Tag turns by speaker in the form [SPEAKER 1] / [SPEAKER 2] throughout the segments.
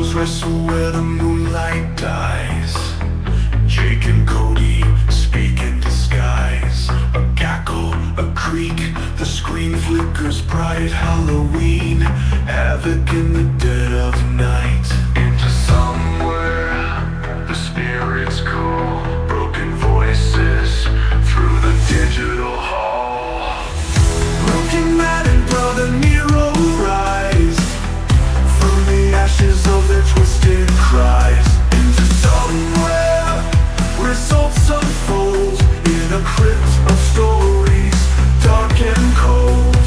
[SPEAKER 1] Shadows wrestle where the moonlight dies. Jake and Cody speak in disguise. A cackle, a creak, the screen flickers bright. Halloween, havoc in the dead of night. Into somewhere the spirits call, broken voices through the digital hall. Broken man and brother Nero rise from the ashes of their twisted cries. Into somewhere results unfold in a crypt of stories, dark and cold.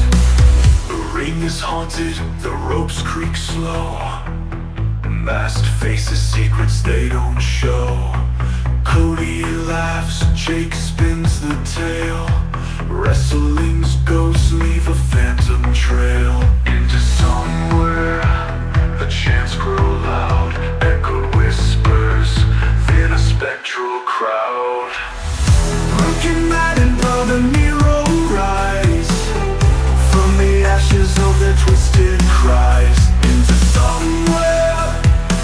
[SPEAKER 1] The ring is haunted, the ropes creak slow. Masked faces, secrets they don't show. Cody laughs, Jake spins the tale. Wrestling's ghosts leave a phantom trail. Into somewhere the chants grow loud, echoed whispers in a spectral crowd. Broken man and brother Nero rise from the ashes of their twisted cries. Into somewhere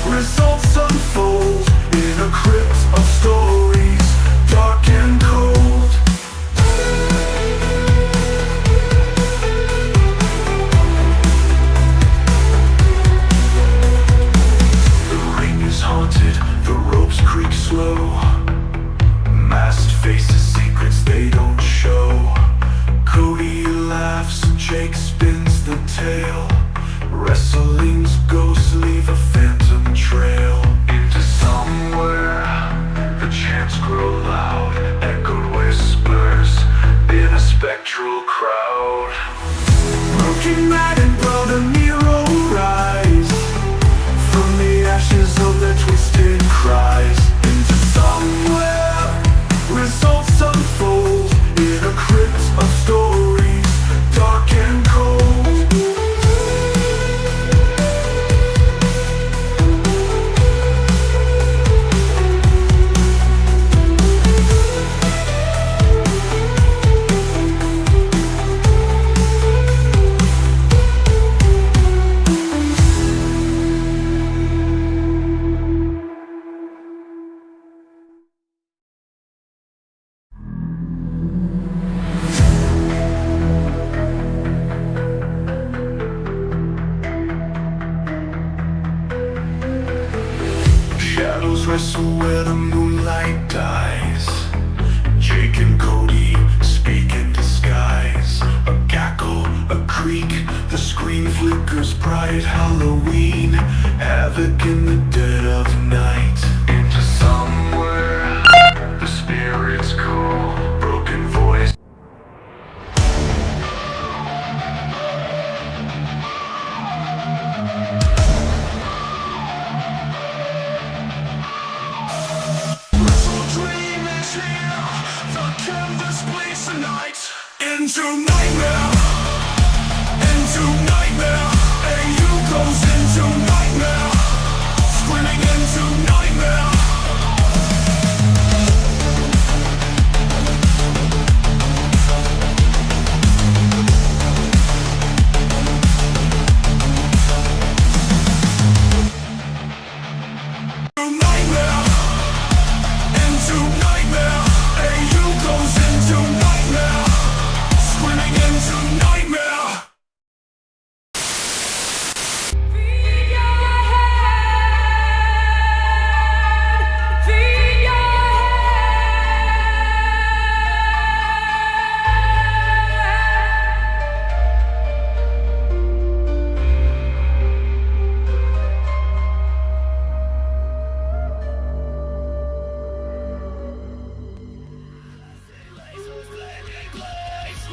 [SPEAKER 1] results unfold in a crypt of stories, dark and cold. The ring is haunted, the ropes creak slow. Masked faces, secrets they don't show. Cody laughs, Jake spins the tale. Wrestling's ghosts leave a phantom trail. Into somewhere the chants grow loud, echoed whispers in a spectral crowd. Broken man and brother Nero rise from the ashes of their twisted cries. Into somewhere results unfold in a crypt of stories, dark and cold. Shadows wrestle where the moonlight dies. Jake and Cody speak in disguise. A cackle, a creak, the screen flickers bright. Halloween, havoc in the dead of night. Into somewhere the spirits call, broken voice. Into nightmare, and you goes into nightmare, screaming into nightmare. Into nightmare, and you goes into nightmare, screaming into nightmare.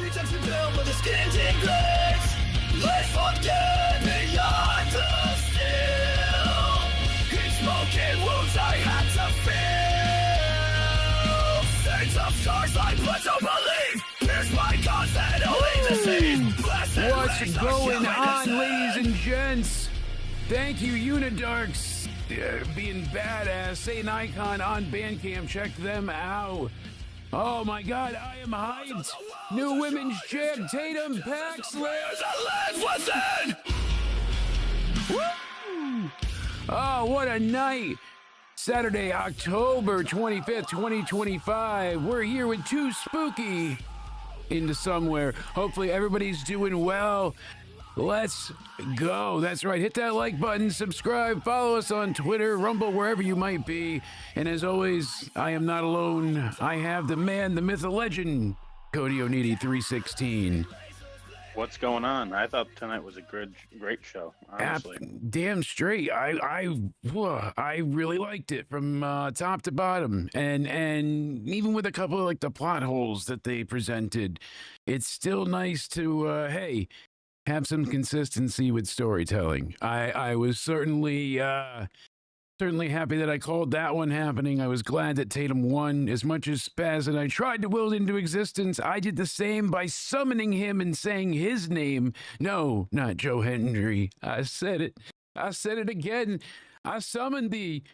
[SPEAKER 1] Rejection built with a skin deep grace. Let's forget beyond the steel. In smoking wounds I had to feel. Stains of scars I put to believe. Pierced by gods that only deceive.
[SPEAKER 2] What's going on, ladies and gents? Thank you, Unidarks, being badass. Satan Icon on Bandcamp. Check them out. Oh my God, I am hyped. New women's champ, Tatum Paxley.
[SPEAKER 1] There's a land within.
[SPEAKER 2] Woo! Oh, what a night! Saturday, October 25th, 2025. We're here with Too Spooky into somewhere. Hopefully everybody's doing well. Let's go. That's right. Hit that like button, subscribe, follow us on Twitter, Rumble, wherever you might be. And as always, I am not alone. I have the man, the myth, the legend, Cody Oneidi 316.
[SPEAKER 3] What's going on? I thought tonight was a great show, honestly.
[SPEAKER 2] Damn straight. I really liked it from top to bottom, and even with a couple of like the plot holes that they presented, it's still nice to have some consistency with storytelling. I was certainly happy that I called that one happening. I was glad that Tatum won. As much as Spaz and I tried to will it into existence, I did the same by summoning him and saying his name. No, not Joe Hendry. I said it. I said it again. I summoned the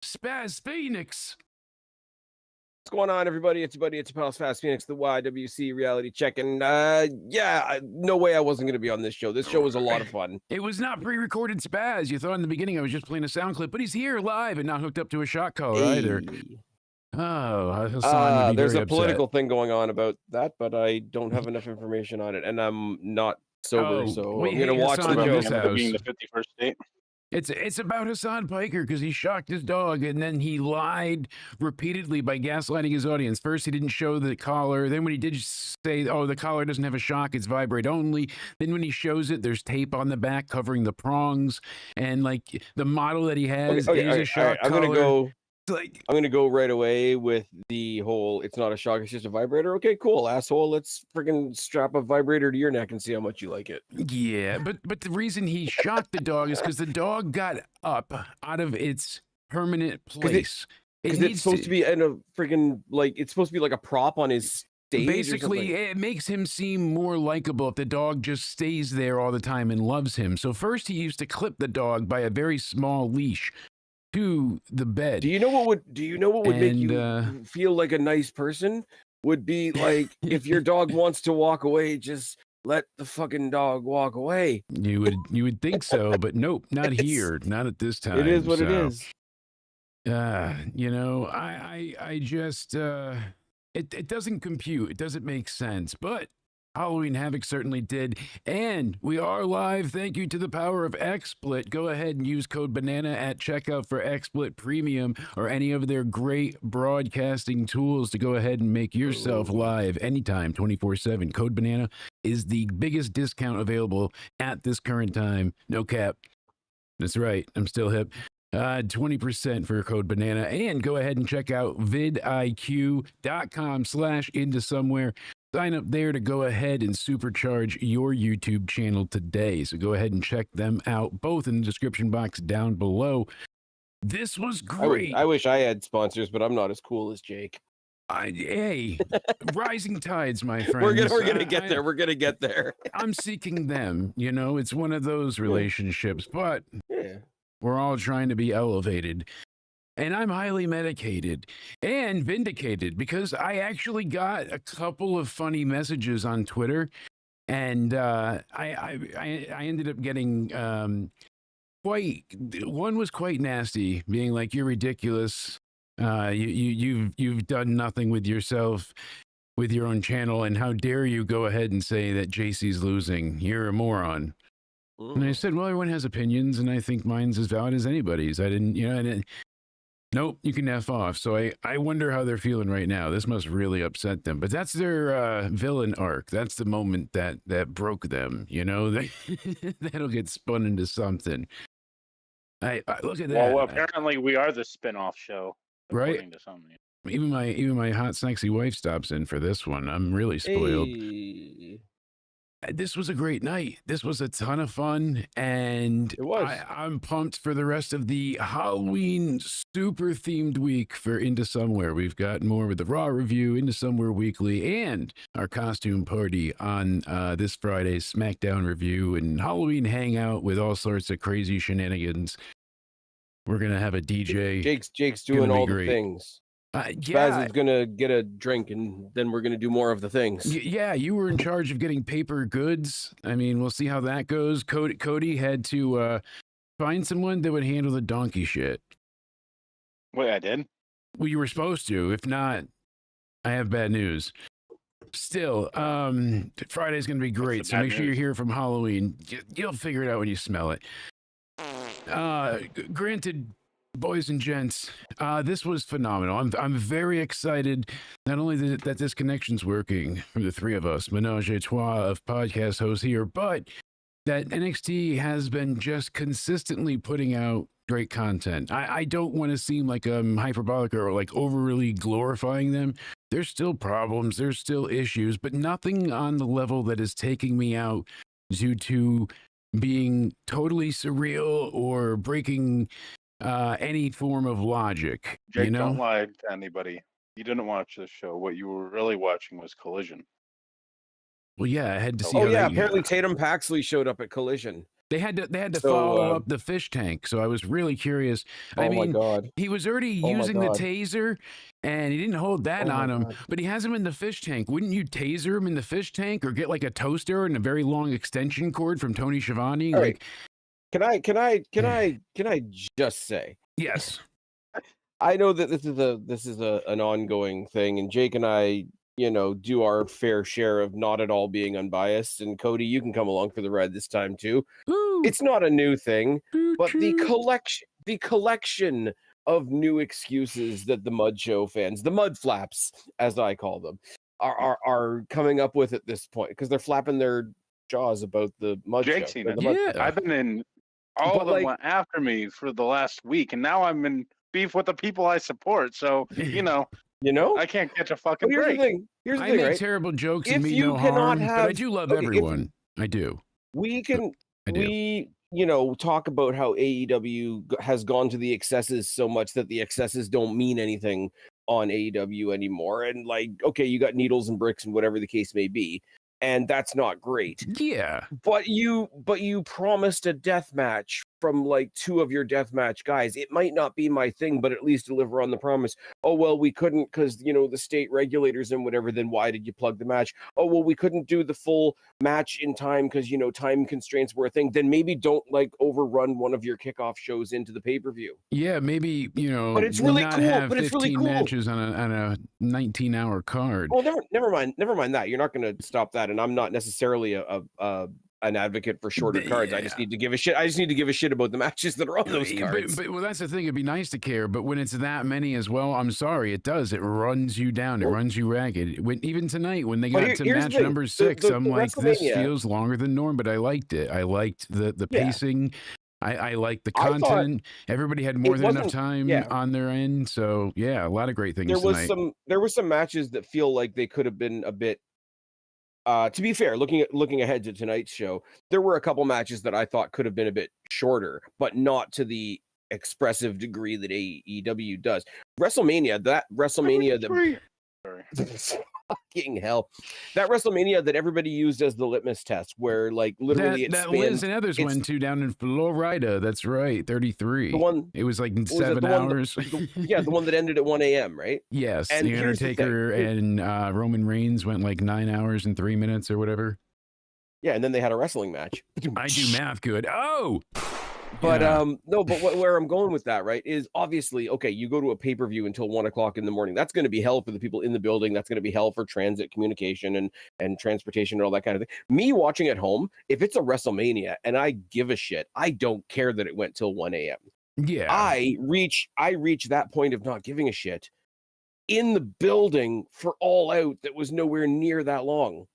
[SPEAKER 2] Spaz Phoenix.
[SPEAKER 4] What's going on, everybody? It's your buddy, it's your pal Spaz Phoenix, the YWC reality check. And no way I wasn't going to be on this show. This show was a lot of fun.
[SPEAKER 2] It was not pre-recorded Spaz. You thought in the beginning I was just playing a sound clip, but he's here live and not hooked up to a shot collar either. Oh, Hassan would be
[SPEAKER 4] there's
[SPEAKER 2] very
[SPEAKER 4] a political
[SPEAKER 2] upset.
[SPEAKER 4] thing going on about that, but I don't have enough information on it, and I'm not sober, so I'm going to watch
[SPEAKER 2] Hassan
[SPEAKER 4] the
[SPEAKER 2] in
[SPEAKER 4] show.
[SPEAKER 2] this house.
[SPEAKER 3] Being the 51st state.
[SPEAKER 2] It's about Hassan Piker because he shocked his dog and then he lied repeatedly by gaslighting his audience. First, he didn't show the collar. Then when he did say, oh, the collar doesn't have a shock, it's vibrate only. Then when he shows it, there's tape on the back covering the prongs. And like the model that he has is a shock collar.
[SPEAKER 4] I'm gonna go right away with the whole it's not a shock, it's just a vibrator. Okay, cool, asshole. Let's freaking strap a vibrator to your neck and see how much you like it.
[SPEAKER 2] Yeah, but the reason he shocked the dog is because the dog got up out of its permanent place.
[SPEAKER 4] Because it's supposed to be in a freaking it's supposed to be like a prop on his stage.
[SPEAKER 2] Basically, it makes him seem more likable if the dog just stays there all the time and loves him. So first he used to clip the dog by a very small leash to the bed.
[SPEAKER 4] Do you know what would make you feel like a nice person? Would be like if your dog wants to walk away, just let the fucking dog walk away.
[SPEAKER 2] You would think so, but nope, not here, not at this time.
[SPEAKER 4] It is what it is.
[SPEAKER 2] I just it doesn't compute. It doesn't make sense, but Halloween Havoc certainly did. And we are live. Thank you to the power of XSplit. Go ahead and use code BANANA at checkout for XSplit Premium or any of their great broadcasting tools to go ahead and make yourself live anytime, 24/7. Code BANANA is the biggest discount available at this current time. No cap. That's right. I'm still hip. 20% for code BANANA. And go ahead and check out vidiq.com/into-somewhere. Sign up there to go ahead and supercharge your YouTube channel today. So go ahead and check them out, both in the description box down below. This was great.
[SPEAKER 4] I wish I had sponsors, but I'm not as cool as Jake.
[SPEAKER 2] Hey, rising tides, my friends.
[SPEAKER 4] We're gonna get there. We're gonna get there.
[SPEAKER 2] I'm seeking them. You know, it's one of those relationships, but we're all trying to be elevated. And I'm highly medicated and vindicated because I actually got a couple of funny messages on Twitter, and I ended up getting one was quite nasty, being like, "You're ridiculous. You've done nothing with yourself, with your own channel, and how dare you go ahead and say that JC's losing? You're a moron." And I said, "Well, everyone has opinions, and I think mine's as valid as anybody's. I didn't, Nope, you can F off." So I wonder how they're feeling right now. This must really upset them. But that's their villain arc. That's the moment that broke them. That'll get spun into something. I look at that.
[SPEAKER 3] Well, apparently we are the spin-off show,
[SPEAKER 2] right?
[SPEAKER 3] To some.
[SPEAKER 2] Even my hot, sexy wife stops in for this one. I'm really spoiled.
[SPEAKER 4] Hey.
[SPEAKER 2] This was a great night. This was a ton of fun, and
[SPEAKER 4] it was.
[SPEAKER 2] I'm pumped for the rest of the Halloween super themed week for Into Somewhere. We've got more with the Raw review, Into Somewhere Weekly, and our costume party on this Friday's SmackDown review and Halloween hangout with all sorts of crazy shenanigans. We're gonna have a DJ.
[SPEAKER 4] Jake's doing all the things. Spaz is gonna get a drink, and then we're gonna do more of the things.
[SPEAKER 2] Yeah, you were in charge of getting paper goods. I mean, we'll see how that goes. Cody had to Find someone that would handle the donkey shit.
[SPEAKER 3] Wait, I did?
[SPEAKER 2] Well, you were supposed to. If not, I have bad news. Still, Friday's going to be great, so make sure you're here from Halloween. You'll figure it out when you smell it. Granted, boys and gents, this was phenomenal. I'm very excited, not only that this connection's working from the three of us, menage a trois of podcast hosts here, but that NXT has been just consistently putting out great content. I don't want to seem like I'm hyperbolic or like overly glorifying them. There's still problems, there's still issues, but nothing on the level that is taking me out due to being totally surreal or breaking any form of logic.
[SPEAKER 3] Jake,
[SPEAKER 2] you know?
[SPEAKER 3] don't lie to anybody. You didn't watch this show. What you were really watching was Collision.
[SPEAKER 2] Well, yeah, I had to see.
[SPEAKER 4] Oh
[SPEAKER 2] how
[SPEAKER 4] yeah,
[SPEAKER 2] they,
[SPEAKER 4] apparently Tatum Paxley showed up at Collision.
[SPEAKER 2] They had to
[SPEAKER 4] So,
[SPEAKER 2] follow up the fish tank, so I was really curious. I mean,
[SPEAKER 4] my God.
[SPEAKER 2] he was already
[SPEAKER 4] Oh my
[SPEAKER 2] using the
[SPEAKER 4] God.
[SPEAKER 2] taser, and he didn't hold that
[SPEAKER 4] Oh my
[SPEAKER 2] on him,
[SPEAKER 4] God.
[SPEAKER 2] but he has him in the fish tank. Wouldn't you taser him in the fish tank, or get like a toaster and a very long extension cord from Tony Schiavone?
[SPEAKER 4] All
[SPEAKER 2] Like,
[SPEAKER 4] right. Can I just say,
[SPEAKER 2] yes,
[SPEAKER 4] I know that this is an ongoing thing, and Jake and I, do our fair share of not at all being unbiased. And Cody, you can come along for the ride this time too.
[SPEAKER 2] Woo.
[SPEAKER 4] It's not a new thing, but the
[SPEAKER 2] Choo-choo.
[SPEAKER 4] collection of new excuses that the Mud Show fans, the Mud Flaps, as I call them, are coming up with at this point, because they're flapping their jaws about the Mud
[SPEAKER 3] Jake's
[SPEAKER 4] Show.
[SPEAKER 3] seen it.
[SPEAKER 2] Yeah.
[SPEAKER 3] I've been in. All
[SPEAKER 4] But,
[SPEAKER 3] of them
[SPEAKER 4] like-
[SPEAKER 3] went after me for the last week, and now I'm in beef with the people I support. So I can't catch a fucking
[SPEAKER 4] But here's
[SPEAKER 3] break.
[SPEAKER 4] the thing. Here's the
[SPEAKER 2] I
[SPEAKER 4] thing,
[SPEAKER 2] make
[SPEAKER 4] right?
[SPEAKER 2] terrible jokes
[SPEAKER 4] If
[SPEAKER 2] and mean
[SPEAKER 4] you
[SPEAKER 2] no
[SPEAKER 4] cannot
[SPEAKER 2] harm, but I
[SPEAKER 4] have-
[SPEAKER 2] do love
[SPEAKER 4] okay, if-
[SPEAKER 2] everyone. I do.
[SPEAKER 4] We can
[SPEAKER 2] I do.
[SPEAKER 4] we talk about how AEW has gone to the excesses so much that the excesses don't mean anything on AEW anymore, and like, okay, you got needles and bricks and whatever the case may be, and that's not great.
[SPEAKER 2] Yeah.
[SPEAKER 4] But you promised a death match from like two of your death match guys. It might not be my thing, but at least deliver on the promise. Oh, well, we couldn't because, the state regulators and whatever. Then why did you plug the match? Oh, well, we couldn't do the full match in time because, time constraints were a thing. Then maybe don't like overrun one of your kickoff shows into the pay-per-view.
[SPEAKER 2] Yeah, maybe,
[SPEAKER 4] But it's really
[SPEAKER 2] not
[SPEAKER 4] cool,
[SPEAKER 2] have
[SPEAKER 4] but it's really
[SPEAKER 2] 15
[SPEAKER 4] cool.
[SPEAKER 2] matches on a 19-hour card.
[SPEAKER 4] Well, never mind that. You're not going to stop that. And I'm not necessarily an advocate for shorter cards. I just need to give a shit. I just need to give a shit about the matches that are on those cards.
[SPEAKER 2] But well, that's the thing. It'd be nice to care, but when it's that many as well, I'm sorry, it does. It runs you down. It runs you ragged. Even tonight, when they got to
[SPEAKER 4] here's the
[SPEAKER 2] match
[SPEAKER 4] thing.
[SPEAKER 2] number 6, I'm
[SPEAKER 4] the
[SPEAKER 2] like, this
[SPEAKER 4] WrestleMania-
[SPEAKER 2] feels longer than norm, but I liked it. I liked the
[SPEAKER 4] Yeah.
[SPEAKER 2] pacing. I liked the
[SPEAKER 4] I thought
[SPEAKER 2] content. Everybody had more than enough
[SPEAKER 4] wasn't-
[SPEAKER 2] time
[SPEAKER 4] yeah.
[SPEAKER 2] on their end. So yeah, a lot of great things tonight.
[SPEAKER 4] There was some matches that feel like they could have been a bit. To be fair, looking ahead to tonight's show, there were a couple matches that I thought could have been a bit shorter, but not to the expressive degree that AEW does. WrestleMania, that
[SPEAKER 3] Sorry.
[SPEAKER 4] fucking hell, that WrestleMania that everybody used as the litmus test, where like literally
[SPEAKER 2] that
[SPEAKER 4] it
[SPEAKER 2] Liz
[SPEAKER 4] spanned
[SPEAKER 2] and others
[SPEAKER 4] it's-
[SPEAKER 2] went to down in Florida. That's right, 33.
[SPEAKER 4] the one.
[SPEAKER 2] It was like
[SPEAKER 4] was it
[SPEAKER 2] 7
[SPEAKER 4] the one that-
[SPEAKER 2] hours.
[SPEAKER 4] the one that ended at 1 a.m. Right?
[SPEAKER 2] Yes,
[SPEAKER 4] And
[SPEAKER 2] the
[SPEAKER 4] here's the thing.
[SPEAKER 2] Undertaker and Roman Reigns went like 9 hours and 3 minutes or whatever.
[SPEAKER 4] Yeah, and then they had a wrestling match.
[SPEAKER 2] I do math good. Oh,
[SPEAKER 4] But
[SPEAKER 2] yeah.
[SPEAKER 4] no, but where I'm going with that, right, is obviously, okay, you go to a pay-per-view until 1 o'clock in the morning. That's going to be hell for the people in the building. That's going to be hell for transit, communication, and transportation and all that kind of thing. Me watching at home, if it's a WrestleMania and I give a shit, I don't care that it went till 1 a.m.
[SPEAKER 2] Yeah,
[SPEAKER 4] I reach that point of not giving a shit in the building for All Out that was nowhere near that long.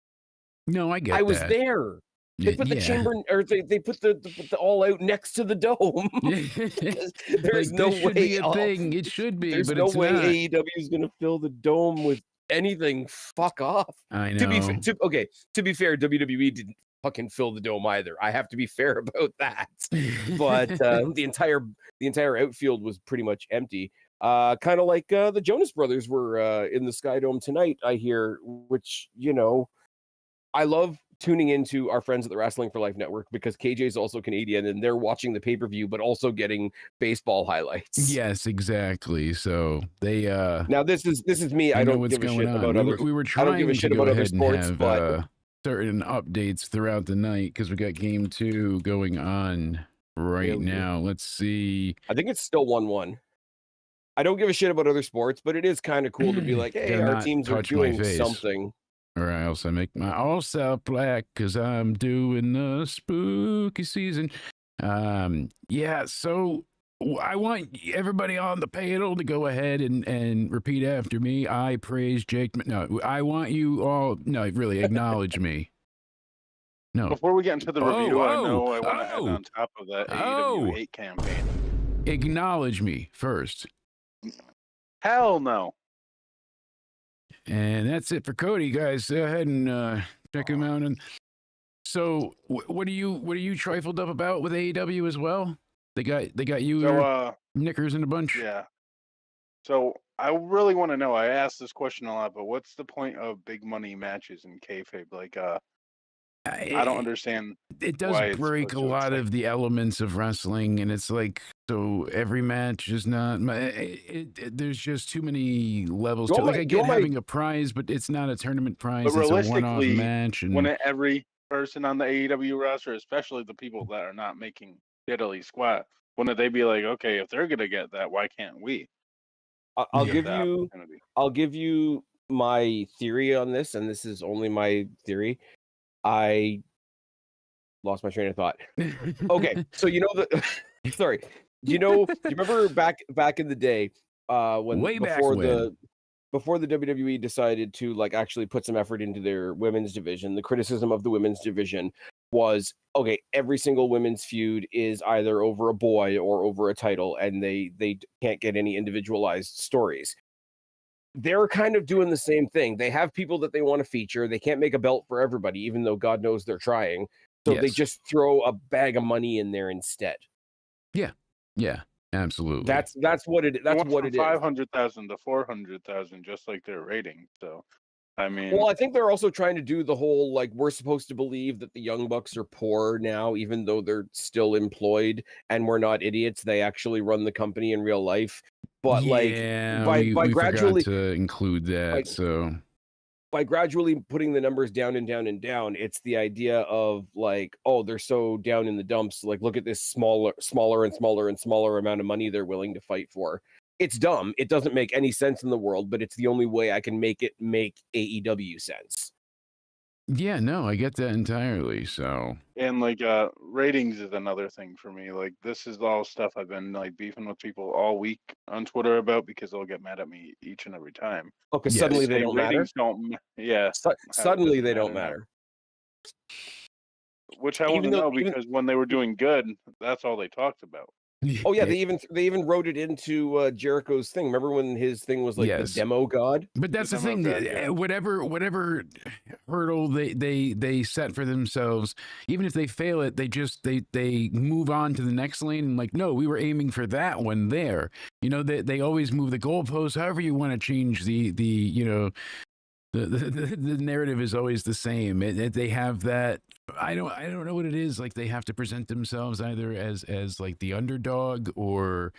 [SPEAKER 2] no, I get.
[SPEAKER 4] I was
[SPEAKER 2] that.
[SPEAKER 4] there. They put the chamber, or they put the All Out next to the dome. There's
[SPEAKER 2] Like,
[SPEAKER 4] no
[SPEAKER 2] this should
[SPEAKER 4] way
[SPEAKER 2] be a thing. It should be,
[SPEAKER 4] There's
[SPEAKER 2] but
[SPEAKER 4] no
[SPEAKER 2] it's
[SPEAKER 4] way
[SPEAKER 2] not.
[SPEAKER 4] AEW is going to fill the dome with anything. Fuck off.
[SPEAKER 2] I know.
[SPEAKER 4] To be fair, WWE didn't fucking fill the dome either. I have to be fair about that. But the entire outfield was pretty much empty. Kind of like the Jonas Brothers were in the Sky Dome tonight, I hear, which, I love tuning into our friends at the Wrestling for Life Network because KJ is also Canadian and they're watching the pay-per-view, but also getting baseball highlights.
[SPEAKER 2] Yes, exactly. So they
[SPEAKER 4] Now this is me. I
[SPEAKER 2] know
[SPEAKER 4] don't
[SPEAKER 2] what's
[SPEAKER 4] give a
[SPEAKER 2] going
[SPEAKER 4] shit
[SPEAKER 2] on.
[SPEAKER 4] about other.
[SPEAKER 2] We were
[SPEAKER 4] I
[SPEAKER 2] trying
[SPEAKER 4] don't give a
[SPEAKER 2] to
[SPEAKER 4] shit
[SPEAKER 2] go
[SPEAKER 4] about other
[SPEAKER 2] ahead and
[SPEAKER 4] sports,
[SPEAKER 2] have
[SPEAKER 4] but
[SPEAKER 2] certain updates throughout the night because we got game 2 going on right now. Let's see.
[SPEAKER 4] I think it's still 1-1. I don't give a shit about other sports, but it is kind of cool to be like, hey,
[SPEAKER 2] Gotta
[SPEAKER 4] our
[SPEAKER 2] not
[SPEAKER 4] teams are
[SPEAKER 2] touch my
[SPEAKER 4] doing
[SPEAKER 2] face.
[SPEAKER 4] something.
[SPEAKER 2] Or else I make my all self black because I'm doing the spooky season. Yeah, so I want everybody on the panel to go ahead and repeat after me. I praise Jake. No, I want you all. No, really acknowledge me. No.
[SPEAKER 3] Before we get into the review, I want to add on top of that AEW hate campaign.
[SPEAKER 2] Acknowledge me first.
[SPEAKER 3] Hell no.
[SPEAKER 2] And that's it for Cody, guys. Go ahead and check him out. And so, what are you trifled up about with AEW as well? They got you knickers in a bunch.
[SPEAKER 3] Yeah. So I really want to know. I asked this question a lot, but what's the point of big money matches in kayfabe? Like, I don't understand.
[SPEAKER 2] It does break a lot of the elements of wrestling, and it's like, so every match is not. There's just too many levels to it. Like, I get having a prize, but it's not a tournament prize.
[SPEAKER 3] But
[SPEAKER 2] it's a one-off match. And
[SPEAKER 3] when every person on the AEW roster, especially the people that are not making diddly squat, wouldn't they be like, okay, if they're gonna get that, why can't we?
[SPEAKER 4] I'll give you my theory on this, and this is only my theory. I lost my train of thought. Okay, so you know sorry. Do you remember back in the day before the WWE decided to like actually put some effort into their women's division, the criticism of the women's division was, okay, every single women's feud is either over a boy or over a title, and they can't get any individualized stories. They're kind of doing the same thing. They have people that they want to feature. They can't make a belt for everybody, even though God knows they're trying. So they just throw a bag of money in there instead.
[SPEAKER 2] Yeah, absolutely.
[SPEAKER 4] That's what it. That's what it is.
[SPEAKER 3] 500,000 to 400,000, just like their rating. So, I mean,
[SPEAKER 4] well, I think they're also trying to do the whole like we're supposed to believe that the Young Bucks are poor now, even though they're still employed, and we're not idiots. They actually run the company in real life. But
[SPEAKER 2] we gradually forgot to include that.
[SPEAKER 4] By gradually putting the numbers down and down and down, it's the idea of like, oh, they're so down in the dumps. Like, look at this smaller and smaller amount of money they're willing to fight for. It's dumb. It doesn't make any sense in the world, but it's the only way I can make it make AEW sense.
[SPEAKER 2] Yeah, no, I get that entirely. So,
[SPEAKER 3] and like ratings is another thing for me. Like, this is all stuff I've been like beefing with people all week on Twitter about because they'll get mad at me each and every time.
[SPEAKER 4] Okay, suddenly they don't matter.
[SPEAKER 3] Suddenly
[SPEAKER 4] they don't matter.
[SPEAKER 3] Which I want to know because when they were doing good, that's all they talked about.
[SPEAKER 4] Oh yeah, they even wrote it into Jericho's thing. Remember when his thing was like the demo god?
[SPEAKER 2] But that's the thing. Whatever hurdle they set for themselves, even if they fail it, they move on to the next lane and like, no, we were aiming for that one there. You know, they always move the goalposts. However you want to change the narrative is always the same. They have that. I don't know what it is. Like they have to present themselves either as like the underdog or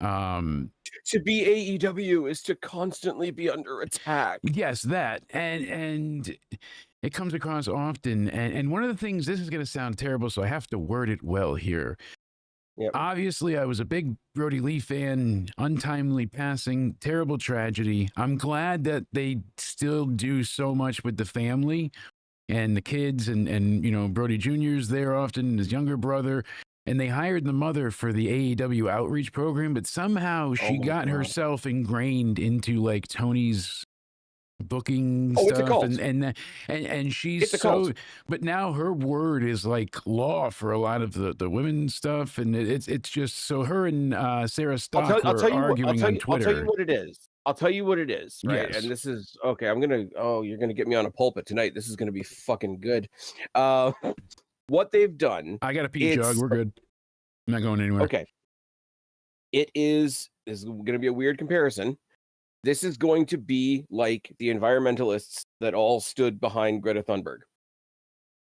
[SPEAKER 4] to be AEW is to constantly be under attack.
[SPEAKER 2] Yes, that and it comes across often. And one of the things, this is going to sound terrible, so I have to word it well here.
[SPEAKER 4] Yep.
[SPEAKER 2] Obviously, I was a big Brody Lee fan, untimely passing, terrible tragedy. I'm glad that they still do so much with the family and the kids and you know, Brody Jr.'s there often, his younger brother, and they hired the mother for the AEW outreach program, but somehow she got herself ingrained into like Tony's booking stuff and she's so, but now her word is like law for a lot of the women's stuff, and it's just so her and Sarah Stock were arguing on Twitter.
[SPEAKER 4] I'll tell you what it is, right?
[SPEAKER 2] Yes.
[SPEAKER 4] And this is okay. You're gonna get me on a pulpit tonight. This is gonna be fucking good. What they've done,
[SPEAKER 2] I got a pee jug, we're good. I'm not going anywhere.
[SPEAKER 4] Okay. This is gonna be a weird comparison. This is going to be like the environmentalists that all stood behind Greta Thunberg.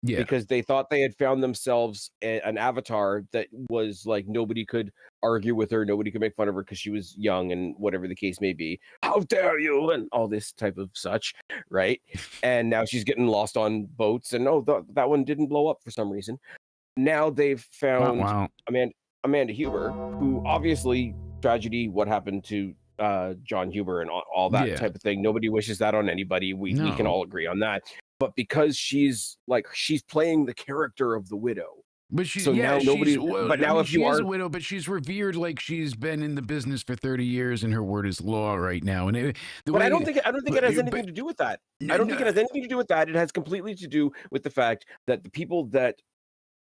[SPEAKER 4] Yeah. Because they thought they had found themselves an avatar that was like nobody could argue with her, nobody could make fun of her because she was young and whatever the case may be. How dare you? And all this type of such, right? And now she's getting lost on boats, and that one didn't blow up for some reason. now they've found
[SPEAKER 2] Wow.
[SPEAKER 4] Amanda Huber, who obviously tragedy, what happened to John Huber and all that
[SPEAKER 2] Yeah.
[SPEAKER 4] type of thing. Nobody wishes that on anybody. We can
[SPEAKER 2] No.
[SPEAKER 4] all agree on that. But because she's playing the character of the widow.
[SPEAKER 2] But she,
[SPEAKER 4] So now nobody. But now if
[SPEAKER 2] she
[SPEAKER 4] you
[SPEAKER 2] is
[SPEAKER 4] are
[SPEAKER 2] a widow, but she's revered like she's been in the business for 30 years, and her word is law right now. And
[SPEAKER 4] but I don't think it has anything to do with that. I don't think it has anything to do with that. It has completely to do with the fact that the people that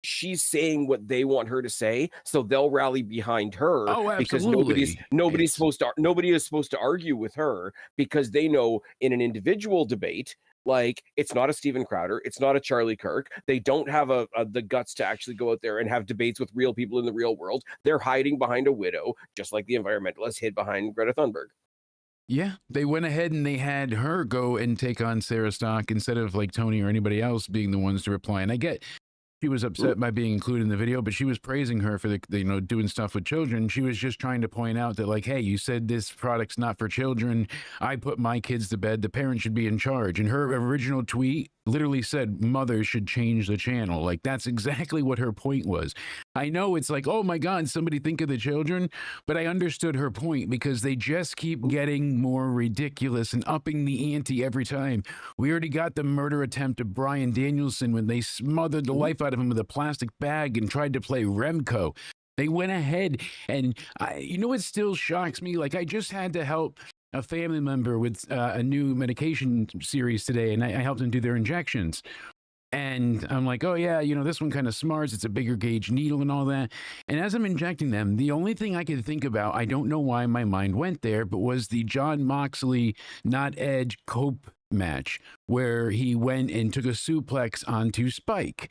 [SPEAKER 4] she's saying what they want her to say, so they'll rally behind her.
[SPEAKER 2] Oh,
[SPEAKER 4] because
[SPEAKER 2] absolutely.
[SPEAKER 4] nobody is supposed to argue with her, because they know in an individual debate, like, it's not a Steven Crowder, it's not a Charlie Kirk. They don't have the guts to actually go out there and have debates with real people in the real world. They're hiding behind a widow, just like the environmentalists hid behind Greta Thunberg.
[SPEAKER 2] Yeah, they went ahead and they had her go and take on Sarah Stock instead of like Tony or anybody else being the ones to reply. And I get she was upset by being included in the video, but she was praising her for the doing stuff with children. She was just trying to point out that, like, hey, you said this product's not for children. I put my kids to bed. The parents should be in charge. And her original tweet literally said mothers should change the channel. Like, that's exactly what her point was. I know it's like, oh my God, somebody think of the children, but I understood her point, because they just keep getting more ridiculous and upping the ante every time. We already got the murder attempt of Bryan Danielson when they smothered the life out of him with a plastic bag and tried to play Remco. They went ahead and it still shocks me. Like, I just had to help a family member with a new medication series today, and I helped them do their injections. And I'm like, oh yeah, this one kind of smarts. It's a bigger gauge needle and all that. And as I'm injecting them, the only thing I could think about, I don't know why my mind went there, but was the Jon Moxley, not Edge, Cope match, where he went and took a suplex onto Spike.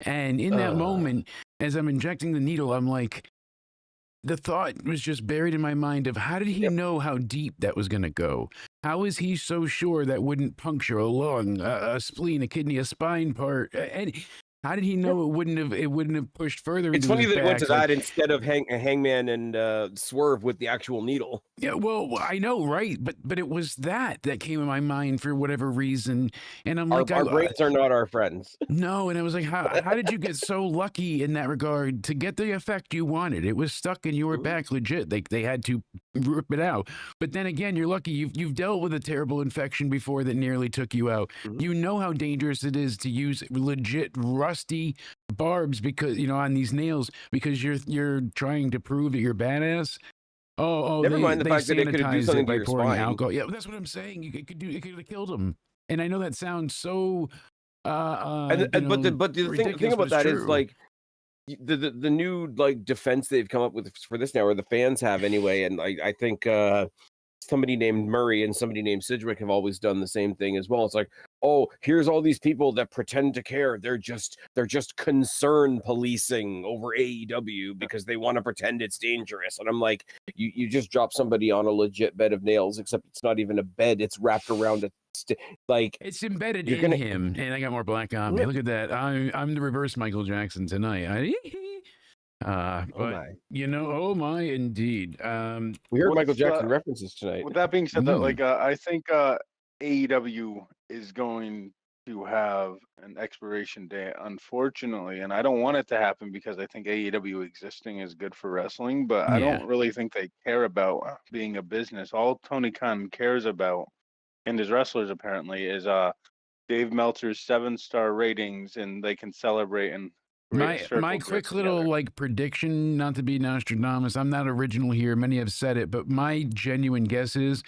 [SPEAKER 2] And in that moment, as I'm injecting the needle, I'm like, the thought was just buried in my mind of, how did he know how deep that was going to go? How is he so sure that wouldn't puncture a lung, a spleen, a kidney, a spine part? And how did he know it wouldn't have pushed further?
[SPEAKER 4] It's funny that it went to that instead of Hangman and Swerve with the actual needle.
[SPEAKER 2] Yeah, well, I know, right? But it was that came in my mind for whatever reason, and I'm like,
[SPEAKER 4] our brains are not our friends.
[SPEAKER 2] No, and I was like, how did you get so lucky in that regard to get the effect you wanted? It was stuck in your back, legit. They had to rip it out. But then again, you're lucky. You've dealt with a terrible infection before that nearly took you out. You know how dangerous it is to use legit rusty barbs because on these nails, because you're trying to prove that you're badass.
[SPEAKER 4] Never mind the fact that it could do something by pouring
[SPEAKER 2] alcohol. Yeah, that's what I'm saying. It could have killed him. And I know that sounds so.
[SPEAKER 4] But the thing about that is, like, the new like defense they've come up with for this now, or the fans have anyway, and I think somebody named Murray and somebody named Sidgwick have always done the same thing as well. It's like, oh, here's all these people that pretend to care. They're just concern policing over AEW because they want to pretend it's dangerous. And I'm like, you just drop somebody on a legit bed of nails, except it's not even a bed. It's wrapped around a like
[SPEAKER 2] it's embedded in him. And I got more black on me. Look at that. I'm the reverse Michael Jackson tonight. Oh my, indeed.
[SPEAKER 4] We heard Michael Jackson references tonight.
[SPEAKER 3] With that being said, that I think AEW is going to have an expiration date, unfortunately, and I don't want it to happen because I think AEW existing is good for wrestling, but I don't really think they care about being a business. All Tony Khan cares about, and his wrestlers apparently, is Dave Meltzer's 7-star ratings, and they can celebrate and
[SPEAKER 2] my quick little prediction, not to be Nostradamus, I'm not original here, many have said it, but my genuine guess is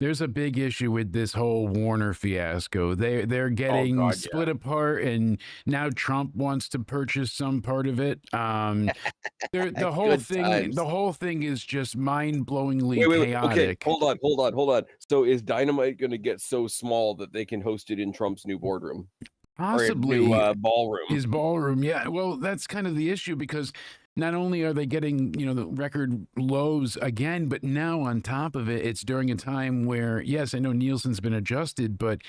[SPEAKER 2] there's a big issue with this whole Warner fiasco. They're getting split apart, and now Trump wants to purchase some part of it. The whole thing is just mind-blowingly chaotic.
[SPEAKER 4] Okay, hold on. So is Dynamite going to get so small that they can host it in Trump's new boardroom?
[SPEAKER 2] Possibly
[SPEAKER 4] ballroom.
[SPEAKER 2] His ballroom, yeah. Well, that's kind of the issue, because not only are they getting, the record lows again, but now on top of it, it's during a time where, yes, I know Nielsen's been adjusted, but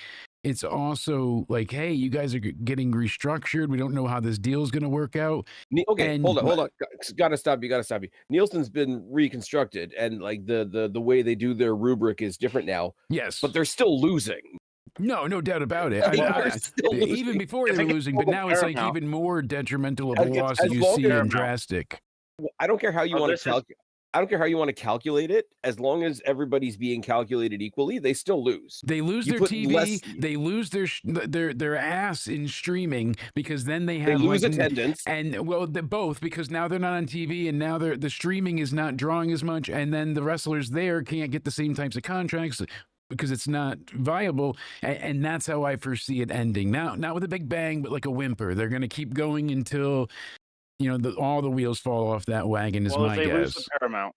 [SPEAKER 2] it's also like, hey, you guys are getting restructured. We don't know how this deal is going to work out.
[SPEAKER 4] Okay, hold on. Gotta stop you. Nielsen's been reconstructed, and like the way they do their rubric is different now.
[SPEAKER 2] Yes,
[SPEAKER 4] but they're still losing.
[SPEAKER 2] No doubt about it.
[SPEAKER 4] They're still
[SPEAKER 2] Even
[SPEAKER 4] losing.
[SPEAKER 2] before
[SPEAKER 3] If
[SPEAKER 2] they
[SPEAKER 3] they
[SPEAKER 2] were
[SPEAKER 3] get
[SPEAKER 2] losing, but
[SPEAKER 3] sold
[SPEAKER 2] now
[SPEAKER 3] to
[SPEAKER 2] it's like
[SPEAKER 3] Paramount.
[SPEAKER 2] even more detrimental of a
[SPEAKER 4] As
[SPEAKER 2] loss that you
[SPEAKER 4] long
[SPEAKER 2] see
[SPEAKER 4] as-
[SPEAKER 2] and
[SPEAKER 3] Paramount.
[SPEAKER 2] drastic.
[SPEAKER 4] I don't care how you
[SPEAKER 3] Oh,
[SPEAKER 4] want
[SPEAKER 3] this
[SPEAKER 4] to
[SPEAKER 3] is-
[SPEAKER 4] calculate. I don't care how you want to calculate it. As long as everybody's being calculated equally, they still lose.
[SPEAKER 2] They lose
[SPEAKER 4] You
[SPEAKER 2] their
[SPEAKER 4] put
[SPEAKER 2] TV.
[SPEAKER 4] less-
[SPEAKER 2] They lose their ass in streaming because then they
[SPEAKER 4] They
[SPEAKER 2] have
[SPEAKER 4] lose
[SPEAKER 2] like
[SPEAKER 4] attendance.
[SPEAKER 2] and well, both because now they're not on TV and now the streaming is not drawing as much, and then the wrestlers there can't get the same types of contracts because it's not viable, and that's how I foresee it ending. Now, not with a big bang, but like a whimper. They're going to keep going until all the wheels fall off that wagon. Is
[SPEAKER 3] Well, if
[SPEAKER 2] my
[SPEAKER 3] they lose
[SPEAKER 2] guess.
[SPEAKER 3] to Paramount,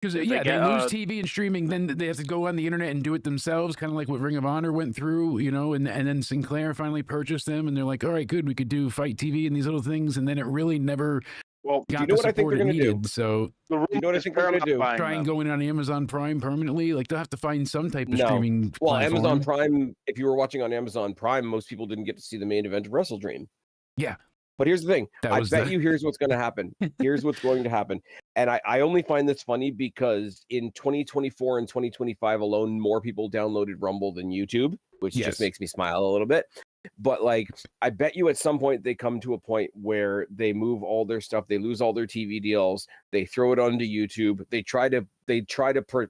[SPEAKER 2] Because
[SPEAKER 3] if
[SPEAKER 2] yeah,
[SPEAKER 3] they
[SPEAKER 2] they
[SPEAKER 3] get,
[SPEAKER 2] lose TV and streaming, then they have to go on the internet and do it themselves, kind of like what Ring of Honor went through, and then Sinclair finally purchased them, and they're like, all right, good, we could do Fight TV and these little things, and then it really never
[SPEAKER 3] well,
[SPEAKER 2] got
[SPEAKER 4] you
[SPEAKER 2] the
[SPEAKER 4] know what I think
[SPEAKER 2] support
[SPEAKER 4] they're
[SPEAKER 2] it
[SPEAKER 4] gonna do?
[SPEAKER 2] needed. So
[SPEAKER 3] the
[SPEAKER 4] You know what I
[SPEAKER 3] is
[SPEAKER 4] think they're gonna
[SPEAKER 3] Paramount
[SPEAKER 4] do?
[SPEAKER 3] buying
[SPEAKER 2] try and
[SPEAKER 3] them.
[SPEAKER 2] going on Amazon Prime permanently, like they'll have to find some type of
[SPEAKER 4] No.
[SPEAKER 2] streaming
[SPEAKER 4] Well,
[SPEAKER 2] platform.
[SPEAKER 4] Amazon Prime. If you were watching on Amazon Prime, most people didn't get to see the main event of Wrestle Dream.
[SPEAKER 2] Yeah.
[SPEAKER 4] But here's the thing.
[SPEAKER 2] That
[SPEAKER 4] I
[SPEAKER 2] was
[SPEAKER 4] bet
[SPEAKER 2] the-
[SPEAKER 4] you here's what's going to happen. Here's what's going to happen. And I only find this funny because in 2024 and 2025 alone, more people downloaded Rumble than YouTube, which
[SPEAKER 2] Yes.
[SPEAKER 4] just makes me smile a little bit. But like, I bet you at some point they come to a point where they move all their stuff, they lose all their TV deals, they throw it onto YouTube, they try to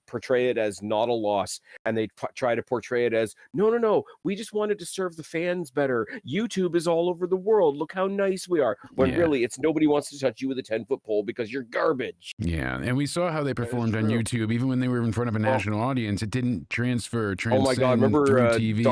[SPEAKER 4] portray it as not a loss, and they try to portray it as no, we just wanted to serve the fans better. YouTube is all over the world. Look how nice we are. When
[SPEAKER 2] Yeah.
[SPEAKER 4] really, it's nobody wants to touch you with a 10-foot pole because you're garbage.
[SPEAKER 2] Yeah, and we saw how they performed on
[SPEAKER 3] true.
[SPEAKER 2] YouTube, even when they were in front of a national audience. It didn't transcend.
[SPEAKER 4] Oh my God! Remember
[SPEAKER 2] through TV.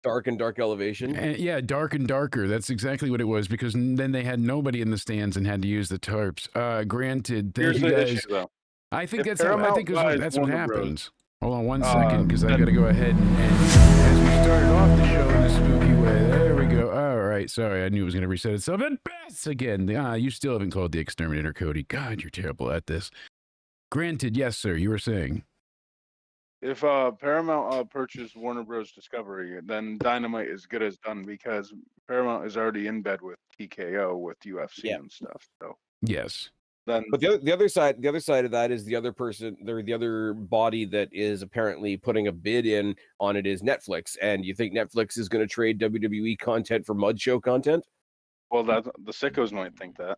[SPEAKER 4] Dark and Dark Elevation?
[SPEAKER 2] Yeah, Dark and Darker. That's exactly what it was, because then they had nobody in the stands and had to use the tarps. Granted, thank
[SPEAKER 3] Here's
[SPEAKER 2] you
[SPEAKER 3] the
[SPEAKER 2] guys.
[SPEAKER 3] issue, though.
[SPEAKER 2] I think
[SPEAKER 3] If
[SPEAKER 2] that's
[SPEAKER 3] Paramount buys
[SPEAKER 2] that's what
[SPEAKER 3] Warner Bros.
[SPEAKER 2] happens. Hold on one second, because I
[SPEAKER 3] then-
[SPEAKER 2] got to go ahead and as we started off the show in a spooky way. There we go. All right, sorry, I knew it was going to reset itself. And Bess again. You still haven't called the Exterminator, Cody. God, you're terrible at this. Granted, yes, sir. You were saying.
[SPEAKER 3] If Paramount purchased Warner Bros. Discovery, then Dynamite is good as done because Paramount is already in bed with TKO with UFC
[SPEAKER 4] Yeah.
[SPEAKER 3] and stuff. So
[SPEAKER 2] Yes.
[SPEAKER 3] then
[SPEAKER 4] But the other side of that is the other body that is apparently putting a bid in on it is Netflix. And you think Netflix is going to trade WWE content for Mud Show content?
[SPEAKER 3] well, that the sickos might think that.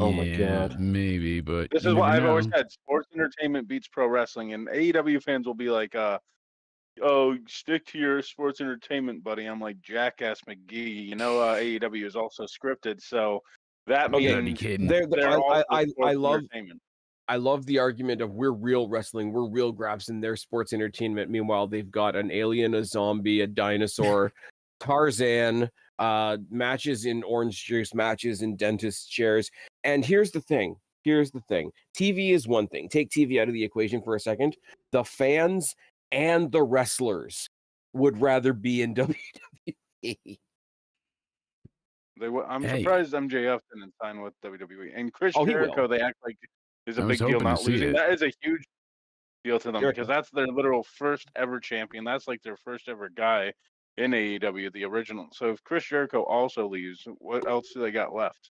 [SPEAKER 4] Oh my
[SPEAKER 2] Yeah,
[SPEAKER 4] God.
[SPEAKER 2] maybe, but
[SPEAKER 3] This
[SPEAKER 2] you
[SPEAKER 3] is what
[SPEAKER 2] never
[SPEAKER 3] I've always
[SPEAKER 2] know.
[SPEAKER 3] said: sports entertainment beats pro wrestling, and AEW fans will be like, "Oh, stick to your sports entertainment, buddy." I'm like, "Jackass McGee, AEW is also scripted, so that
[SPEAKER 4] Okay,
[SPEAKER 2] You gotta be
[SPEAKER 3] means
[SPEAKER 2] kidding.
[SPEAKER 3] they're also
[SPEAKER 4] I
[SPEAKER 3] sports
[SPEAKER 4] love
[SPEAKER 3] entertainment."
[SPEAKER 4] I love the argument of we're real wrestling, we're real grabs in their sports entertainment. Meanwhile, they've got an alien, a zombie, a dinosaur, Tarzan, matches in orange juice, matches in dentist chairs. And here's the thing. TV is one thing. Take TV out of the equation for a second. The fans and the wrestlers would rather be in WWE.
[SPEAKER 3] I'm
[SPEAKER 2] Hey.
[SPEAKER 3] surprised MJF didn't sign with WWE. And Chris
[SPEAKER 4] Oh, he will.
[SPEAKER 3] Jericho, they act like is a
[SPEAKER 2] I was
[SPEAKER 3] big deal
[SPEAKER 2] hoping to
[SPEAKER 3] not
[SPEAKER 2] see
[SPEAKER 3] losing.
[SPEAKER 2] it.
[SPEAKER 3] That is a huge deal to them
[SPEAKER 4] Jericho.
[SPEAKER 3] because that's their literal first ever champion. That's like their first ever guy in AEW, the original. So if Chris Jericho also leaves, what else do they got left?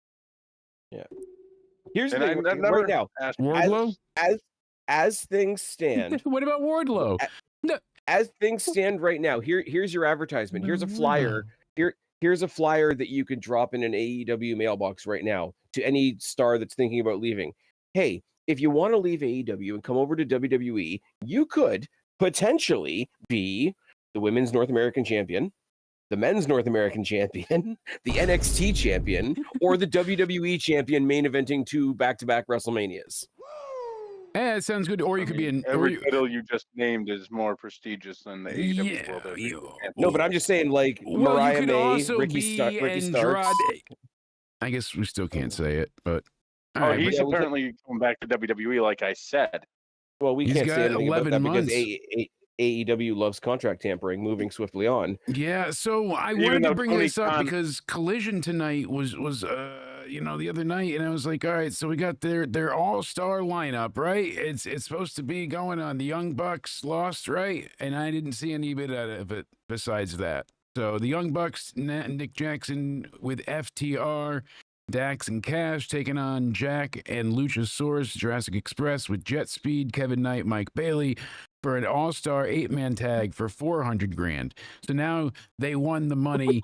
[SPEAKER 4] Here's the
[SPEAKER 3] And
[SPEAKER 4] thing
[SPEAKER 3] I never
[SPEAKER 4] right now.
[SPEAKER 3] asked
[SPEAKER 2] Wardlow?
[SPEAKER 4] As things stand,
[SPEAKER 2] What about Wardlow?
[SPEAKER 4] as things stand right now, here's your advertisement. Here's a flyer. Here's a flyer that you could drop in an AEW mailbox right now to any star that's thinking about leaving. Hey, if you want to leave AEW and come over to WWE, you could potentially be the women's North American champion, the men's North American champion, the NXT champion, or the WWE champion main eventing 2 back-to-back WrestleManias.
[SPEAKER 2] It sounds good. Or you could be in. Or
[SPEAKER 3] every
[SPEAKER 2] you,
[SPEAKER 3] title you just named is more prestigious than the AEW
[SPEAKER 2] Yeah,
[SPEAKER 3] World Heavyweight
[SPEAKER 2] you-
[SPEAKER 3] Championship.
[SPEAKER 4] No, but I'm just saying, like,
[SPEAKER 2] well,
[SPEAKER 4] Mariah
[SPEAKER 2] you could
[SPEAKER 4] May,
[SPEAKER 2] also
[SPEAKER 4] Ricky
[SPEAKER 2] be
[SPEAKER 4] Starks.
[SPEAKER 2] Andrade. I guess we still can't say it, but.
[SPEAKER 3] Oh,
[SPEAKER 2] All right,
[SPEAKER 3] he's
[SPEAKER 4] yeah, we can-
[SPEAKER 3] apparently coming back to WWE, like I said.
[SPEAKER 4] Well, we
[SPEAKER 2] He's
[SPEAKER 4] can't
[SPEAKER 2] got
[SPEAKER 4] say anything about
[SPEAKER 2] 11
[SPEAKER 4] that because
[SPEAKER 2] months.
[SPEAKER 4] AEW loves contract tampering, moving swiftly on.
[SPEAKER 2] Yeah, so I
[SPEAKER 3] Even
[SPEAKER 2] wanted to
[SPEAKER 3] though
[SPEAKER 2] bring
[SPEAKER 3] Tony
[SPEAKER 2] this up
[SPEAKER 3] Khan-
[SPEAKER 2] because Collision tonight was the other night, and I was like, all right, so we got their all-star lineup, right? It's supposed to be going on. The Young Bucks lost, right? And I didn't see any bit out of it besides that. So the Young Bucks, Nick Jackson with FTR, Dax and Cash taking on Jack and Luchasaurus, Jurassic Express with Jet Speed, Kevin Knight, Mike Bailey, for an all-star 8-man tag for $400,000. So now they won the money,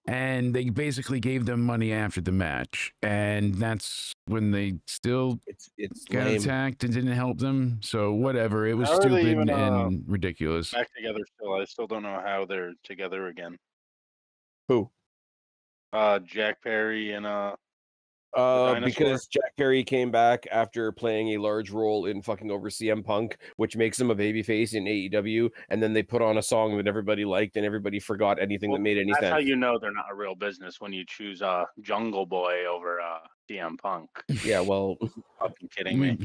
[SPEAKER 2] and they basically gave them money after the match, and that's when they still
[SPEAKER 4] It's
[SPEAKER 2] got
[SPEAKER 4] lame.
[SPEAKER 2] attacked and didn't help them. So whatever, it was
[SPEAKER 3] How are they
[SPEAKER 2] stupid
[SPEAKER 3] even,
[SPEAKER 2] and ridiculous.
[SPEAKER 3] back together still? I still don't know how they're together again.
[SPEAKER 4] Who?
[SPEAKER 3] Jack Perry and Dinosaur?
[SPEAKER 4] Because Jack Perry came back after playing a large role in fucking over CM Punk, which makes him a babyface in AEW, and then they put on a song that everybody liked and everybody forgot anything that made any
[SPEAKER 3] That's
[SPEAKER 4] sense.
[SPEAKER 3] how you know they're not a real business, when you choose Jungle Boy over CM Punk.
[SPEAKER 4] Yeah, well,
[SPEAKER 3] Fucking kidding me.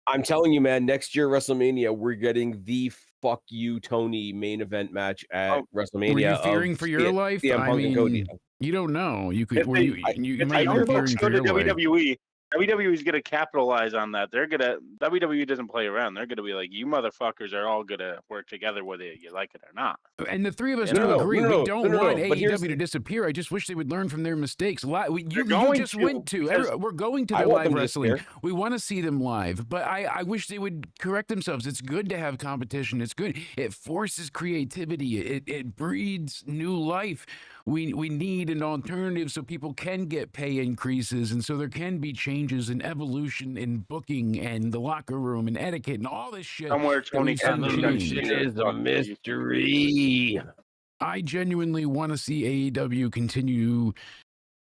[SPEAKER 4] I'm telling you, man, next year WrestleMania, we're getting the fuck you Tony main event match at WrestleMania.
[SPEAKER 2] Were you fearing for your life?
[SPEAKER 4] CM
[SPEAKER 2] I
[SPEAKER 4] Punk and Cody.
[SPEAKER 2] mean, you don't know. You could.
[SPEAKER 3] If
[SPEAKER 2] Were
[SPEAKER 3] they-
[SPEAKER 2] you
[SPEAKER 3] If
[SPEAKER 2] might
[SPEAKER 3] the
[SPEAKER 2] be
[SPEAKER 3] Young
[SPEAKER 2] fearing
[SPEAKER 3] Bucks
[SPEAKER 2] for
[SPEAKER 3] go to
[SPEAKER 2] your life.
[SPEAKER 3] WWE, WWE's gonna capitalize on that. They're gonna WWE doesn't play around. They're gonna be like, you motherfuckers are all gonna work together whether you like it or not.
[SPEAKER 2] And the three of us
[SPEAKER 3] No,
[SPEAKER 2] do
[SPEAKER 3] no,
[SPEAKER 2] agree.
[SPEAKER 4] no,
[SPEAKER 2] We don't
[SPEAKER 4] no,
[SPEAKER 2] want
[SPEAKER 4] but here's
[SPEAKER 2] AEW to disappear. I just wish they would learn from their mistakes. You
[SPEAKER 3] going
[SPEAKER 2] just
[SPEAKER 3] to,
[SPEAKER 2] went to.
[SPEAKER 3] because
[SPEAKER 2] We're going to
[SPEAKER 4] I
[SPEAKER 2] their
[SPEAKER 4] want
[SPEAKER 2] live
[SPEAKER 4] them to
[SPEAKER 2] wrestling.
[SPEAKER 4] disappear.
[SPEAKER 2] We want to see them live, but I wish they would correct themselves. It's good to have competition. It's good. It forces creativity. It breeds new life. We need an alternative so people can get pay increases, and so there can be changes and evolution in booking and the locker room and etiquette and all this shit.
[SPEAKER 3] Somewhere Tony
[SPEAKER 2] we've seen
[SPEAKER 3] Khan
[SPEAKER 2] change.
[SPEAKER 4] is a mystery.
[SPEAKER 2] I genuinely want to see AEW continue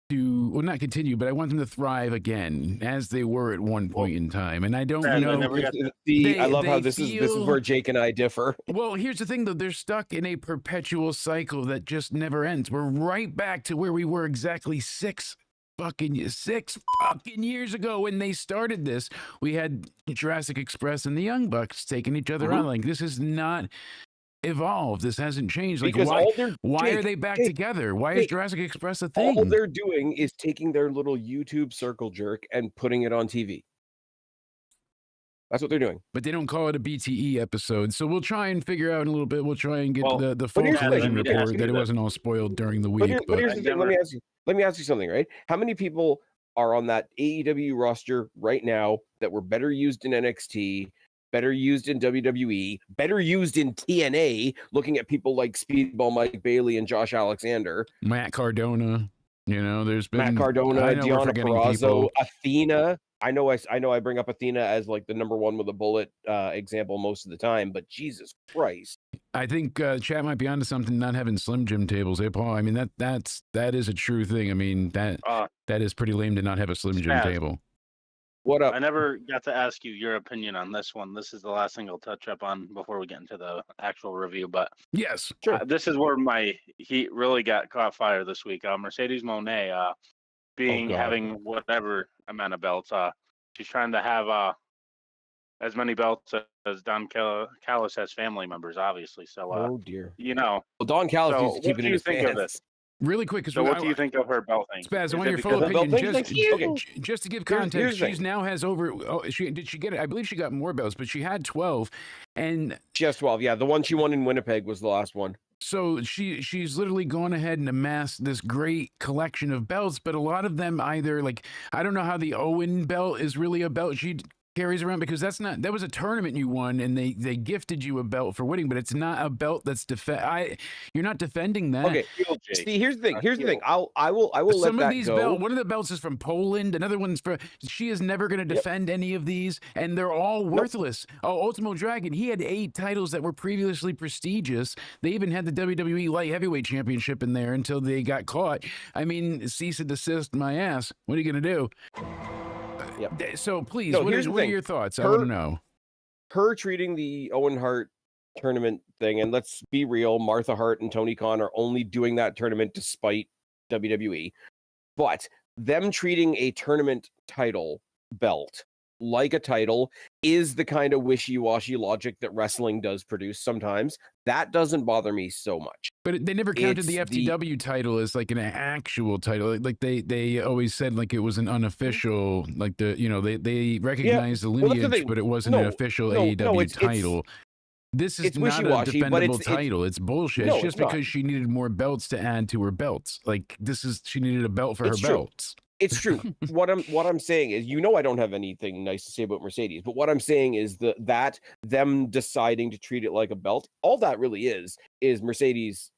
[SPEAKER 2] to, well, not continue, but I want them to thrive again as they were at one point in time. And I don't
[SPEAKER 3] And
[SPEAKER 2] know.
[SPEAKER 3] never got
[SPEAKER 4] I love how
[SPEAKER 2] they
[SPEAKER 4] this is
[SPEAKER 2] feel-
[SPEAKER 4] where Jake and I differ.
[SPEAKER 2] Well, here's the thing, though. They're stuck in a perpetual cycle that just never ends. We're right back to where we were exactly six fucking years ago when they started this. We had Jurassic Express and the Young Bucks taking each other on. Like, this is not evolved. This hasn't changed. Like,
[SPEAKER 4] Because
[SPEAKER 2] why are they back together? Why is Jurassic Express a thing?
[SPEAKER 4] All they're doing is taking their little YouTube circle jerk and putting it on TV. That's what they're doing.
[SPEAKER 2] But they don't call it a BTE episode. So we'll try and figure out in a little bit. We'll try and get the full
[SPEAKER 4] here's the
[SPEAKER 2] collision
[SPEAKER 4] thing.
[SPEAKER 2] report that it wasn't all spoiled during the week.
[SPEAKER 4] But here's the thing. Let me ask you something, right? How many people are on that AEW roster right now that were better used in NXT, better used in WWE, better used in TNA, looking at people like Speedball Mike Bailey and Josh Alexander,
[SPEAKER 2] Matt Cardona, there's been
[SPEAKER 4] Matt Cardona,
[SPEAKER 2] I know we're
[SPEAKER 4] Deonna
[SPEAKER 2] forgetting
[SPEAKER 4] Purrazzo,
[SPEAKER 2] people.
[SPEAKER 4] Athena. I know I bring up Athena as like the number one with a bullet example most of the time, but Jesus Christ.
[SPEAKER 2] I think chat might be onto something. Not having Slim Jim tables, Paul. I mean that is a true thing. I mean that is pretty lame to not have a Slim Jim table.
[SPEAKER 4] What up?
[SPEAKER 3] I never got to ask you your opinion on this one. This is the last thing I'll touch up on before we get into the actual review. But
[SPEAKER 2] yes,
[SPEAKER 3] sure. This is where my heat really got caught fire this week. Mercedes Moné, having whatever amount of belts. She's trying to have as many belts as Don Callis has family members, obviously. So,
[SPEAKER 4] oh dear.
[SPEAKER 3] Well,
[SPEAKER 4] Don Callis
[SPEAKER 3] so
[SPEAKER 4] used to keep it in his
[SPEAKER 3] think of
[SPEAKER 4] pants.
[SPEAKER 3] this?
[SPEAKER 2] Really quick, because
[SPEAKER 3] So what do you think of her belt thing?
[SPEAKER 2] Spaz, I
[SPEAKER 3] Is
[SPEAKER 2] want
[SPEAKER 3] it
[SPEAKER 2] your full
[SPEAKER 3] because of
[SPEAKER 2] opinion.
[SPEAKER 3] the
[SPEAKER 2] Just to give
[SPEAKER 4] Here's
[SPEAKER 2] context,
[SPEAKER 4] the
[SPEAKER 2] she's
[SPEAKER 4] thing.
[SPEAKER 2] now has over. Oh, did she get it? I believe she got more belts, but she had 12, and
[SPEAKER 4] She has 12. Yeah, the one she won in Winnipeg was the last one.
[SPEAKER 2] so she's literally gone ahead and amassed this great collection of belts, but a lot of them either like I don't know how the Owen belt is really a belt she carries around because that was a tournament you won and they gifted you a belt for winning, but it's not a belt that's you're not defending that.
[SPEAKER 4] Okay. See, here's the thing. Here's the thing. I will
[SPEAKER 2] Some
[SPEAKER 4] let
[SPEAKER 2] of
[SPEAKER 4] that
[SPEAKER 2] these
[SPEAKER 4] go.
[SPEAKER 2] belts, one of the belts is from Poland, another one's for. She is never going to defend any of these, and they're all worthless. Oh, Ultimo Dragon, he had 8 titles that were previously prestigious. They even had the WWE Light Heavyweight Championship in there until they got caught. I mean, cease and desist my ass. What are you going to do?
[SPEAKER 4] Yep.
[SPEAKER 2] So please,
[SPEAKER 4] No,
[SPEAKER 2] what
[SPEAKER 4] here's the
[SPEAKER 2] are
[SPEAKER 4] thing.
[SPEAKER 2] your thoughts? I want to know.
[SPEAKER 4] Her treating the Owen Hart tournament thing, and let's be real, Martha Hart and Tony Khan are only doing that tournament to spite WWE. But them treating a tournament title belt like a title is the kind of wishy-washy logic that wrestling does produce sometimes. That doesn't bother me so much.
[SPEAKER 2] But they never counted the
[SPEAKER 4] It's
[SPEAKER 2] FTW title as like an actual title. Like they always said like it was an unofficial, like they recognized the
[SPEAKER 4] Well, that's the
[SPEAKER 2] lineage,
[SPEAKER 4] thing.
[SPEAKER 2] but it wasn't an official AEW title. This is
[SPEAKER 4] it's
[SPEAKER 2] not a
[SPEAKER 4] wishy-washy, but
[SPEAKER 2] defendable title. It's bullshit.
[SPEAKER 4] No,
[SPEAKER 2] It's just
[SPEAKER 4] it's not.
[SPEAKER 2] because she needed more belts to add to her belts. Like she needed a belt for
[SPEAKER 4] It's
[SPEAKER 2] her
[SPEAKER 4] true.
[SPEAKER 2] belts.
[SPEAKER 4] It's true. What I'm saying is, I don't have anything nice to say about Mercedes, but what I'm saying is that them deciding to treat it like a belt, all that really is Mercedes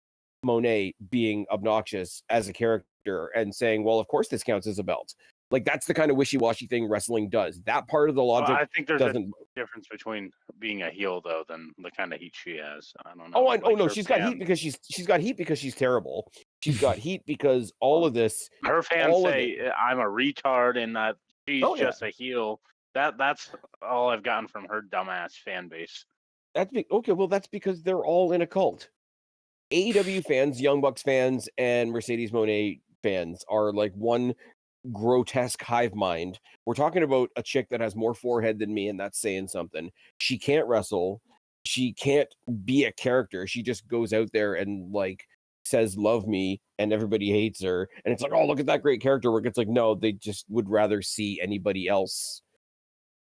[SPEAKER 4] Moné being obnoxious as a character and saying, well, of course this counts as a belt. Like, that's the kind of wishy-washy thing wrestling does. That part of the logic
[SPEAKER 3] I think there's
[SPEAKER 4] doesn't.
[SPEAKER 3] a difference between being a heel though than the kind of heat she has. I don't know.
[SPEAKER 4] Oh no, she's got heat because she's terrible. She's got heat because all of this.
[SPEAKER 3] Her fans say I'm a retard and that she's just a heel. That's all I've gotten from her dumbass fan base.
[SPEAKER 4] Okay. Well, that's because they're all in a cult. AEW fans, Young Bucks fans, and Mercedes Moné fans are like one grotesque hive mind. We're talking about a chick that has more forehead than me, and that's saying something. She can't wrestle. She can't be a character. She just goes out there and like says love me, and everybody hates her. And it's like, oh, look at that great character work. It's like, no, they just would rather see anybody else.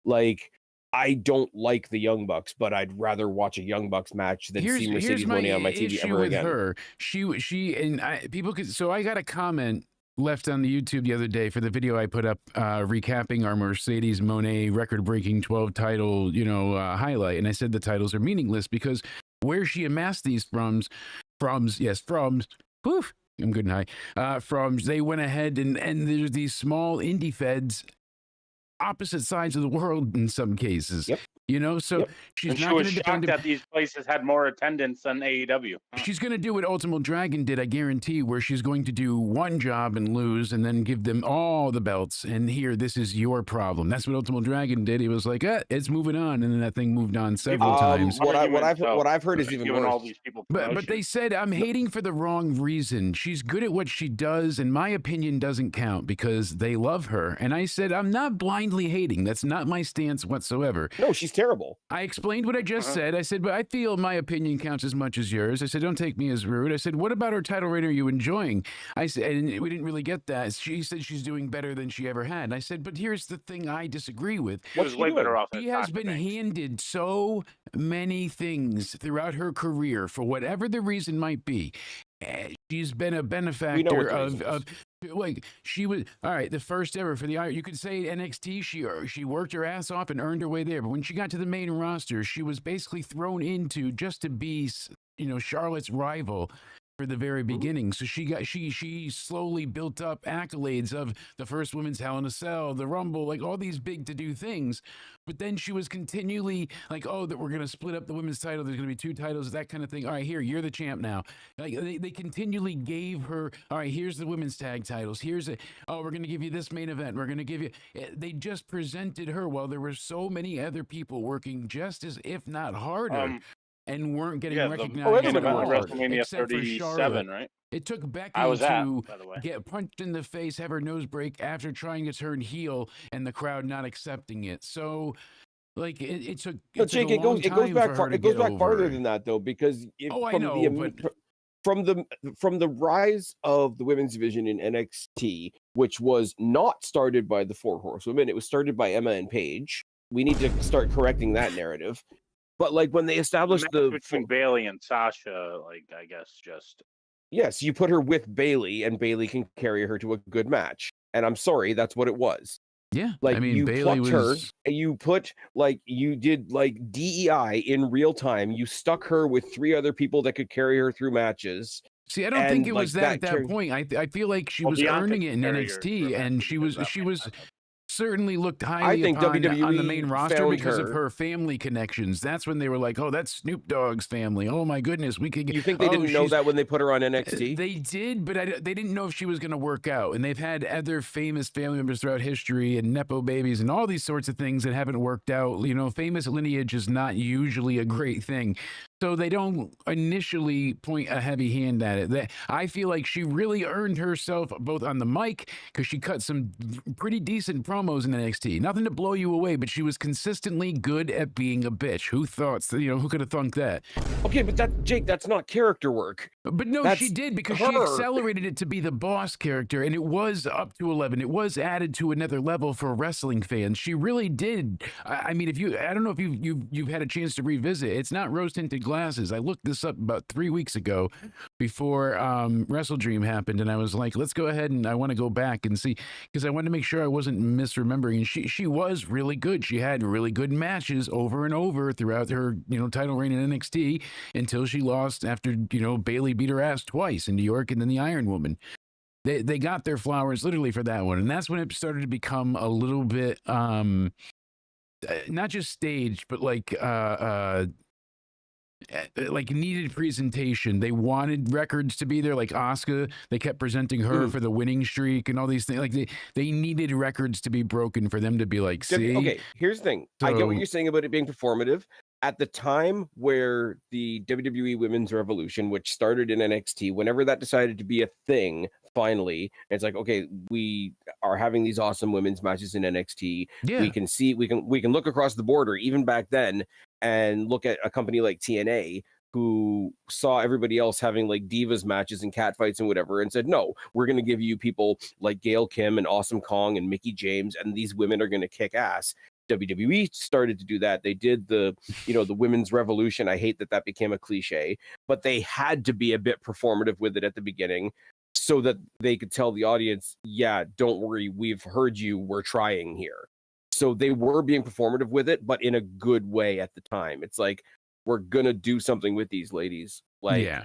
[SPEAKER 4] Like, I don't like the Young Bucks, but I'd rather watch a Young Bucks match than see Mercedes Moné on my TV ever again. Her.
[SPEAKER 2] She and people could. So I got a comment left on the YouTube the other day for the video I put up recapping our Mercedes Moné record-breaking 12 title, highlight, and I said the titles are meaningless because where she amassed these froms, poof, I'm good and high. They went ahead and there's these small indie feds, opposite sides of the world in some cases.
[SPEAKER 4] Yep.
[SPEAKER 2] She's
[SPEAKER 3] and
[SPEAKER 2] not
[SPEAKER 3] she was
[SPEAKER 2] going
[SPEAKER 3] shocked that these places had more attendance than AEW.
[SPEAKER 2] She's going to do what Ultimate Dragon did, I guarantee, where she's going to do one job and lose and then give them all the belts. And here, this is your problem. That's what Ultimate Dragon did. He was like, it's moving on. And then that thing moved on several times.
[SPEAKER 4] What I've heard is even worse.
[SPEAKER 3] All these people
[SPEAKER 2] but they said, I'm hating for the wrong reason. She's good at what she does, and my opinion doesn't count because they love her. And I said, I'm not blindly hating. That's not my stance whatsoever.
[SPEAKER 4] No, she's terrible.
[SPEAKER 2] I explained what I just said. I said, but I feel my opinion counts as much as yours. I said, don't take me as rude. I said, what about her title reign are you enjoying? I said, and we didn't really get that. She said she's doing better than she ever had. I said, but here's the thing I disagree with.
[SPEAKER 3] She was way better off.
[SPEAKER 2] She has been handed so many things throughout her career, for whatever the reason might be. She's been a benefactor of like, she was all right. The first ever for the you could say NXT, she worked her ass off and earned her way there. But when she got to the main roster, she was basically thrown into just to be, Charlotte's rival for the very beginning. So she slowly built up accolades of the first women's Hell in a Cell, the Rumble, like all these big to do things. But then she was continually like, that we're going to split up the women's title. There's going to be 2 titles, that kind of thing. All right, here, you're the champ now. Like they continually gave her, all right, here's the women's tag titles. We're going to give you this main event. We're going to give you, they just presented her while there were so many other people working just as, if not harder. And weren't getting recognized.
[SPEAKER 3] WrestleMania 37, right?
[SPEAKER 2] It took Becky to get punched in the face, have her nose break after trying to turn heel, and the crowd not accepting it. So, like, it took.
[SPEAKER 4] Jake, it goes back farther than that, though, because from the rise of the women's division in NXT, which was not started by the 4 Horsewomen, it was started by Emma and Paige. We need to start correcting that narrative. But like when they established
[SPEAKER 3] between Bayley and Sasha, like I guess just
[SPEAKER 4] yes, you put her with Bayley, and Bayley can carry her to a good match. And I'm sorry, that's what it was.
[SPEAKER 2] Yeah,
[SPEAKER 4] like you
[SPEAKER 2] Bayley
[SPEAKER 4] plucked her, and you put you did like DEI in real time. You stuck her with 3 other people that could carry her through matches.
[SPEAKER 2] See, I don't think it was that at that point. I feel like she was earning it in NXT, and she was. Certainly looked highly upon on the main roster because of her family connections. That's when they were like, "Oh, that's Snoop Dogg's family. Oh my goodness, we could get."
[SPEAKER 4] You think they didn't know that when they put her on NXT?
[SPEAKER 2] They did, but they didn't know if she was going to work out. And they've had other famous family members throughout history and nepo babies and all these sorts of things that haven't worked out. Famous lineage is not usually a great thing. So they don't initially point a heavy hand at it. I feel like she really earned herself both on the mic because she cut some pretty decent promos promos in NXT. Nothing to blow you away, but she was consistently good at being a bitch. Who thought, who could have thunk that?
[SPEAKER 4] Okay, but Jake, that's not character work.
[SPEAKER 2] But no,
[SPEAKER 4] That's
[SPEAKER 2] she did, because she
[SPEAKER 4] her.
[SPEAKER 2] accelerated it to be the boss character, and it was up to 11. It was added to another level for wrestling fans. She really did. I mean, I don't know if you've had a chance to revisit. It's not rose-tinted glasses. I looked this up about 3 weeks ago before Wrestle Dream happened, and I was like, let's go ahead, and I want to go back and see, because I wanted to make sure I wasn't misremembering. And she was really good. She had really good matches over and over throughout her title reign in NXT until she lost after Bayley beat her ass twice in New York, and then the Iron Woman. They got their flowers literally for that one, and that's when it started to become a little bit not just staged, but like needed presentation. They wanted records to be there, like Asuka. They kept presenting her for the winning streak and all these things. Like they needed records to be broken for them to be like, see.
[SPEAKER 4] Okay, here's the thing. I get what you're saying about it being performative. At the time where the WWE Women's Revolution, which started in NXT, whenever that decided to be a thing, finally, it's like, okay, we are having these awesome women's matches in NXT.
[SPEAKER 2] Yeah.
[SPEAKER 4] We can look across the border, even back then, and look at a company like TNA, who saw everybody else having like divas matches and catfights and whatever, and said, no, we're going to give you people like Gail Kim and Awesome Kong and Mickie James, and these women are going to kick ass. WWE started to do that. They did the women's revolution. I hate that became a cliche, but they had to be a bit performative with it at the beginning so that they could tell the audience, yeah, don't worry, we've heard you, we're trying here. So they were being performative with it, but in a good way at the time. It's like, we're gonna do something with these ladies. Like, yeah,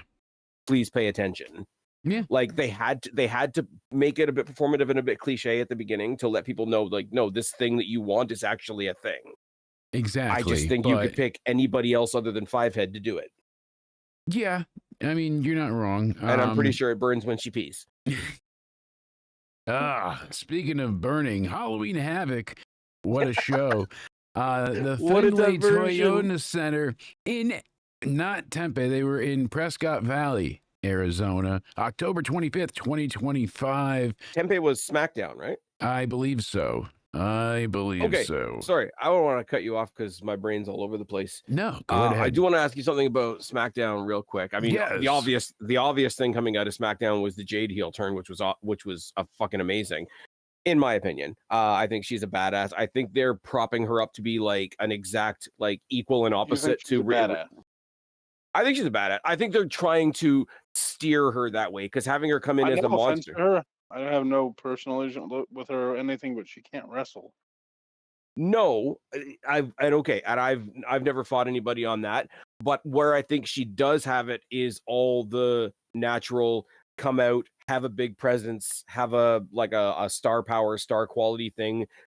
[SPEAKER 4] please pay attention.
[SPEAKER 2] Yeah,
[SPEAKER 4] like they had to make it a bit performative and a bit cliche at the beginning to let people know, like, no, this thing that you want is actually a thing.
[SPEAKER 2] Exactly.
[SPEAKER 4] I just think you could pick anybody else other than Fivehead to do it.
[SPEAKER 2] Yeah, I mean, you're not wrong.
[SPEAKER 4] And I'm pretty sure it burns when she pees.
[SPEAKER 2] Speaking of burning, Halloween Havoc, what a show. The
[SPEAKER 4] What a
[SPEAKER 2] Fenway
[SPEAKER 4] diversion.
[SPEAKER 2] Toyota Center in, not Tempe, they were in Prescott Valley, Arizona, October 25th, 2025.
[SPEAKER 4] Tempe was SmackDown, right?
[SPEAKER 2] I believe so. Okay, so.
[SPEAKER 4] Sorry, I don't want to cut you off because my brain's all over the place.
[SPEAKER 2] No, go ahead.
[SPEAKER 4] I do want to ask you something about SmackDown real quick. I mean,
[SPEAKER 2] yes.
[SPEAKER 4] the obvious thing coming out of SmackDown was the Jade heel turn, which was a fucking amazing, in my opinion. I think she's a badass. I think they're propping her up to be like an exact like equal and opposite to
[SPEAKER 3] badass.
[SPEAKER 4] I think she's a badass. I think they're trying to steer her that way because having her come in as a monster.
[SPEAKER 3] I don't have no personal issue with her or anything, but she can't wrestle.
[SPEAKER 4] No, I've never fought anybody on that. But where I think she does have it is all the natural come out, have a big presence, have a star power, star quality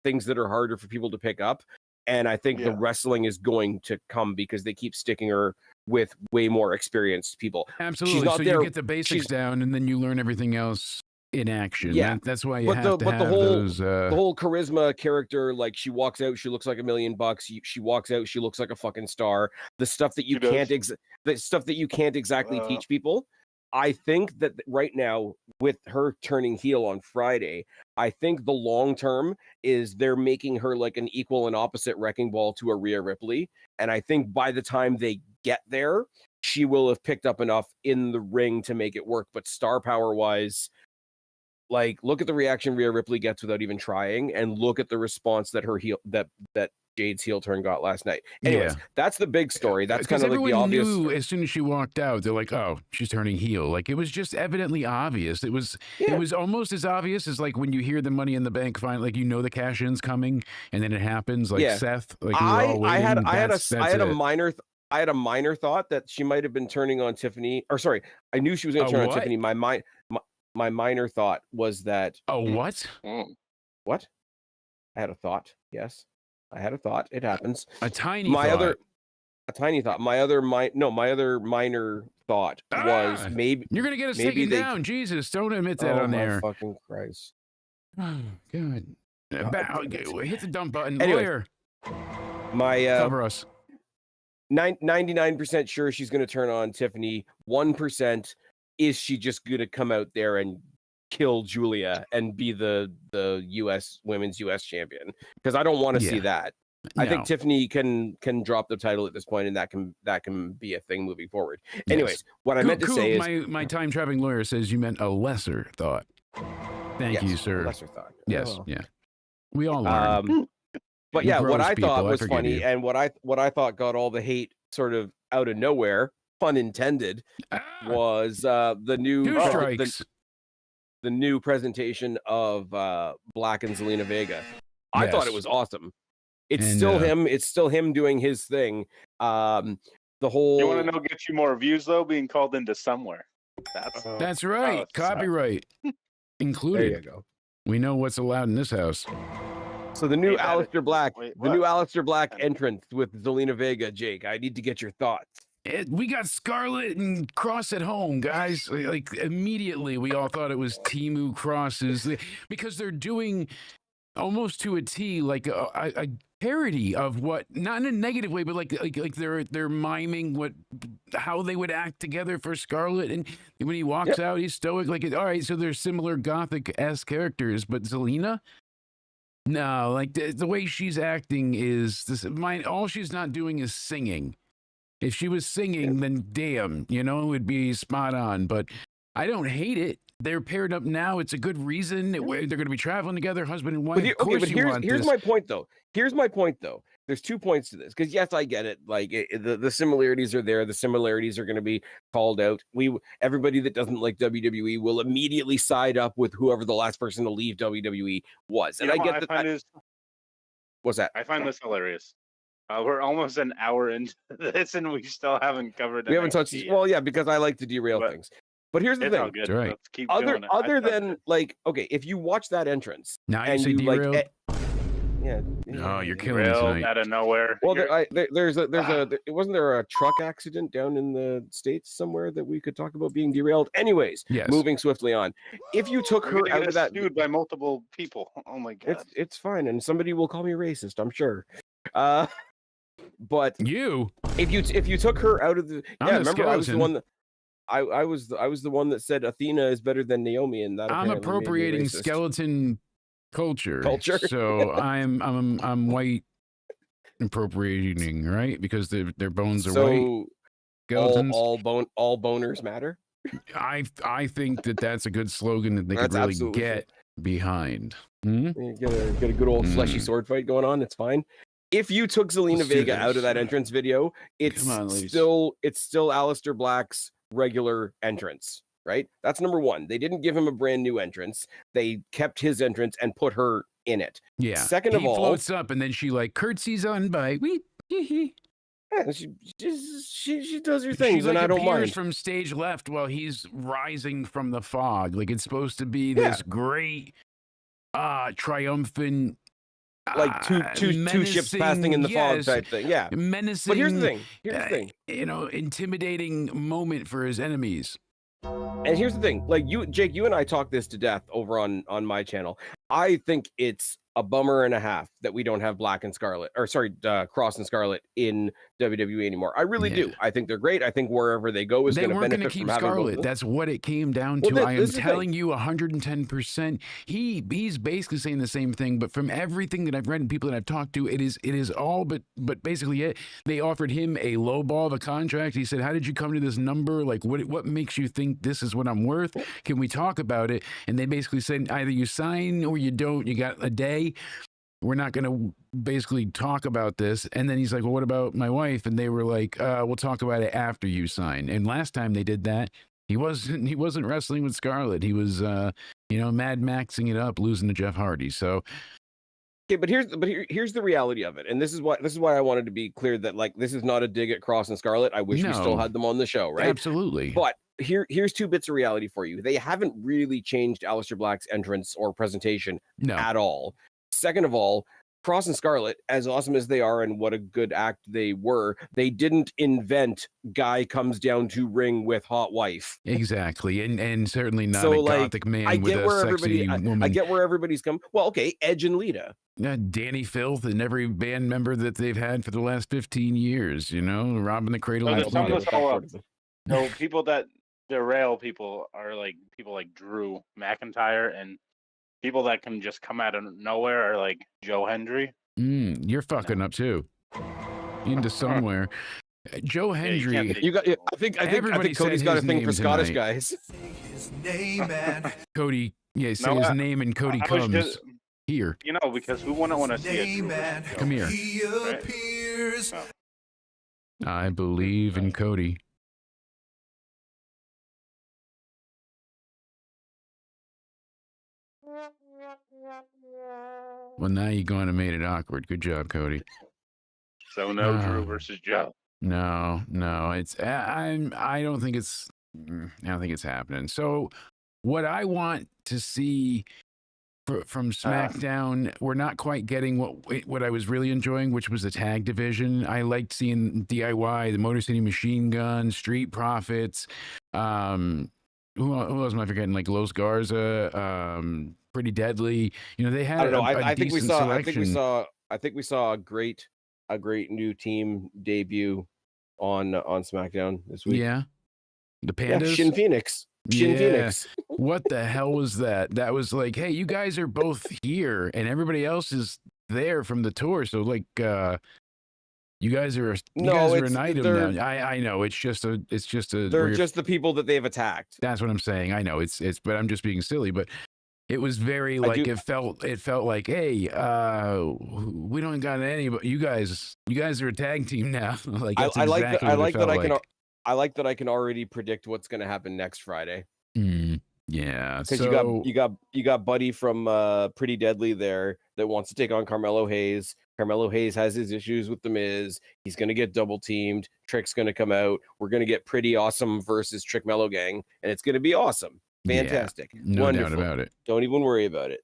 [SPEAKER 4] things that are harder for people to pick up. And I think the wrestling is going to come because they keep sticking her with way more experienced people.
[SPEAKER 2] Absolutely. So you get the basics down, and then you learn everything else in action.
[SPEAKER 4] Yeah,
[SPEAKER 2] that's why you have to have those.
[SPEAKER 4] The whole charisma character, like she walks out, she looks like $1 million. She walks out, she looks like a fucking star. The stuff that you can't exactly teach people. I think that right now, with her turning heel on Friday, I think the long term is they're making her like an equal and opposite wrecking ball to a Rhea Ripley. And I think by the time they get there, she will have picked up enough in the ring to make it work. But star power wise, like, look at the reaction Rhea Ripley gets without even trying, and look at the response that her heel that Jade's heel turn got last night. Anyways, that's the big story. That's kind of like the obvious.
[SPEAKER 2] Knew as soon as she walked out, they're like, "Oh, she's turning heel." Like, it was just evidently obvious. It was almost as obvious as like when you hear the Money in the Bank find, like, the cash in's coming, and then it happens. Like Seth, like
[SPEAKER 4] I had a minor thought that she might have been turning on Tiffany. Or sorry, I knew she was going to turn on Tiffany. My minor thought was that.
[SPEAKER 2] Oh, what?
[SPEAKER 4] What? I had a thought. Yes. I had a thought. It happens.
[SPEAKER 2] A tiny thought.
[SPEAKER 4] My other minor thought was maybe
[SPEAKER 2] you're gonna get us taken down. Jesus, don't admit that on there.
[SPEAKER 4] Fucking Christ.
[SPEAKER 2] Oh God. Hit the dump button.
[SPEAKER 4] Anyway,
[SPEAKER 2] Lawyer.
[SPEAKER 4] Cover
[SPEAKER 2] us.
[SPEAKER 4] 99% sure she's gonna turn on Tiffany. 1% is she just gonna come out there and kill Julia and be the women's US champion, because I don't want to see that. I think Tiffany can drop the title at this point, and that can be a thing moving forward. Anyways, what I meant to say is
[SPEAKER 2] my time traveling lawyer says you meant a lesser thought. Thank you, sir.
[SPEAKER 4] Lesser thought.
[SPEAKER 2] Yes, yeah. We all learn.
[SPEAKER 4] But yeah, what I thought was funny, and what I thought got all the hate sort of out of nowhere, pun intended, was the new presentation of Black and Zelina Vega. I thought it was awesome. It's still him. It's still him doing his thing. The whole.
[SPEAKER 3] You want to know? Get you more views though. Being called into somewhere.
[SPEAKER 2] That's right. Copyright included.
[SPEAKER 4] There you go.
[SPEAKER 2] We know what's allowed in this house.
[SPEAKER 4] So the new Aleister Black, new Aleister Black entrance with Zelina Vega. Jake, I need to get your thoughts.
[SPEAKER 2] We got Scarlett and Cross at home, guys. Like immediately, we all thought it was Timu Crosses because they're doing almost to a T, like a parody of what, not in a negative way, but like they're miming how they would act together for Scarlett. And when he walks out, he's stoic. Like, all right, so they're similar Gothic-esque characters, but Zelina. No, like the way she's acting is this. All she's not doing is singing. If she was singing, then damn, it would be spot on. But I don't hate it. They're paired up now. It's a good reason. They're going to be traveling together, husband and wife.
[SPEAKER 4] Here's my point, though. There's 2 points to this. Because yes, I get it. Like the similarities are there. The similarities are going to be called out. Everybody that doesn't like WWE will immediately side up with whoever the last person to leave WWE was. And I get that. What's that?
[SPEAKER 3] I find this hilarious. We're almost an hour into this, and we still haven't covered.
[SPEAKER 4] We haven't touched. Well, yeah, because I like to derail things. But here's the thing.
[SPEAKER 3] All good.
[SPEAKER 2] Right.
[SPEAKER 3] Let's keep doing it.
[SPEAKER 4] Other than like, okay, if you watch that entrance,
[SPEAKER 2] now you
[SPEAKER 4] and
[SPEAKER 2] say derailed.
[SPEAKER 3] Oh,
[SPEAKER 2] you're killing me tonight.
[SPEAKER 3] Out of nowhere.
[SPEAKER 4] Well, wasn't there a truck accident down in the States somewhere that we could talk about being derailed? Anyways, moving swiftly on. If you took her out of that,
[SPEAKER 3] sued by multiple people. Oh my god,
[SPEAKER 4] it's fine, and somebody will call me racist, I'm sure. But if you took her out of the remember I was the one that I was the one that said Athena is better than Naomi, and that
[SPEAKER 2] I'm appropriating skeleton culture. So I'm white appropriating, right? Because their bones are white. Skeletons.
[SPEAKER 4] All boners matter.
[SPEAKER 2] I think that's a good slogan that they could really get behind.
[SPEAKER 4] Get a good old fleshy sword fight going on. It's fine. If you took Zelina Vega out of that entrance video, it's still Aleister Black's regular entrance, right? That's number one. They didn't give him a brand new entrance. They kept his entrance and put her in it.
[SPEAKER 2] Yeah.
[SPEAKER 4] Second of all,
[SPEAKER 2] he floats up and then she like curtsies on by.
[SPEAKER 4] Yeah, she does her things, and I don't mind.
[SPEAKER 2] From stage left while he's rising from the fog. Like it's supposed to be this great, triumphant.
[SPEAKER 4] Like two ships passing in the fog type thing. Yeah.
[SPEAKER 2] Menacing.
[SPEAKER 4] But here's the thing.
[SPEAKER 2] Intimidating moment for his enemies.
[SPEAKER 4] And here's the thing. Like Jake, you and I talk this to death over on my channel. I think it's a bummer and a half that we don't have Black and Scarlet, Cross and Scarlet in WWE anymore. I really do. I think they're great. I think wherever they go is going to benefit from having Scarlet.
[SPEAKER 2] That's what it came down to. I am telling you 110%. He's basically saying the same thing, but from everything that I've read and people that I've talked to, it is all but basically it. They offered him a low ball of a contract. He said, "How did you come to this number? Like what makes you think this is what I'm worth? Can we talk about it?" And they basically said, either you sign or you don't. You got a day. We're not going to basically talk about this. And then he's like, well, what about my wife? And they were like, we'll talk about it after you sign. And last time they did that, he wasn't wrestling with Scarlett. He was, Mad Maxing it up, losing to Jeff Hardy. So.
[SPEAKER 4] Okay, but here's the reality of it. And this is why I wanted to be clear that like, this is not a dig at Cross and Scarlett. I wish we still had them on the show, right?
[SPEAKER 2] Absolutely.
[SPEAKER 4] But here's 2 bits of reality for you. They haven't really changed Aleister Black's entrance or presentation at all. Second of all, Cross and Scarlett, as awesome as they are and what a good act they were, they didn't invent guy comes down to ring with hot wife.
[SPEAKER 2] Exactly. And certainly not a gothic man with a sexy woman.
[SPEAKER 4] I get where everybody's come. Well, okay, Edge and Lita.
[SPEAKER 2] Danny Filth and every band member that they've had for the last 15 years, robbing the cradle.
[SPEAKER 3] So people that the rail people are like people like Drew McIntyre, and people that can just come out of nowhere are like Joe Hendry.
[SPEAKER 2] You're fucking up too. Into somewhere. Joe
[SPEAKER 3] Yeah, you can't
[SPEAKER 2] Hendry.
[SPEAKER 3] take
[SPEAKER 4] You got.
[SPEAKER 3] Drew.
[SPEAKER 4] I think
[SPEAKER 2] Everybody
[SPEAKER 4] Cody's
[SPEAKER 2] said
[SPEAKER 4] got a
[SPEAKER 2] his
[SPEAKER 4] thing for
[SPEAKER 2] name
[SPEAKER 4] Scottish
[SPEAKER 2] tonight.
[SPEAKER 4] guys.
[SPEAKER 1] His name and
[SPEAKER 2] Cody, yeah, say
[SPEAKER 3] No,
[SPEAKER 2] his name and Cody
[SPEAKER 3] I was
[SPEAKER 2] comes
[SPEAKER 3] just,
[SPEAKER 2] here.
[SPEAKER 3] you know, because who wouldn't want to see a Drew
[SPEAKER 1] name
[SPEAKER 3] versus
[SPEAKER 1] and
[SPEAKER 3] Joe?
[SPEAKER 2] Come here.
[SPEAKER 1] he
[SPEAKER 3] Right.
[SPEAKER 1] appears.
[SPEAKER 3] Oh.
[SPEAKER 2] I believe in Cody. Well, now you're going to made it awkward. Good job, Cody.
[SPEAKER 3] So no Drew versus Joe.
[SPEAKER 2] No, it's I don't think it's happening. So what I want to see from SmackDown, we're not quite getting what I was really enjoying, which was the tag division. I liked seeing DIY, the Motor City Machine Gun, Street Profits. Who else am I forgetting? Like Los Garza, Pretty Deadly. You know, they had
[SPEAKER 4] I don't know.
[SPEAKER 2] a
[SPEAKER 4] I think we
[SPEAKER 2] decent
[SPEAKER 4] saw.
[SPEAKER 2] selection.
[SPEAKER 4] I think we saw a great new team debut on SmackDown this week.
[SPEAKER 2] Yeah, the
[SPEAKER 4] Yeah,
[SPEAKER 2] Pandas.
[SPEAKER 4] Shin Phoenix. Shin Phoenix.
[SPEAKER 2] What the hell was that? That was like, hey, you guys are both here, and everybody else is there from the tour. So like, you guys are an item now. I know it's just a
[SPEAKER 4] They're just the people that they've attacked.
[SPEAKER 2] That's what I'm saying. I know it's but I'm just being silly. But it was very like it felt like, hey, we don't got any, but you guys are a tag team now. Like that's exactly
[SPEAKER 4] I like that I can already predict what's going to happen next Friday.
[SPEAKER 2] Yeah,
[SPEAKER 4] because
[SPEAKER 2] so
[SPEAKER 4] you got Buddy from Pretty Deadly there that wants to take on Carmelo Hayes. Carmelo Hayes has his issues with the Miz. He's going to get double teamed. Trick's going to come out. We're going to get Pretty Awesome versus Trick Mellow Gang, and it's going to be awesome, fantastic,
[SPEAKER 2] no
[SPEAKER 4] wonderful.
[SPEAKER 2] doubt about it.
[SPEAKER 4] Don't even worry about it.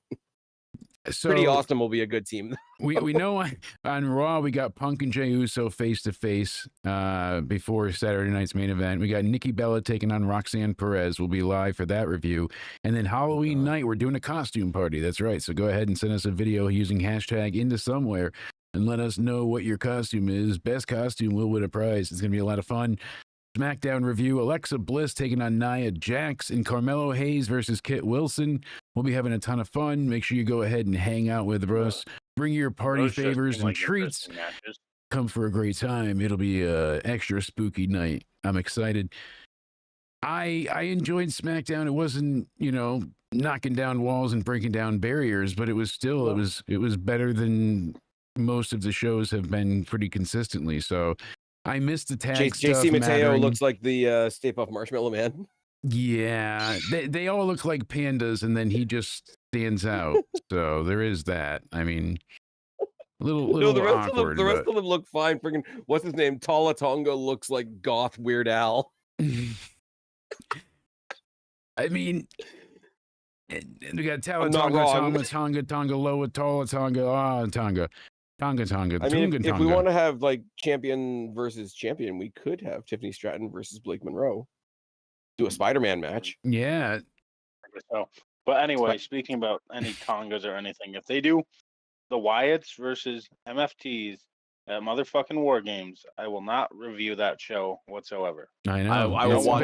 [SPEAKER 2] So
[SPEAKER 4] Pretty Awesome will be a good team.
[SPEAKER 2] we know on Raw we got Punk and Jey Uso face to face before Saturday night's main event. We got Nikki Bella taking on Roxanne Perez. We'll be live for that review. And then Halloween night we're doing a costume party. That's right. So go ahead and send us a video using hashtag into somewhere and let us know what your costume is. Best costume will win a prize. It's gonna be a lot of fun. SmackDown review, Alexa Bliss taking on Nia Jax and Carmelo Hayes versus Kit Wilson. We'll be having a ton of fun. Make sure you go ahead and hang out with us. Bring your party
[SPEAKER 3] Those just
[SPEAKER 2] favors
[SPEAKER 3] seem
[SPEAKER 2] and
[SPEAKER 3] like
[SPEAKER 2] treats.
[SPEAKER 3] interesting matches.
[SPEAKER 2] Come for a great time. It'll be a extra spooky night. I'm excited. I enjoyed SmackDown. It wasn't, knocking down walls and breaking down barriers, but it was still it was better than most of the shows have been pretty consistently. So I missed the tag stuff.
[SPEAKER 4] JC Mateo
[SPEAKER 2] mattering.
[SPEAKER 4] looks like the Stay Puft Marshmallow Man.
[SPEAKER 2] Yeah, they all look like pandas, and then he just stands out. So there is that. I mean, a little
[SPEAKER 4] the rest
[SPEAKER 2] awkward.
[SPEAKER 4] Of them look fine. Freaking what's his name? Tala Tonga looks like goth Weird Al.
[SPEAKER 2] I mean, we got Tala Tonga, Loa, Tala Tonga, Tonga.
[SPEAKER 4] I mean, if we want to have like champion versus champion, we could have Tiffany Stratton versus Blake Monroe. Do a Spider-Man match.
[SPEAKER 2] Yeah.
[SPEAKER 3] So, but anyway, speaking about any Tongas or anything, if they do the Wyatts versus MFTs at motherfucking War Games, I will not review that show whatsoever.
[SPEAKER 2] I know.
[SPEAKER 4] I will watch.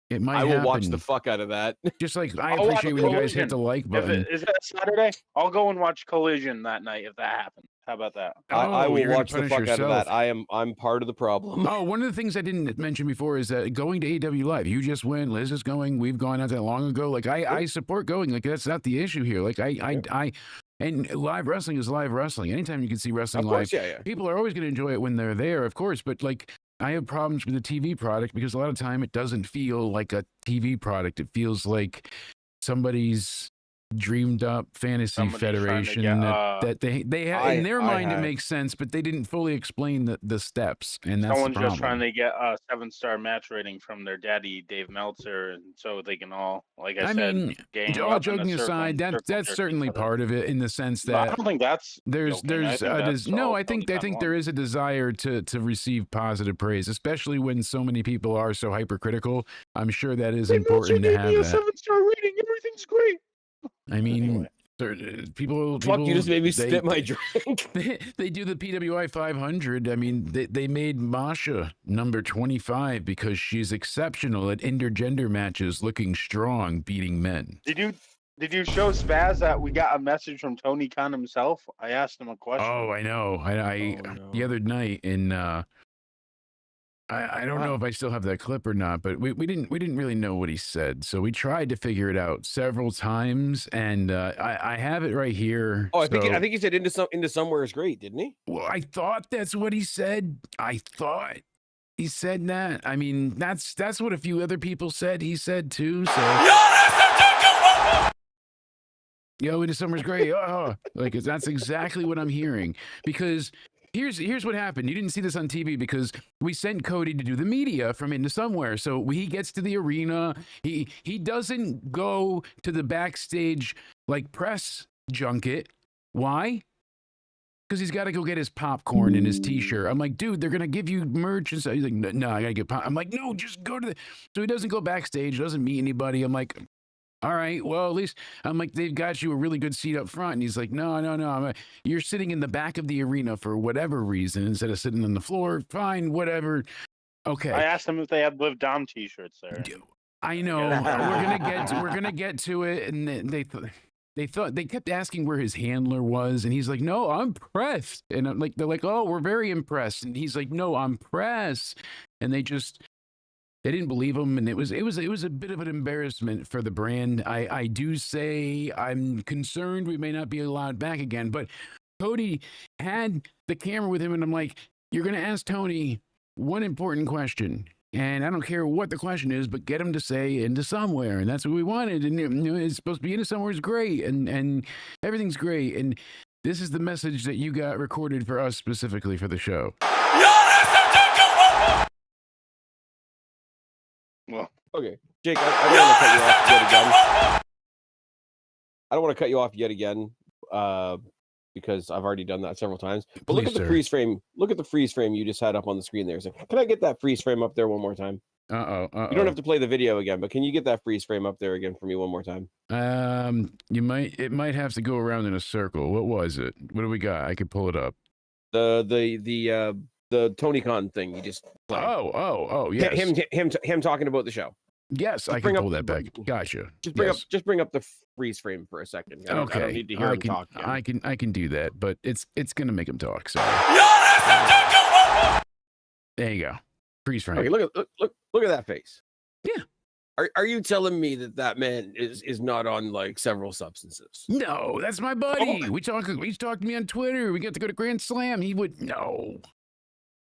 [SPEAKER 2] It might
[SPEAKER 4] I will
[SPEAKER 2] happen.
[SPEAKER 4] watch the fuck out of that.
[SPEAKER 2] Just like I
[SPEAKER 3] I'll
[SPEAKER 2] appreciate when you guys hit the like button.
[SPEAKER 3] Is that Saturday? I'll go and watch Collision that night if that happens. How about that?
[SPEAKER 4] I will
[SPEAKER 2] you're gonna
[SPEAKER 4] watch the
[SPEAKER 2] punish
[SPEAKER 4] fuck
[SPEAKER 2] yourself.
[SPEAKER 4] out of that. I'm part of the problem.
[SPEAKER 2] Oh, one of the things I didn't mention before is that going to AEW Live. You just went. Liz is going. We've gone not that long ago. Like I support going. Like that's not the issue here. Like and live wrestling is live wrestling. Anytime you can see wrestling
[SPEAKER 4] Of course,
[SPEAKER 2] live,
[SPEAKER 4] yeah.
[SPEAKER 2] people are always going to enjoy it when they're there, of course. But like I have problems with the TV product because a lot of time it doesn't feel like a TV product. It feels like somebody's dreamed up fantasy federation that they have in their mind. It makes sense, but they didn't fully explain the steps, and that's
[SPEAKER 3] someone's
[SPEAKER 2] the problem.
[SPEAKER 3] just trying to get a 7-star match rating from their daddy Dave Meltzer, and so they can all, like I said,
[SPEAKER 2] mean,
[SPEAKER 3] gang
[SPEAKER 2] all
[SPEAKER 3] up in a
[SPEAKER 2] joking
[SPEAKER 3] circle
[SPEAKER 2] aside,
[SPEAKER 3] and
[SPEAKER 2] that's
[SPEAKER 3] circle
[SPEAKER 2] certainly
[SPEAKER 3] each other.
[SPEAKER 2] part of it in the sense
[SPEAKER 3] But
[SPEAKER 2] that
[SPEAKER 3] I don't think that's
[SPEAKER 2] there's
[SPEAKER 3] joking. I think that's all
[SPEAKER 2] I think
[SPEAKER 3] totally
[SPEAKER 2] there is a desire to receive positive praise, especially when so many people are so hypercritical. I'm sure that is important to have that.
[SPEAKER 3] 7-star rating. Everything's great.
[SPEAKER 2] I mean,
[SPEAKER 3] Anyway.
[SPEAKER 2] People,
[SPEAKER 4] Fuck, you just made me
[SPEAKER 2] they-
[SPEAKER 4] spit my drink.
[SPEAKER 2] They do the PWI 500. I mean, they made Masha number 25 because she's exceptional at intergender matches, looking strong, beating men.
[SPEAKER 3] Did you show Spaz that we got a message from Tony Khan himself? I asked him a question.
[SPEAKER 2] Oh, I know. I
[SPEAKER 4] Oh, no.
[SPEAKER 2] the other night in I don't know
[SPEAKER 3] Wow.
[SPEAKER 2] if I still have that clip or not, but we didn't really know what he said, so we tried to figure it out several times, and I have it right here.
[SPEAKER 4] Oh, I think
[SPEAKER 2] so-
[SPEAKER 4] he said into somewhere is great, didn't he?
[SPEAKER 2] Well, I thought that's what he said. I thought he said that. I mean, that's what a few other people said. He said too. So. Yo, into summer's great. Oh, like that's exactly what I'm hearing. Because here's what happened. You didn't see this on TV because we sent Cody to do the media from Into Somewhere. So he gets to the arena. He doesn't go to the backstage like press junket. Why? Because he's got to go get his popcorn and his T-shirt. I'm like, dude, they're gonna give you merch and stuff. He's like, no, I gotta get. I'm like, no, just go to the. So he doesn't go backstage. Doesn't meet anybody. I'm like, all right, well, at least I'm like, they've got you a really good seat up front. And he's like, no. You're sitting in the back of the arena for whatever reason instead of sitting on the floor. Fine, whatever. Okay.
[SPEAKER 3] I asked him if they had Live Dom T-shirts there.
[SPEAKER 2] I know. We're gonna get to it, and they kept asking where his handler was, and he's like, no, I'm pressed. And I'm like, they're like, oh, we're very impressed. And he's like, no, I'm pressed. And they didn't believe him, and it was a bit of an embarrassment for the brand. I do say I'm concerned we may not be allowed back again. But Cody had the camera with him, and I'm like, you're gonna ask Tony one important question, and I don't care what the question is, but get him to say Into Somewhere, and that's what we wanted. And it's supposed to be Into Somewhere is great, and everything's great, and this is the message that you got recorded for us specifically for the show.
[SPEAKER 3] Well,
[SPEAKER 4] Okay, Jake, I don't want to cut you off yet again. I don't want to cut you off yet again because I've already done that several times. But look
[SPEAKER 2] Please,
[SPEAKER 4] at the
[SPEAKER 2] sir.
[SPEAKER 4] freeze frame. Look at the freeze frame you just had up on the screen there. So can I get that freeze frame up there one more time?
[SPEAKER 2] Uh-oh.
[SPEAKER 4] You don't have to play the video again, but can you get that freeze frame up there again for me one more time?
[SPEAKER 2] It might have to go around in a circle. What was it? What do we got? I could pull it up.
[SPEAKER 4] The Tony Khan thing you just played.
[SPEAKER 2] Oh, yes.
[SPEAKER 4] Him talking about the show.
[SPEAKER 2] Yes, I
[SPEAKER 4] bring
[SPEAKER 2] can
[SPEAKER 4] up
[SPEAKER 2] pull
[SPEAKER 4] the-
[SPEAKER 2] that back. Gotcha.
[SPEAKER 4] Just bring up the freeze frame for a second. I don't need to hear him talk. Again.
[SPEAKER 2] I can do that, but it's gonna make him talk. So there you go. Freeze frame.
[SPEAKER 4] Okay, look at that face.
[SPEAKER 2] Yeah.
[SPEAKER 4] Are you telling me that man is not on like several substances?
[SPEAKER 2] No, that's my buddy.
[SPEAKER 4] Oh.
[SPEAKER 2] He's talked to me on Twitter. We got to go to Grand Slam. He would no.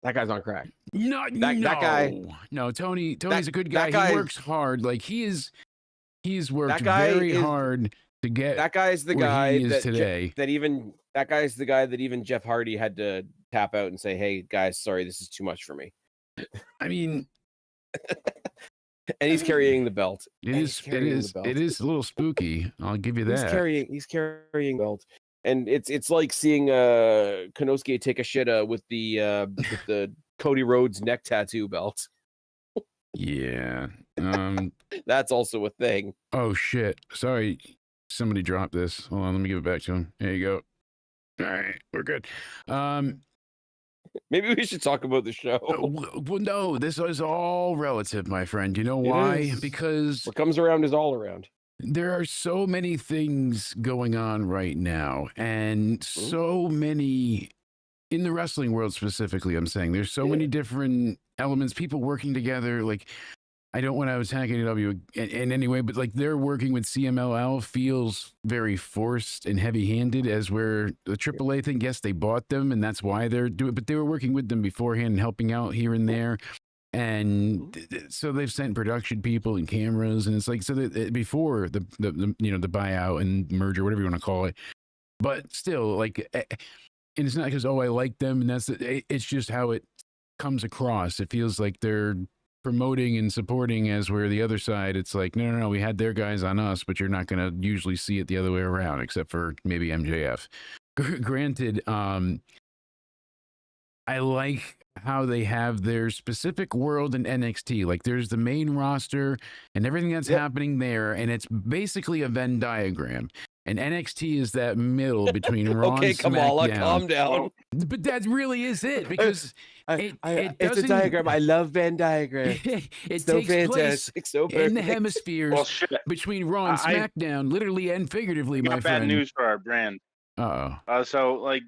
[SPEAKER 4] That guy's on crack.
[SPEAKER 2] No,
[SPEAKER 4] That guy-
[SPEAKER 2] No, Tony's a good guy.
[SPEAKER 4] that guy-
[SPEAKER 2] He works hard. Like he's worked
[SPEAKER 4] That guy
[SPEAKER 2] very
[SPEAKER 4] is-
[SPEAKER 2] hard to get
[SPEAKER 4] That guy's the
[SPEAKER 2] where
[SPEAKER 4] guy
[SPEAKER 2] he is
[SPEAKER 4] that
[SPEAKER 2] today.
[SPEAKER 4] that guy's the guy that even Jeff Hardy had to tap out and say, "Hey guys, sorry, this is too much for me."
[SPEAKER 2] I mean,
[SPEAKER 4] And he's carrying the belt.
[SPEAKER 2] it
[SPEAKER 4] And
[SPEAKER 2] is
[SPEAKER 4] he's carrying the belt.
[SPEAKER 2] it is a little spooky. I'll give you
[SPEAKER 4] He's
[SPEAKER 2] that.
[SPEAKER 4] carrying the belt. And it's like seeing Konosuke take a shit with the Cody Rhodes neck tattoo belt.
[SPEAKER 2] Yeah.
[SPEAKER 4] That's also a thing.
[SPEAKER 2] Oh shit. Sorry. Somebody dropped this. Hold on, let me give it back to him. There you go. All right, we're good.
[SPEAKER 4] Maybe we should talk about the show.
[SPEAKER 2] Well, no, this is all relative, my friend. You know
[SPEAKER 4] It
[SPEAKER 2] why?
[SPEAKER 4] is.
[SPEAKER 2] Because
[SPEAKER 4] What comes around is all around.
[SPEAKER 2] there are so many things going on right now, and so many in the wrestling world specifically. I'm saying there's so many different elements, people working together. Like, I don't want to attack AEW in any way, but like they're working with CMLL feels very forced and heavy-handed. As where the AAA thing, yes, they bought them, and that's why they're doing. But they were working with them beforehand and helping out here and there. And so they've sent production people and cameras, and it's like so that before the the buyout and merger, whatever you want to call it. But still, like, and it's not because I like them, and it's just how it comes across. It feels like they're promoting and supporting, as where the other side, it's like no, we had their guys on us, but you're not going to usually see it the other way around, except for maybe MJF. Granted, I like how they have their specific world in NXT. Like there's the main roster and everything that's happening there, and it's basically a Venn diagram. And NXT is that middle between Raw
[SPEAKER 4] Okay,
[SPEAKER 2] and
[SPEAKER 4] Kamala,
[SPEAKER 2] SmackDown.
[SPEAKER 4] calm down.
[SPEAKER 2] But that really is it, because it
[SPEAKER 4] It's a
[SPEAKER 2] doesn't.
[SPEAKER 4] diagram. I love Venn diagrams.
[SPEAKER 2] It
[SPEAKER 4] So
[SPEAKER 2] takes place
[SPEAKER 4] fantastic, so
[SPEAKER 2] in the
[SPEAKER 4] perfect.
[SPEAKER 2] hemispheres
[SPEAKER 3] Well, shit.
[SPEAKER 2] between Raw and
[SPEAKER 3] I
[SPEAKER 2] SmackDown, literally and figuratively,
[SPEAKER 3] got
[SPEAKER 2] my
[SPEAKER 3] bad
[SPEAKER 2] friend.
[SPEAKER 3] news for our brand.
[SPEAKER 2] Uh-oh.
[SPEAKER 3] So like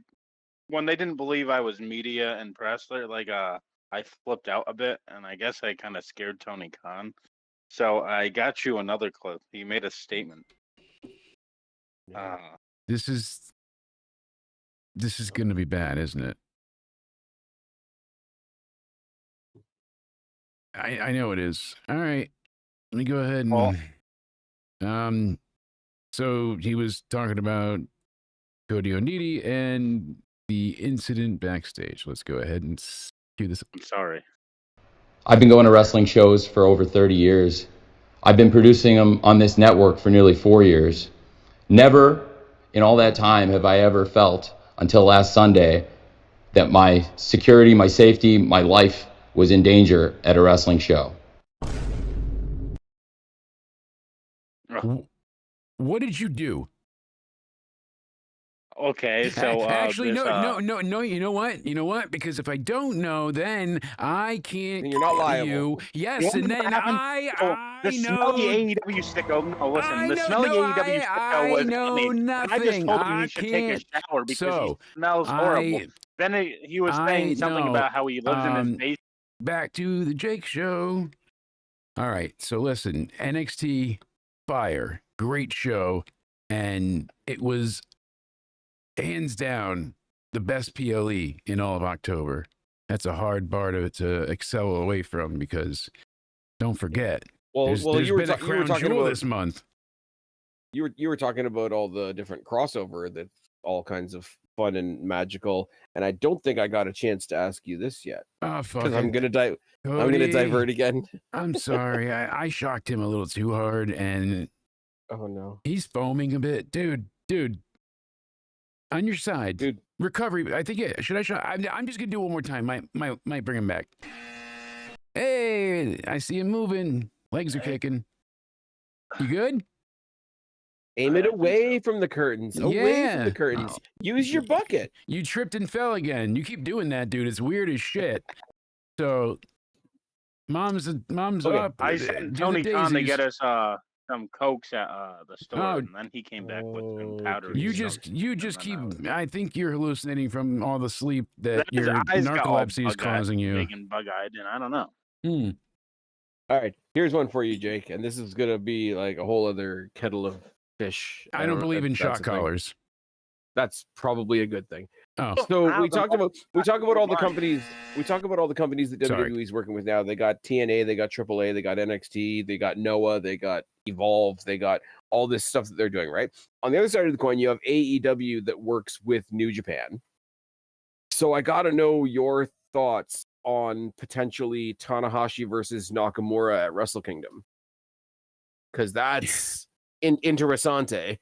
[SPEAKER 3] when they didn't believe I was media and press, I flipped out a bit, and I guess I kind of scared Tony Khan. So I got you another clip. He made a statement.
[SPEAKER 2] This is going to be bad, isn't it? I know it is. All right. Let me go ahead and so he was talking about Cody Onidi and the incident backstage. Let's go ahead and cue this.
[SPEAKER 3] I'm sorry.
[SPEAKER 5] I've been going to wrestling shows for over 30 years. I've been producing them on this network for nearly 4 years. Never in all that time have I ever felt, until last Sunday, that my security, my safety, my life was in danger at a wrestling show.
[SPEAKER 2] What did you do?
[SPEAKER 3] Okay, so
[SPEAKER 2] actually,
[SPEAKER 3] this,
[SPEAKER 2] no. You know what? Because if I don't know, then I can't.
[SPEAKER 4] Then you're not liable.
[SPEAKER 2] You. Yes, and then
[SPEAKER 3] the
[SPEAKER 2] I
[SPEAKER 3] smelly
[SPEAKER 2] know.
[SPEAKER 3] AEW sicko. No, listen,
[SPEAKER 2] I
[SPEAKER 3] the
[SPEAKER 2] know,
[SPEAKER 3] smelly
[SPEAKER 2] no,
[SPEAKER 3] AEW sicko was
[SPEAKER 2] I know
[SPEAKER 3] funny. And I just
[SPEAKER 2] nothing.
[SPEAKER 3] told him
[SPEAKER 2] I
[SPEAKER 3] he should take a
[SPEAKER 2] can't.
[SPEAKER 3] shower because
[SPEAKER 2] So,
[SPEAKER 3] he smells horrible. Then he was saying something
[SPEAKER 2] know.
[SPEAKER 3] about how he lives in his basement.
[SPEAKER 2] Back to the Jake show. All right, so listen, NXT Fire, great show, and it was hands down the best PLE in all of October. That's a hard bar to excel away from, because don't forget, there's
[SPEAKER 4] you were
[SPEAKER 2] been a crown
[SPEAKER 4] talking
[SPEAKER 2] jewel
[SPEAKER 4] about
[SPEAKER 2] this month.
[SPEAKER 4] You were talking about all the different crossover that's all kinds of fun and magical, and I don't think I got a chance to ask you this yet.
[SPEAKER 2] Oh, fuck
[SPEAKER 4] Because
[SPEAKER 2] it.
[SPEAKER 4] I'm gonna divert again.
[SPEAKER 2] I'm sorry, I shocked him a little too hard, and
[SPEAKER 4] Oh no,
[SPEAKER 2] he's foaming a bit, dude. On your side,
[SPEAKER 4] dude.
[SPEAKER 2] Recovery. I think should I show? I'm just gonna do it one more time. Might bring him back. Hey, I see him moving. Legs are kicking. You good?
[SPEAKER 4] Aim it away from the curtains. Away from
[SPEAKER 2] Yeah.
[SPEAKER 4] the curtains. Use your bucket.
[SPEAKER 2] You tripped and fell again. You keep doing that, dude. It's weird as shit. So, mom's
[SPEAKER 4] Okay.
[SPEAKER 2] up.
[SPEAKER 3] I sent Tony Khan to get us some Cokes at the store, and then he came back with some powder.
[SPEAKER 2] You just keep. I think you're hallucinating from all the sleep that your
[SPEAKER 3] eyes got all
[SPEAKER 2] narcolepsy is
[SPEAKER 3] bug-eyed,
[SPEAKER 2] causing you.
[SPEAKER 3] big and bug-eyed, and I don't know.
[SPEAKER 4] All right, here's one for you, Jake, and this is gonna be like a whole other kettle of fish.
[SPEAKER 2] I don't believe in shock collars.
[SPEAKER 4] That's probably a good thing.
[SPEAKER 2] Oh,
[SPEAKER 4] so we talk about all the companies. We talk about all the companies that WWE is working with now. They got TNA, they got AAA, they got NXT, they got Noah, they got Evolve, they got all this stuff that they're doing, right? On the other side of the coin, you have AEW that works with New Japan. So I got to know your thoughts on potentially Tanahashi versus Nakamura at Wrestle Kingdom, because that's interessante.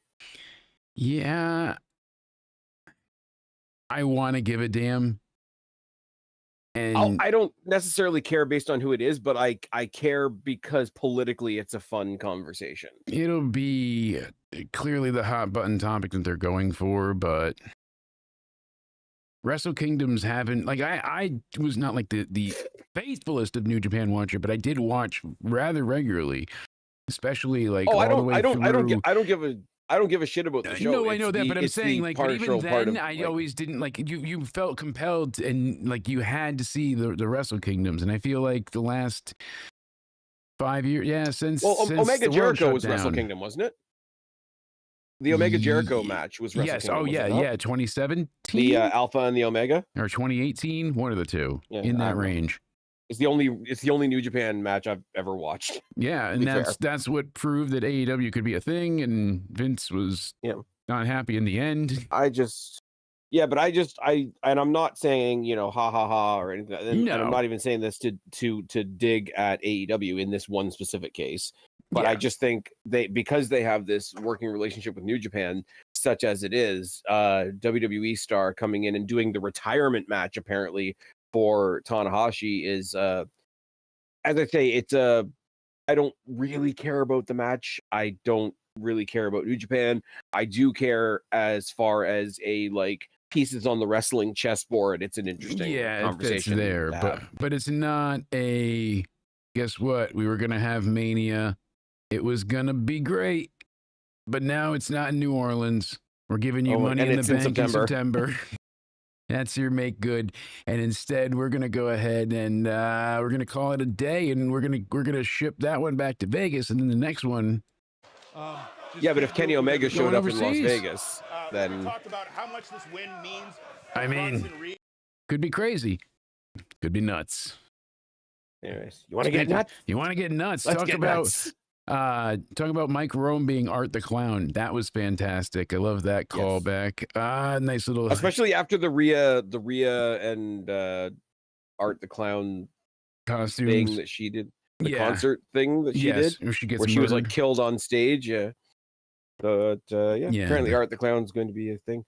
[SPEAKER 2] Yeah, I want to give a damn. And
[SPEAKER 4] I don't necessarily care based on who it is, but I care because politically it's a fun conversation.
[SPEAKER 2] It'll be clearly the hot button topic that they're going for, but Wrestle Kingdoms haven't, like, I was not like the faithfulest of New Japan watcher, but I did watch rather regularly, especially like
[SPEAKER 4] I don't give a shit about the show.
[SPEAKER 2] No, I know that, but I'm saying, like, but even then, I always didn't, like, you felt compelled, and like you had to see the Wrestle Kingdoms, and I feel like the last 5 years, since
[SPEAKER 4] Omega Jericho was Wrestle Kingdom, wasn't it? The Omega Jericho match was Wrestle Kingdom.
[SPEAKER 2] Yes, 2017.
[SPEAKER 4] The Alpha and the Omega,
[SPEAKER 2] or 2018, one of the two, in that range.
[SPEAKER 4] It's the only New Japan match I've ever watched.
[SPEAKER 2] Yeah, and that's what proved that AEW could be a thing, and Vince was not happy in the end.
[SPEAKER 4] And I'm not saying, ha ha ha or anything. And I'm not even saying this to dig at AEW in this one specific case. But I just think because they have this working relationship with New Japan, such as it is, WWE star coming in and doing the retirement match apparently for Tanahashi is, as I say, I don't really care about the match. I don't really care about New Japan. I do care as far as a like pieces on the wrestling chessboard. It's an interesting conversation
[SPEAKER 2] it fits there,
[SPEAKER 4] to have.
[SPEAKER 2] but it's not a. Guess what? We were gonna have Mania. It was gonna be great, but now it's not in New Orleans. We're giving you money in the bank in September. That's your make good, and instead we're gonna go ahead and we're gonna call it a day, and we're gonna ship that one back to Vegas, and then the next one.
[SPEAKER 4] Yeah, but if Kenny Omega showed up in Las Vegas, then
[SPEAKER 6] talked about how much this win means.
[SPEAKER 2] I mean, could be crazy, could be nuts.
[SPEAKER 4] Anyways, you want to get nuts?
[SPEAKER 2] You want to get nuts?
[SPEAKER 4] Let's get nuts.
[SPEAKER 2] Talk about Mike Rome being Art the Clown. That was fantastic. I love that callback. Nice little,
[SPEAKER 4] especially after the Rhea and Art the Clown
[SPEAKER 2] costumes
[SPEAKER 4] thing that she did, the concert thing that she did,
[SPEAKER 2] where she
[SPEAKER 4] was like killed on stage. But apparently Art the Clown's going to be a thing.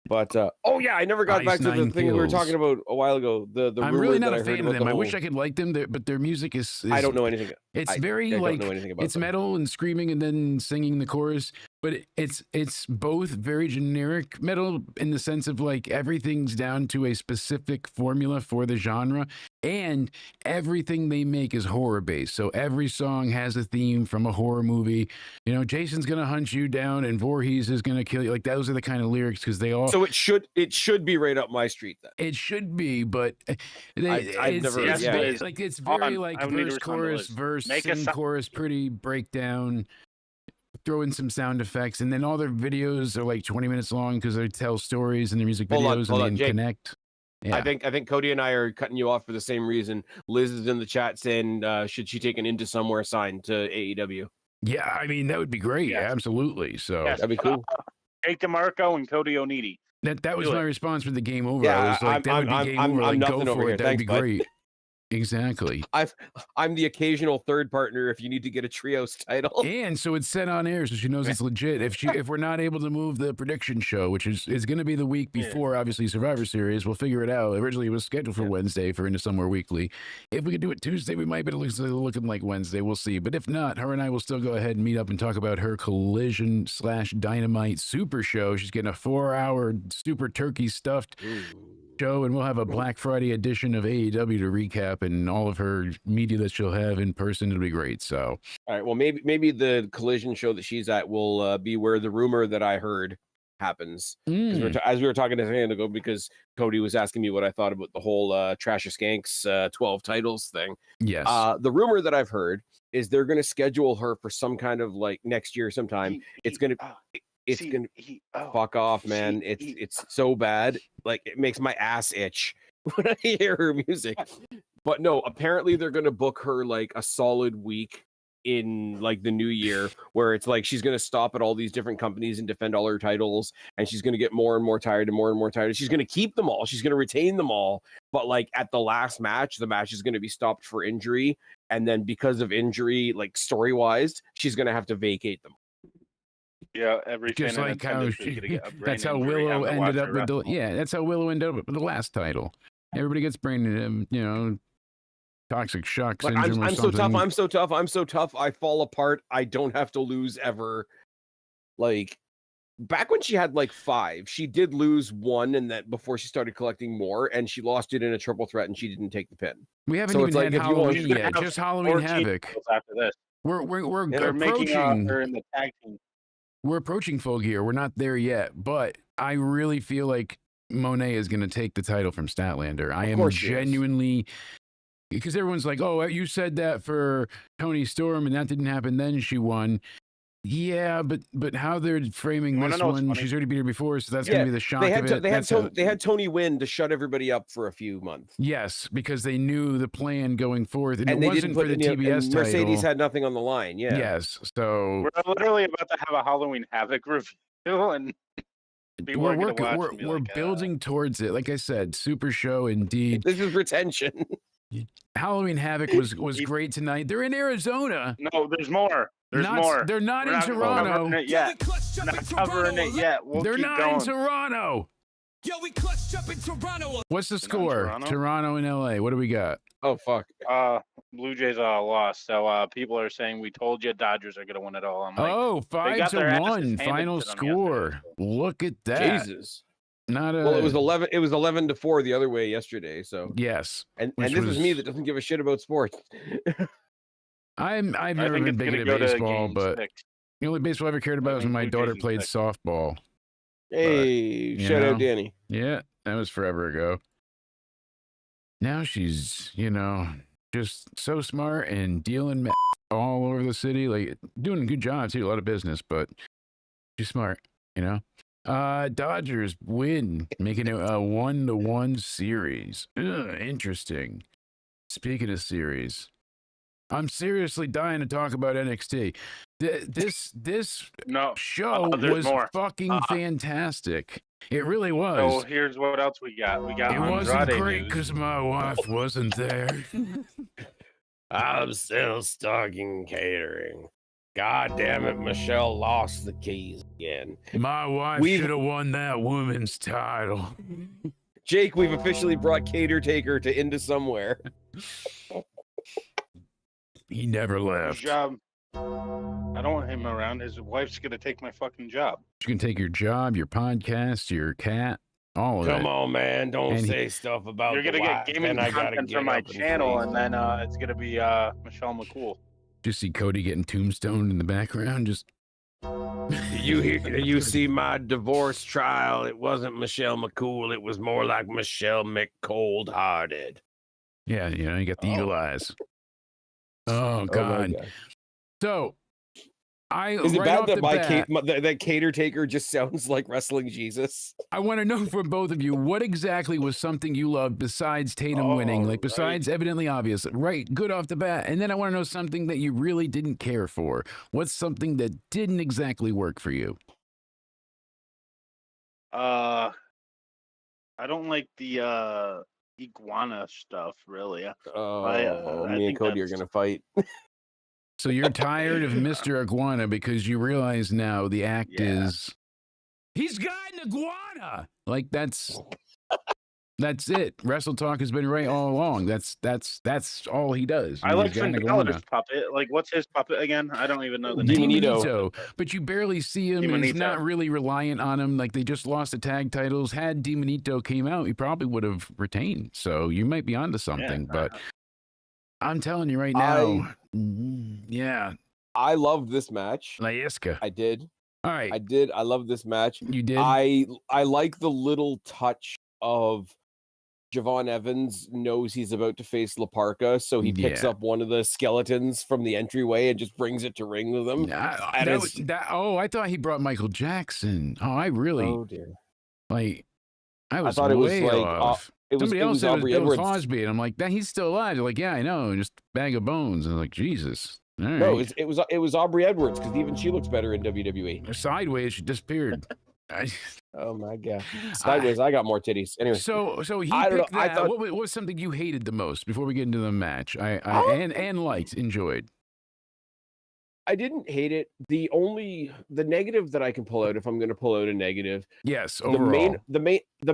[SPEAKER 4] But I never got back to the thing we were talking about a while ago. The
[SPEAKER 2] I'm really not
[SPEAKER 4] that
[SPEAKER 2] a fan of them. I wish I could like them, but their music is
[SPEAKER 4] I don't know anything.
[SPEAKER 2] It's
[SPEAKER 4] I
[SPEAKER 2] don't
[SPEAKER 4] know anything about
[SPEAKER 2] it's
[SPEAKER 4] them.
[SPEAKER 2] metal and screaming and then singing the chorus, but it's both very generic metal in the sense of like everything's down to a specific formula for the genre, and everything they make is horror based. So every song has a theme from a horror movie. You know, Jason's gonna hunt you down and Voorhees is gonna kill you. Like those are the kind of lyrics because they all.
[SPEAKER 4] So it should be right up my street then.
[SPEAKER 2] It should be, but
[SPEAKER 4] I've
[SPEAKER 2] it's very like verse chorus verse sing chorus pretty breakdown. Throw in some sound effects, and then all their videos are like 20 minutes long because they tell stories in their music videos and they connect. Yeah.
[SPEAKER 4] I think Cody and I are cutting you off for the same reason. Liz is in the chat saying, should she take an Into Somewhere sign to AEW?
[SPEAKER 2] Yeah, I mean that would be great. Yes. Absolutely. So
[SPEAKER 4] that'd be cool.
[SPEAKER 3] Jake DeMarco and Cody Onidi.
[SPEAKER 2] That was my response for the game over.
[SPEAKER 4] Yeah,
[SPEAKER 2] I was like, that would be game over. Like, go for it. That'd be great. Exactly.
[SPEAKER 4] I'm the occasional third partner if you need to get a trios title.
[SPEAKER 2] And so it's set on air, so she knows it's legit. If we're not able to move the prediction show, which is going to be the week before, obviously Survivor Series, we'll figure it out. Originally, it was scheduled for Wednesday for Into Somewhere Weekly. If we could do it Tuesday, we might be looking like Wednesday. We'll see. But if not, her and I will still go ahead and meet up and talk about her Collision/Dynamite Super Show. She's getting a 4-hour super turkey stuffed show, and we'll have a Black Friday edition of AEW to recap and all of her media that she'll have in person. It'll be great. So,
[SPEAKER 4] all right, well, maybe the Collision show that she's at will be where the rumor that I heard happens. As we were talking a second ago, because Cody was asking me what I thought about the whole Trash or Skanks 12 titles thing.
[SPEAKER 2] Yes.
[SPEAKER 4] The rumor that I've heard is they're going to schedule her for some kind of like next year sometime. It's going to fuck off, man. It's so bad. Like it makes my ass itch when I hear her music. But no, apparently they're going to book her like a solid week in like the new year, where it's like she's going to stop at all these different companies and defend all her titles, and she's going to get more and more tired and more and more tired. She's going to keep them all. She's going to retain them all. But like at the last match, the match is going to be stopped for injury. And then because of injury, like story-wise, she's going to have to vacate them.
[SPEAKER 3] Yeah, every
[SPEAKER 2] just like how that's how Willow ended up with that's how Willow ended up with the last title. Everybody gets brain, toxic shock syndrome.
[SPEAKER 4] I'm so tough. I'm so tough. I fall apart. I don't have to lose ever. Like back when she had like 5, she did lose 1, and that before she started collecting more, and she lost it in a triple threat, and she didn't take the pin.
[SPEAKER 2] We haven't even had Halloween yet. Just Halloween Havoc.
[SPEAKER 3] After this,
[SPEAKER 2] we're
[SPEAKER 3] approaching her in the tag team.
[SPEAKER 2] We're approaching Full Gear. We're not there yet, but I really feel like Monet is going to take the title from Statlander. I am genuinely, because everyone's like, "Oh, you said that for Toni Storm, and that didn't happen. Then she won." Yeah, but how they're framing this one, she's already beat her before, so that's going to be the shock of it.
[SPEAKER 4] They had Tony win to shut everybody up for a few months.
[SPEAKER 2] Yes, because they knew the plan going forth, and it wasn't for the TBS title.
[SPEAKER 4] Mercedes had nothing on the line. Yeah.
[SPEAKER 2] Yes. So
[SPEAKER 3] we're literally about to have a Halloween Havoc review, and
[SPEAKER 2] we're building towards it. Like I said, super show indeed.
[SPEAKER 4] This is retention.
[SPEAKER 2] Halloween Havoc was great tonight. They're in Arizona.
[SPEAKER 3] No, there's more. There's more.
[SPEAKER 2] They're not in Toronto.
[SPEAKER 3] Not covering it yet. They're
[SPEAKER 2] not in Toronto.
[SPEAKER 7] Yo, we clutched up in Toronto.
[SPEAKER 2] What's the
[SPEAKER 3] Is it not
[SPEAKER 2] score?
[SPEAKER 3] Toronto?
[SPEAKER 2] Toronto and LA. What do we got?
[SPEAKER 4] Oh fuck.
[SPEAKER 3] Blue Jays lost. So people are saying we told you Dodgers are gonna win it all. I'm like,
[SPEAKER 2] Oh,
[SPEAKER 3] got their asses
[SPEAKER 2] 5-1
[SPEAKER 3] handed
[SPEAKER 2] final
[SPEAKER 3] to them
[SPEAKER 2] score.
[SPEAKER 3] yesterday,
[SPEAKER 2] Look at that.
[SPEAKER 4] Jesus.
[SPEAKER 2] Not a
[SPEAKER 4] Well, it was 11. It was 11-4 the other way yesterday. So
[SPEAKER 2] yes.
[SPEAKER 4] and
[SPEAKER 2] which
[SPEAKER 4] this is me
[SPEAKER 2] was-
[SPEAKER 4] that doesn't give a shit about sports.
[SPEAKER 2] I've
[SPEAKER 3] I
[SPEAKER 2] never
[SPEAKER 3] think
[SPEAKER 2] been
[SPEAKER 3] it's
[SPEAKER 2] big
[SPEAKER 3] gonna
[SPEAKER 2] into
[SPEAKER 3] go to
[SPEAKER 2] baseball,
[SPEAKER 3] game
[SPEAKER 2] but
[SPEAKER 3] 6.
[SPEAKER 2] the only baseball I ever cared about was when my
[SPEAKER 3] think Blue
[SPEAKER 2] daughter
[SPEAKER 3] Jays
[SPEAKER 2] played
[SPEAKER 3] picked.
[SPEAKER 2] softball.
[SPEAKER 4] Hey,
[SPEAKER 2] you
[SPEAKER 4] shout
[SPEAKER 2] know.
[SPEAKER 4] out Danny.
[SPEAKER 2] Yeah, that was forever ago. Now she's, just so smart and dealing meth all over the city, like doing a good job too, a lot of business, but she's smart, Dodgers win, making it a 1-1 series. Interesting. Speaking of series, I'm seriously dying to talk about NXT. This
[SPEAKER 3] No.
[SPEAKER 2] show
[SPEAKER 3] there's
[SPEAKER 2] was
[SPEAKER 3] more.
[SPEAKER 2] fucking fantastic. It really was.
[SPEAKER 3] So here's what else we got. We got
[SPEAKER 2] It wasn't
[SPEAKER 3] Andrade
[SPEAKER 2] great
[SPEAKER 3] news.
[SPEAKER 2] because my wife wasn't there.
[SPEAKER 4] I'm still stuck in catering. God damn it, Michelle lost the keys again.
[SPEAKER 2] My wife
[SPEAKER 4] We've-
[SPEAKER 2] should have won that women's title.
[SPEAKER 4] Jake, we've officially brought Cater Taker to Into Somewhere.
[SPEAKER 2] He never
[SPEAKER 3] His
[SPEAKER 2] left.
[SPEAKER 3] job. I don't want him around. His wife's gonna take my fucking job.
[SPEAKER 2] You can take your job, your podcast, your cat, all of it.
[SPEAKER 4] Come on, man. Don't
[SPEAKER 2] And he-
[SPEAKER 4] say stuff about
[SPEAKER 3] You're gonna
[SPEAKER 4] the
[SPEAKER 3] get
[SPEAKER 4] wife,
[SPEAKER 3] gaming
[SPEAKER 4] then I gotta
[SPEAKER 3] content
[SPEAKER 4] get
[SPEAKER 3] from my
[SPEAKER 4] up and
[SPEAKER 3] channel,
[SPEAKER 4] freeze.
[SPEAKER 3] and then it's gonna be Michelle McCool.
[SPEAKER 2] Just see Cody getting tombstoned in the background. Just
[SPEAKER 4] You see my divorce trial. It wasn't Michelle McCool. It was more like Michelle McCold-hearted.
[SPEAKER 2] yeah, you got the eagle eyes. Oh
[SPEAKER 4] my
[SPEAKER 2] God. So
[SPEAKER 4] Is it
[SPEAKER 2] right
[SPEAKER 4] bad
[SPEAKER 2] off
[SPEAKER 4] that
[SPEAKER 2] the
[SPEAKER 4] my
[SPEAKER 2] bat,
[SPEAKER 4] that Cater Taker just sounds like Wrestling Jesus?
[SPEAKER 2] I want to know from both of you, what exactly was something you loved besides Tatum winning? Like, besides evidently obvious, right? Good off the bat. And then I want to know something that you really didn't care for. What's something that didn't exactly work for you?
[SPEAKER 3] I don't like the iguana stuff, really.
[SPEAKER 4] Oh,
[SPEAKER 3] I
[SPEAKER 4] me and
[SPEAKER 3] think
[SPEAKER 4] Cody are
[SPEAKER 3] that's-
[SPEAKER 4] gonna fight.
[SPEAKER 2] So you're tired of Mr. Iguana because you realize now the act
[SPEAKER 3] Yeah.
[SPEAKER 2] is he's got an iguana. Like that's it. Wrestle Talk has been right all along. That's all he does.
[SPEAKER 3] I
[SPEAKER 2] He's
[SPEAKER 3] like
[SPEAKER 2] got an
[SPEAKER 3] Finn
[SPEAKER 2] iguana.
[SPEAKER 3] Balor's puppet. Like, what's his puppet again? I don't even know the name.
[SPEAKER 4] Demonito.
[SPEAKER 2] But you barely see him. And he's
[SPEAKER 3] Demonito.
[SPEAKER 2] not really reliant on him. Like they just lost the tag titles. Had Demonito came out, he probably would have retained. So you might be onto something. But I'm telling you right now, yeah,
[SPEAKER 4] I loved this match.
[SPEAKER 2] Laiska.
[SPEAKER 4] I did.
[SPEAKER 2] All right,
[SPEAKER 4] I did. I love this match.
[SPEAKER 2] you did.
[SPEAKER 4] I like the little touch of Javon Evans knows he's about to face La Parka, so he picks
[SPEAKER 2] Yeah.
[SPEAKER 4] up one of the skeletons from the entryway and just brings it to ring with him.
[SPEAKER 2] I thought he brought Michael Jackson. Oh, I really
[SPEAKER 4] Oh dear.
[SPEAKER 2] like. I was
[SPEAKER 4] thought it was
[SPEAKER 2] way
[SPEAKER 4] like,
[SPEAKER 2] off.
[SPEAKER 4] It was,
[SPEAKER 2] Somebody
[SPEAKER 4] it
[SPEAKER 2] else
[SPEAKER 4] was
[SPEAKER 2] said it was
[SPEAKER 4] Aubrey
[SPEAKER 2] Bill
[SPEAKER 4] Edwards.
[SPEAKER 2] Cosby, and I'm like, that he's still alive. They're like, yeah, I know, just bag of bones. And I'm like, Jesus. All right.
[SPEAKER 4] No, it was Aubrey Edwards because even she looks better in WWE.
[SPEAKER 2] Sideways, she disappeared.
[SPEAKER 4] Oh my god. Sideways, I got more titties. Anyway,
[SPEAKER 2] So he
[SPEAKER 4] I don't know,
[SPEAKER 2] picked
[SPEAKER 4] I
[SPEAKER 2] that.
[SPEAKER 4] thought-
[SPEAKER 2] What was something you hated the most before we get into the match? And liked, enjoyed.
[SPEAKER 4] I didn't hate it. The negative that I can pull out, if I'm going to pull out a negative,
[SPEAKER 2] Yes, overall.
[SPEAKER 4] the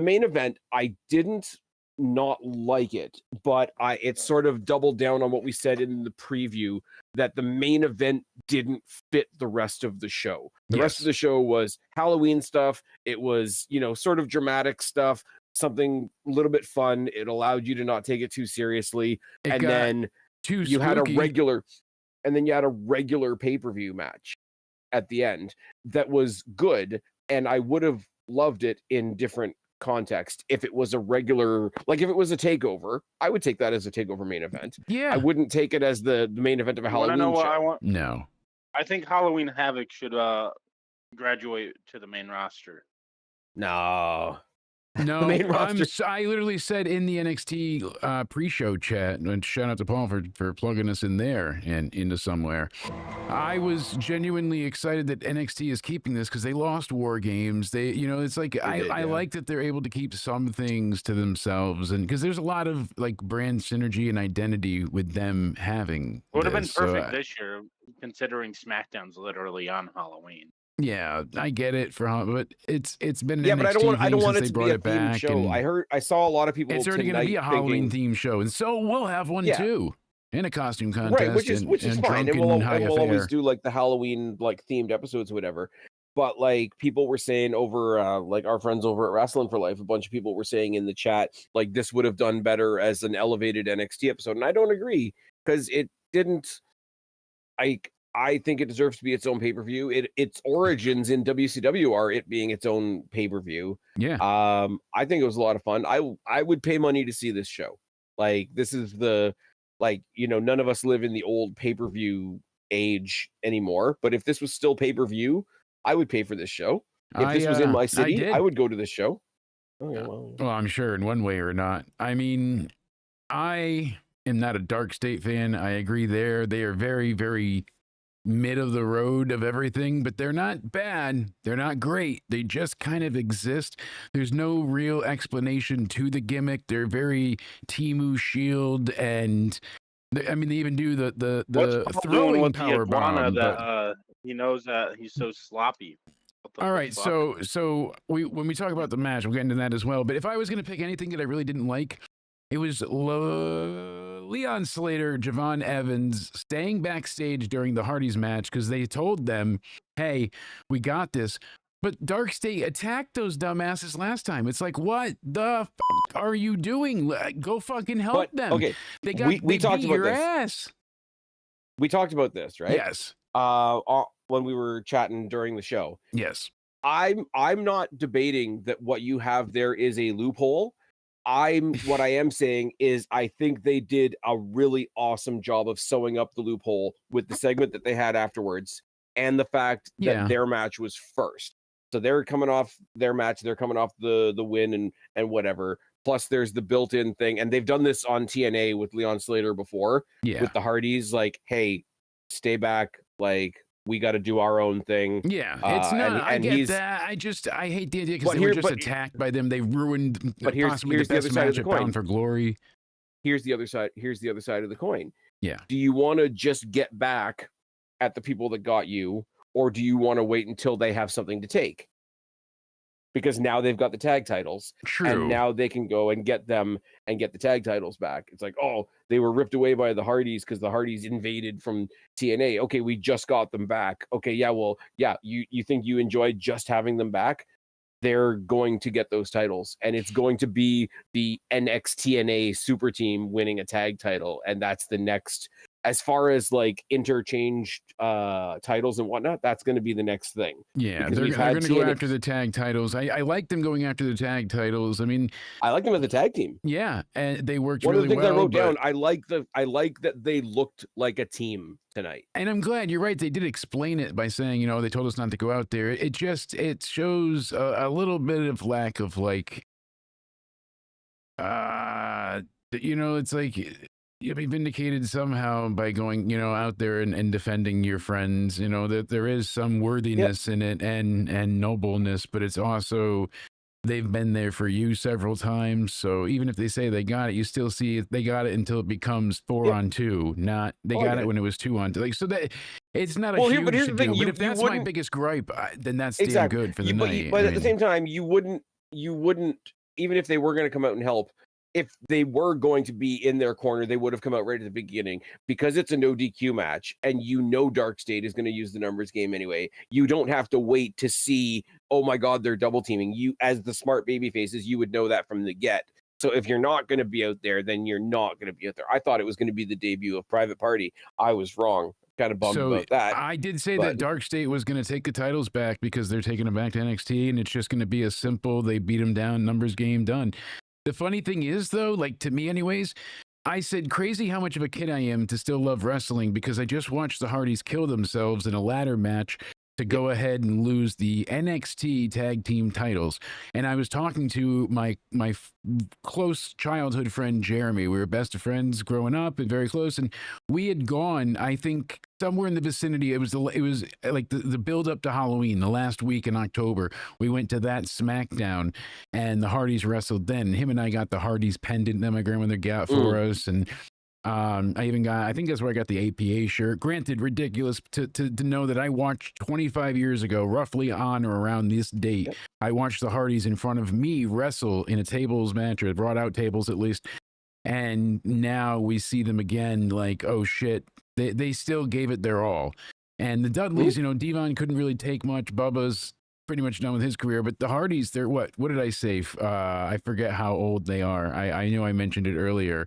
[SPEAKER 4] main event, I didn't not like it, but it sort of doubled down on what we said in the preview that the main event didn't fit the rest of the show. The rest of the show was Halloween stuff. It was, sort of dramatic stuff, something a little bit fun. It allowed you to not take it too seriously.
[SPEAKER 2] It
[SPEAKER 4] And
[SPEAKER 2] got
[SPEAKER 4] then
[SPEAKER 2] too
[SPEAKER 4] you had a
[SPEAKER 2] spooky.
[SPEAKER 4] regular pay-per-view match at the end that was good, and I would have loved it in different context. If it was a regular, like if it was a takeover, I would take that as a takeover main event.
[SPEAKER 2] Yeah.
[SPEAKER 4] I wouldn't take it as the main event of a
[SPEAKER 3] You want to
[SPEAKER 4] Halloween
[SPEAKER 3] know what
[SPEAKER 4] show.
[SPEAKER 3] I want?
[SPEAKER 2] No.
[SPEAKER 3] I think Halloween Havoc should graduate to the main roster.
[SPEAKER 4] No.
[SPEAKER 2] No,
[SPEAKER 4] main roster.
[SPEAKER 2] I literally said in the NXT pre-show chat, and shout out to Paul for plugging us in there and into somewhere. I was genuinely excited that NXT is keeping this because they lost War Games. It's like I like that they're able to keep some things to themselves, and because there's a lot of like brand synergy and identity with them having.
[SPEAKER 3] It would have been
[SPEAKER 2] this,
[SPEAKER 3] perfect this year, considering SmackDown's literally on Halloween.
[SPEAKER 2] Yeah, I get it but it's been an
[SPEAKER 4] Yeah, but I don't
[SPEAKER 2] NXT
[SPEAKER 4] want I
[SPEAKER 2] thing
[SPEAKER 4] don't
[SPEAKER 2] since
[SPEAKER 4] want it
[SPEAKER 2] they
[SPEAKER 4] to
[SPEAKER 2] brought
[SPEAKER 4] be a
[SPEAKER 2] it
[SPEAKER 4] themed
[SPEAKER 2] back,
[SPEAKER 4] show.
[SPEAKER 2] and
[SPEAKER 4] I saw a lot of people
[SPEAKER 2] it's already going to be
[SPEAKER 4] tonight
[SPEAKER 2] a Halloween
[SPEAKER 4] thinking,
[SPEAKER 2] themed show, and so we'll have one
[SPEAKER 4] yeah,
[SPEAKER 2] too, and a costume
[SPEAKER 4] right,
[SPEAKER 2] contest, and
[SPEAKER 4] which is fine, and
[SPEAKER 2] drunken high
[SPEAKER 4] we'll always
[SPEAKER 2] affair.
[SPEAKER 4] do like the Halloween like themed episodes, or whatever. But like people were saying over, like our friends over at Wrestling for Life, a bunch of people were saying in the chat like this would have done better as an elevated NXT episode, and I don't agree because it didn't. I think it deserves to be its own pay-per-view. Its origins in WCW are it being its own pay-per-view.
[SPEAKER 2] Yeah.
[SPEAKER 4] I think it was a lot of fun. I would pay money to see this show. Like this is none of us live in the old pay-per-view age anymore. But if this was still pay-per-view, I would pay for this show. If this was in my city, I would go to this show. Oh, yeah,
[SPEAKER 2] well, I'm sure in one way or not. I mean, I am not a Dark State fan. I agree there. They are very, very mid of the road of everything, but they're not bad. They're not great. They just kind of exist. There's no real explanation to the gimmick. They're very Timu Shield, and I mean, they even do the throwing power bomb.
[SPEAKER 8] That he knows that he's so sloppy.
[SPEAKER 2] All right, so when we talk about the match, we'll get into that as well. But if I was going to pick anything that I really didn't like, it was Leon Slater, Javon Evans staying backstage during the Hardys match because they told them, hey, we got this. But Dark State attacked those dumbasses last time. It's like, what the f are you doing? Go fucking help them. Okay, they talked about your ass.
[SPEAKER 4] We talked about this, right?
[SPEAKER 2] Yes.
[SPEAKER 4] When we were chatting during the show.
[SPEAKER 2] Yes.
[SPEAKER 4] I'm not debating that what you have there is a loophole. What I am saying is I think they did a really awesome job of sewing up the loophole with the segment that they had afterwards and the fact that their match was first. So they're coming off their match, they're coming off the win and whatever. Plus there's the built-in thing, and they've done this on TNA with Leon Slater before with the Hardys, like, hey, stay back, like we got to do our own thing.
[SPEAKER 2] Yeah, it's not. I get that. I hate the idea because they were just attacked by them. They ruined possibly the best match at Bound for Glory.
[SPEAKER 4] Here's the other side. Here's the other side of the coin.
[SPEAKER 2] Yeah.
[SPEAKER 4] Do you want to just get back at the people that got you, or do you want to wait until they have something to take? Because now they've got the tag titles.
[SPEAKER 2] True.
[SPEAKER 4] And now they can go and get them and get the tag titles back. It's like, oh, they were ripped away by the Hardys because the Hardys invaded from TNA. Okay, we just got them back. Okay, yeah, well, yeah, you think you enjoyed just having them back? They're going to get those titles, and it's going to be the NXTNA super team winning a tag title, and that's the next. As far as like interchanged titles and whatnot, that's going to be the next thing.
[SPEAKER 2] Yeah, they're going to go after the tag titles. I like them going after the tag titles. I mean,
[SPEAKER 4] I like them as a tag team.
[SPEAKER 2] Yeah, and they worked
[SPEAKER 4] really well. One of the things I wrote down, I like that they looked like a team tonight.
[SPEAKER 2] And I'm glad you're right. They did explain it by saying, they told us not to go out there. It shows a little bit of lack of like, it's like. You'll be vindicated somehow by going, out there and defending your friends. That there is some worthiness in it and nobleness, but it's also they've been there for you several times. So even if they say they got it, you still see they got it until it becomes 4-on-2. Not they got it when it was 2-on-2. Like so that it's not a huge
[SPEAKER 4] here's the thing,
[SPEAKER 2] deal. But if that's my biggest gripe, then that's damn good for the night.
[SPEAKER 4] But at the same time, you wouldn't even if they were going to come out and help. If they were going to be in their corner, they would have come out right at the beginning because it's a no DQ match and Dark State is going to use the numbers game anyway. You don't have to wait to see, oh my God, they're double teaming. You, as the smart baby faces, you would know that from the get. So if you're not going to be out there, then you're not going to be out there. I thought it was going to be the debut of Private Party. I was wrong. Kind of bummed about that.
[SPEAKER 2] I did say that Dark State was going to take the titles back because they're taking them back to NXT and it's just going to be a simple, they beat them down, numbers game, done. The funny thing is, though, like to me anyways, I said crazy how much of a kid I am to still love wrestling because I just watched the Hardys kill themselves in a ladder match to go ahead and lose the NXT tag team titles. And I was talking to my close childhood friend, Jeremy. We were best of friends growing up and very close. And we had gone, I think, somewhere in the vicinity. It was like the build up to Halloween, the last week in October. We went to that SmackDown and the Hardys wrestled then. Him and I got the Hardys pendant that my grandmother got for us. And I think that's where I got the APA shirt. Granted, ridiculous to know that I watched 25 years ago, roughly on or around this date, I watched the Hardys in front of me wrestle in a tables match, or brought out tables at least. And now we see them again, like, oh shit, they still gave it their all. And the Dudleys, you know, Devon couldn't really take much. Bubba's pretty much done with his career, but the Hardys, they're what did I say? I forget how old they are. I know I mentioned it earlier.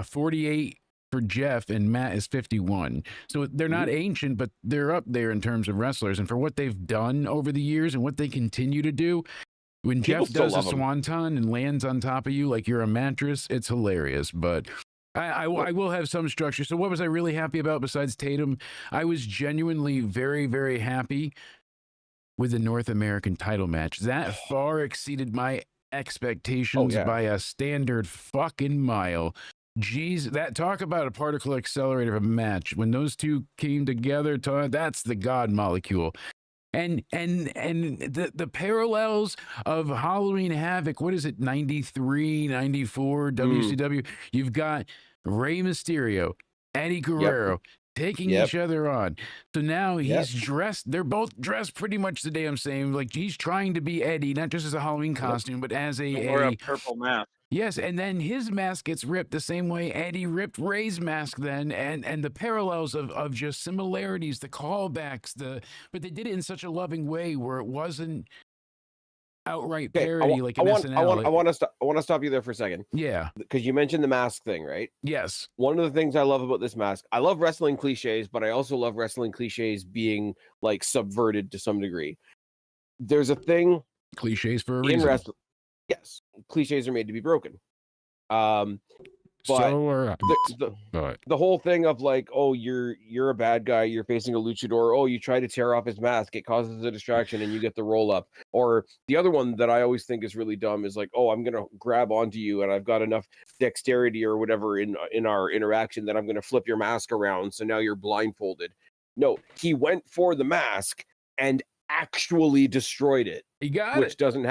[SPEAKER 2] 48 for Jeff, and Matt is 51. So they're not ancient, but they're up there in terms of wrestlers. And for what they've done over the years and what they continue to do, when
[SPEAKER 4] People
[SPEAKER 2] Jeff does
[SPEAKER 4] still
[SPEAKER 2] a
[SPEAKER 4] love 'em.
[SPEAKER 2] swanton and lands on top of you like you're a mattress, it's hilarious. But I will have some structure. So what was I really happy about besides Tatum? I was genuinely very, very happy with the North American title match. That far exceeded my expectations by a standard fucking mile. Jeez, that talk about a particle accelerator of a match. When those two came together, that's the God molecule. And the parallels of Halloween Havoc, what is it, 93, 94, WCW? You've got Rey Mysterio, Eddie Guerrero taking each other on. So now he's dressed, they're both dressed pretty much the damn same. Like, he's trying to be Eddie, not just as a Halloween costume, but as
[SPEAKER 8] Or a purple mask.
[SPEAKER 2] Yes, and then his mask gets ripped the same way Eddie ripped Ray's mask then, and the parallels of just similarities, the callbacks, but they did it in such a loving way where it wasn't outright parody like in SNL.
[SPEAKER 4] I want to stop you there for a second.
[SPEAKER 2] Yeah.
[SPEAKER 4] Because you mentioned the mask thing, right?
[SPEAKER 2] Yes.
[SPEAKER 4] One of the things I love about this mask, I love wrestling cliches, but I also love wrestling cliches being like subverted to some degree. There's a thing
[SPEAKER 2] cliches for a
[SPEAKER 4] in
[SPEAKER 2] reason.
[SPEAKER 4] wrestling. Yes, cliches are made to be broken. But the whole thing of like, oh, you're a bad guy, you're facing a luchador, oh, you try to tear off his mask, it causes a distraction and you get the roll up. Or the other one that I always think is really dumb is like, oh, I'm gonna grab onto you and I've got enough dexterity or whatever in our interaction that I'm gonna flip your mask around, so now you're blindfolded. No, he went for the mask and actually destroyed it.
[SPEAKER 2] He got
[SPEAKER 4] which doesn't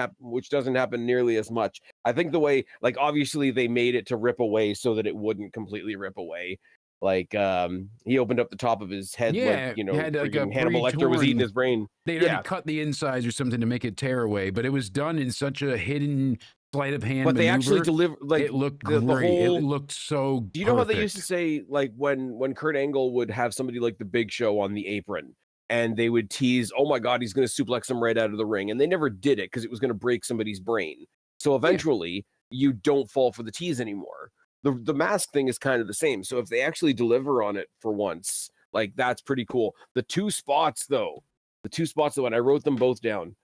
[SPEAKER 4] happen nearly as much. I think the way, like, obviously they made it to rip away so that it wouldn't completely rip away. Like, he opened up the top of his head, like, you know,
[SPEAKER 2] had like a
[SPEAKER 4] Hannibal Lecter was eating his brain.
[SPEAKER 2] They already cut the insides or something to make it tear away, but it was done in such a hidden sleight of hand.
[SPEAKER 4] But they
[SPEAKER 2] maneuver.
[SPEAKER 4] actually delivered. Like,
[SPEAKER 2] it looked
[SPEAKER 4] the
[SPEAKER 2] great.
[SPEAKER 4] whole,
[SPEAKER 2] it looked so.
[SPEAKER 4] Do you know how they used to say, like, when Kurt Angle would have somebody like the Big Show on the apron? And they would tease, oh my God, he's going to suplex him right out of the ring. And they never did it because it was going to break somebody's brain. So eventually you don't fall for the tease anymore. The mask thing is kind of the same. So if they actually deliver on it for once, like, that's pretty cool. The two spots though, and I wrote them both down.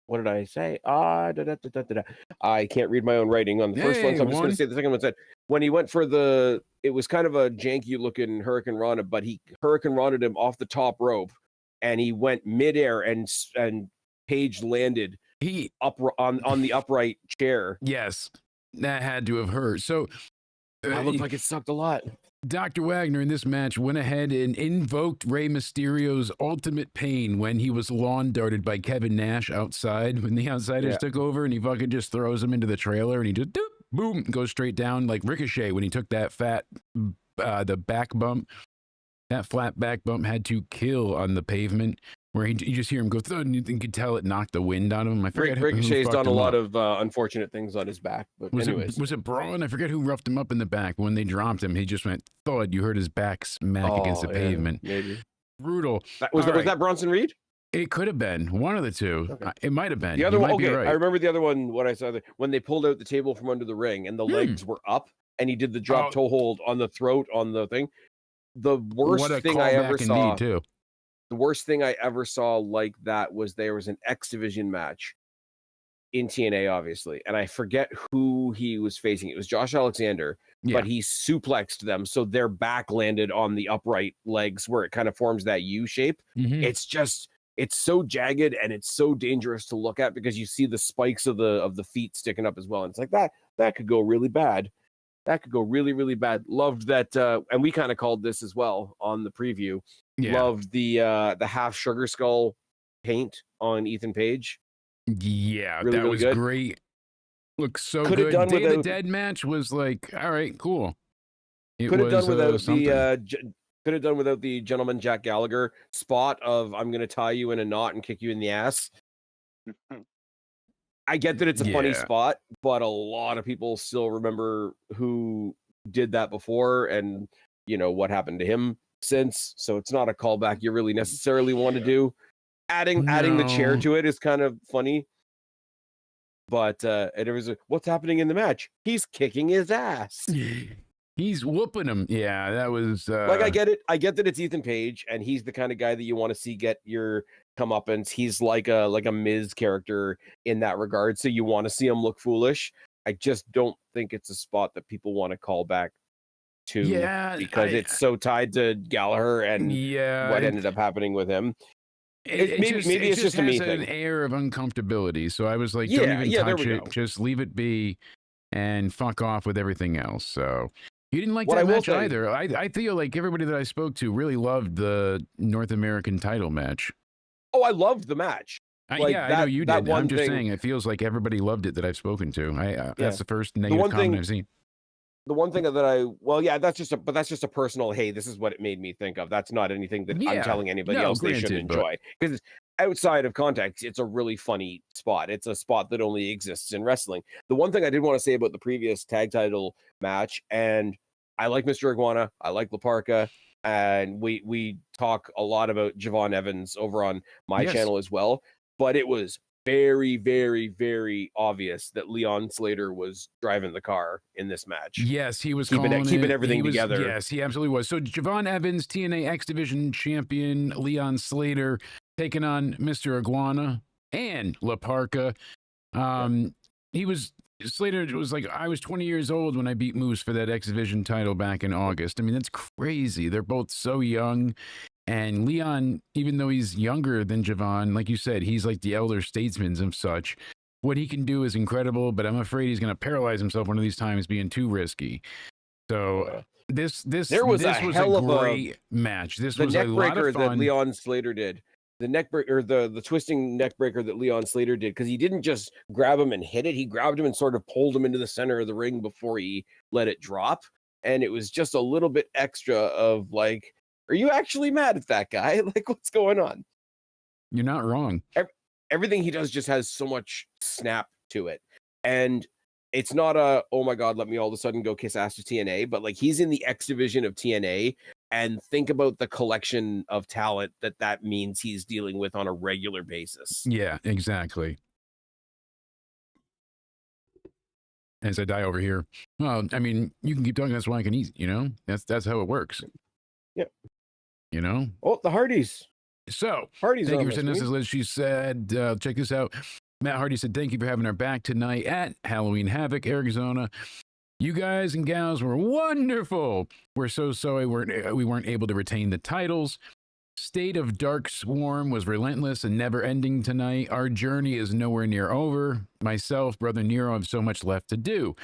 [SPEAKER 4] What did I say? I can't read my own writing on the first one, so I'm just going to say the second one said, when he went for it was kind of a janky looking Hurricane Rana, but he Hurricane Rana'd him off the top rope, and he went midair, and Page landed up on the upright chair.
[SPEAKER 2] Yes, that had to have hurt. So
[SPEAKER 4] it looked like it sucked a lot.
[SPEAKER 2] Dr. Wagner in this match went ahead and invoked Rey Mysterio's ultimate pain when he was lawn darted by Kevin Nash outside when the Outsiders took over, and he fucking just throws him into the trailer and he just boom, goes straight down like Ricochet when he took that the back bump. That flat back bump had to kill on the pavement where you just hear him go through, and you could tell it knocked the wind out of him. I forget
[SPEAKER 4] Ricochet's done a lot of unfortunate things on his back, but
[SPEAKER 2] was
[SPEAKER 4] anyways.
[SPEAKER 2] it Braun? I forget who roughed him up in the back. When they dropped him, he just went thud. You heard his back smack against the pavement.
[SPEAKER 4] Maybe.
[SPEAKER 2] Brutal.
[SPEAKER 4] Was that Bronson Reed?
[SPEAKER 2] It could have been one of the two.
[SPEAKER 4] Okay.
[SPEAKER 2] It might have been.
[SPEAKER 4] The other one, okay,
[SPEAKER 2] right.
[SPEAKER 4] I remember the other one. What I saw when they pulled out the table from under the ring and the legs were up, and he did the drop toe hold on the throat on the thing. The worst thing I ever saw.
[SPEAKER 2] Too.
[SPEAKER 4] The worst thing I ever saw like that was there was an X Division match in TNA, obviously, and I forget who he was facing. It was Josh Alexander, but he suplexed them, so their back landed on the upright legs where it kind of forms that U shape. It's so jagged and it's so dangerous to look at because you see the spikes of the feet sticking up as well, and it's like that could go really bad. That could go really, really bad. Loved that, and we kind of called this as well on the preview. Loved the half sugar skull paint on Ethan Page.
[SPEAKER 2] Yeah,
[SPEAKER 4] really,
[SPEAKER 2] that
[SPEAKER 4] really
[SPEAKER 2] was
[SPEAKER 4] good.
[SPEAKER 2] great. Looks so
[SPEAKER 4] Could have
[SPEAKER 2] good.
[SPEAKER 4] done
[SPEAKER 2] Day of the
[SPEAKER 4] without-
[SPEAKER 2] Dead match was like, all right, cool. It
[SPEAKER 4] Could have
[SPEAKER 2] was,
[SPEAKER 4] done without
[SPEAKER 2] something.
[SPEAKER 4] could have done without the gentleman Jack Gallagher spot of "I'm going to tie you in a knot and kick you in the ass." I get that it's a funny
[SPEAKER 2] Yeah.
[SPEAKER 4] spot, but a lot of people still remember who did that before and what happened to him since. So it's not a callback you really necessarily want to do. Adding the chair
[SPEAKER 2] No.
[SPEAKER 4] to it is kind of funny. But it was what's happening in the match? He's kicking his ass.
[SPEAKER 2] He's whooping him. Yeah, that was
[SPEAKER 4] Like I get it. I get that it's Ethan Page, and he's the kind of guy that you want to see get your comeuppance. He's like a Miz character in that regard, so you want to see him look foolish. I just don't think it's a spot that people want to call back to, because it's so tied to Gallagher and what ended up happening with him. Maybe it's just a me
[SPEAKER 2] has an
[SPEAKER 4] thing.
[SPEAKER 2] air of uncomfortability. So I was like,
[SPEAKER 4] Yeah,
[SPEAKER 2] don't even
[SPEAKER 4] yeah, there
[SPEAKER 2] touch
[SPEAKER 4] we
[SPEAKER 2] it.
[SPEAKER 4] go.
[SPEAKER 2] Just leave it be and fuck off with everything else. So you didn't like
[SPEAKER 4] What I
[SPEAKER 2] that
[SPEAKER 4] will
[SPEAKER 2] match
[SPEAKER 4] say-
[SPEAKER 2] either. I feel like everybody that I spoke to really loved the North American title match.
[SPEAKER 4] Oh, I loved the match. Like,
[SPEAKER 2] yeah, I know you
[SPEAKER 4] that
[SPEAKER 2] did.
[SPEAKER 4] one
[SPEAKER 2] I'm just
[SPEAKER 4] thing-
[SPEAKER 2] saying, it feels like everybody loved it that I've spoken to. That's the first negative
[SPEAKER 4] one
[SPEAKER 2] comment
[SPEAKER 4] thing-
[SPEAKER 2] I've seen.
[SPEAKER 4] The one thing that that's just a personal, hey, this is what it made me think of. That's not anything that I'm
[SPEAKER 2] Yeah.
[SPEAKER 4] telling anybody
[SPEAKER 2] No,
[SPEAKER 4] else they should
[SPEAKER 2] granted, but-
[SPEAKER 4] enjoy. Because outside of context, it's a really funny spot. It's a spot that only exists in wrestling. The one thing I did want to say about the previous tag title match, and I like Mr. Iguana, I like La Parka, and we talk a lot about Javon Evans over on my
[SPEAKER 2] Yes.
[SPEAKER 4] channel as well, but it was very, very, very obvious that Leon Slater was driving the car in this match.
[SPEAKER 2] Yes, he was
[SPEAKER 4] Keeping
[SPEAKER 2] calling
[SPEAKER 4] keeping
[SPEAKER 2] it.
[SPEAKER 4] everything
[SPEAKER 2] He was-
[SPEAKER 4] together.
[SPEAKER 2] Yes, he absolutely was. So Javon Evans, TNA X Division champion, Leon Slater taking on Mr. Iguana and La Parka. Slater was like, I was 20 years old when I beat Moose for that X Division title back in August. I mean, that's crazy. They're both so young. And Leon, even though he's younger than Javon, like you said, he's like the elder statesman and such. What he can do is incredible, but I'm afraid he's going to paralyze himself one of these times being too risky. So this was
[SPEAKER 4] hell
[SPEAKER 2] a
[SPEAKER 4] of a-
[SPEAKER 2] great match. This
[SPEAKER 4] The
[SPEAKER 2] was a
[SPEAKER 4] neck
[SPEAKER 2] lot
[SPEAKER 4] breaker
[SPEAKER 2] of
[SPEAKER 4] that
[SPEAKER 2] fun.
[SPEAKER 4] Leon Slater did. The neck breaker, the twisting neck breaker that Leon Slater did, because he didn't just grab him and hit it. He grabbed him and sort of pulled him into the center of the ring before he let it drop. And it was just a little bit extra of like, are you actually mad at that guy? Like, what's going on?
[SPEAKER 2] You're not wrong.
[SPEAKER 4] Everything he does just has so much snap to it. And it's not a, oh my God, let me all of a sudden go kiss ass to TNA, but like he's in the X division of TNA, and think about the collection of talent that means he's dealing with on a regular basis.
[SPEAKER 2] Yeah, exactly. As I die over here. Well, I mean, you can keep talking. That's why I can eat, That's how it works.
[SPEAKER 4] Yep.
[SPEAKER 2] You know?
[SPEAKER 4] Oh, the Hardys.
[SPEAKER 2] So,
[SPEAKER 4] Hardys
[SPEAKER 2] thank
[SPEAKER 4] on
[SPEAKER 2] you for
[SPEAKER 4] my
[SPEAKER 2] sending us
[SPEAKER 4] screen.
[SPEAKER 2] this list. She said, check this out. Matt Hardy said, thank you for having our back tonight at Halloween Havoc, Arizona. You guys and gals were wonderful. We're so sorry we weren't able to retain the titles. State of Dark Swarm was relentless and never ending tonight. Our journey is nowhere near over. Myself, Brother Nero, have so much left to do.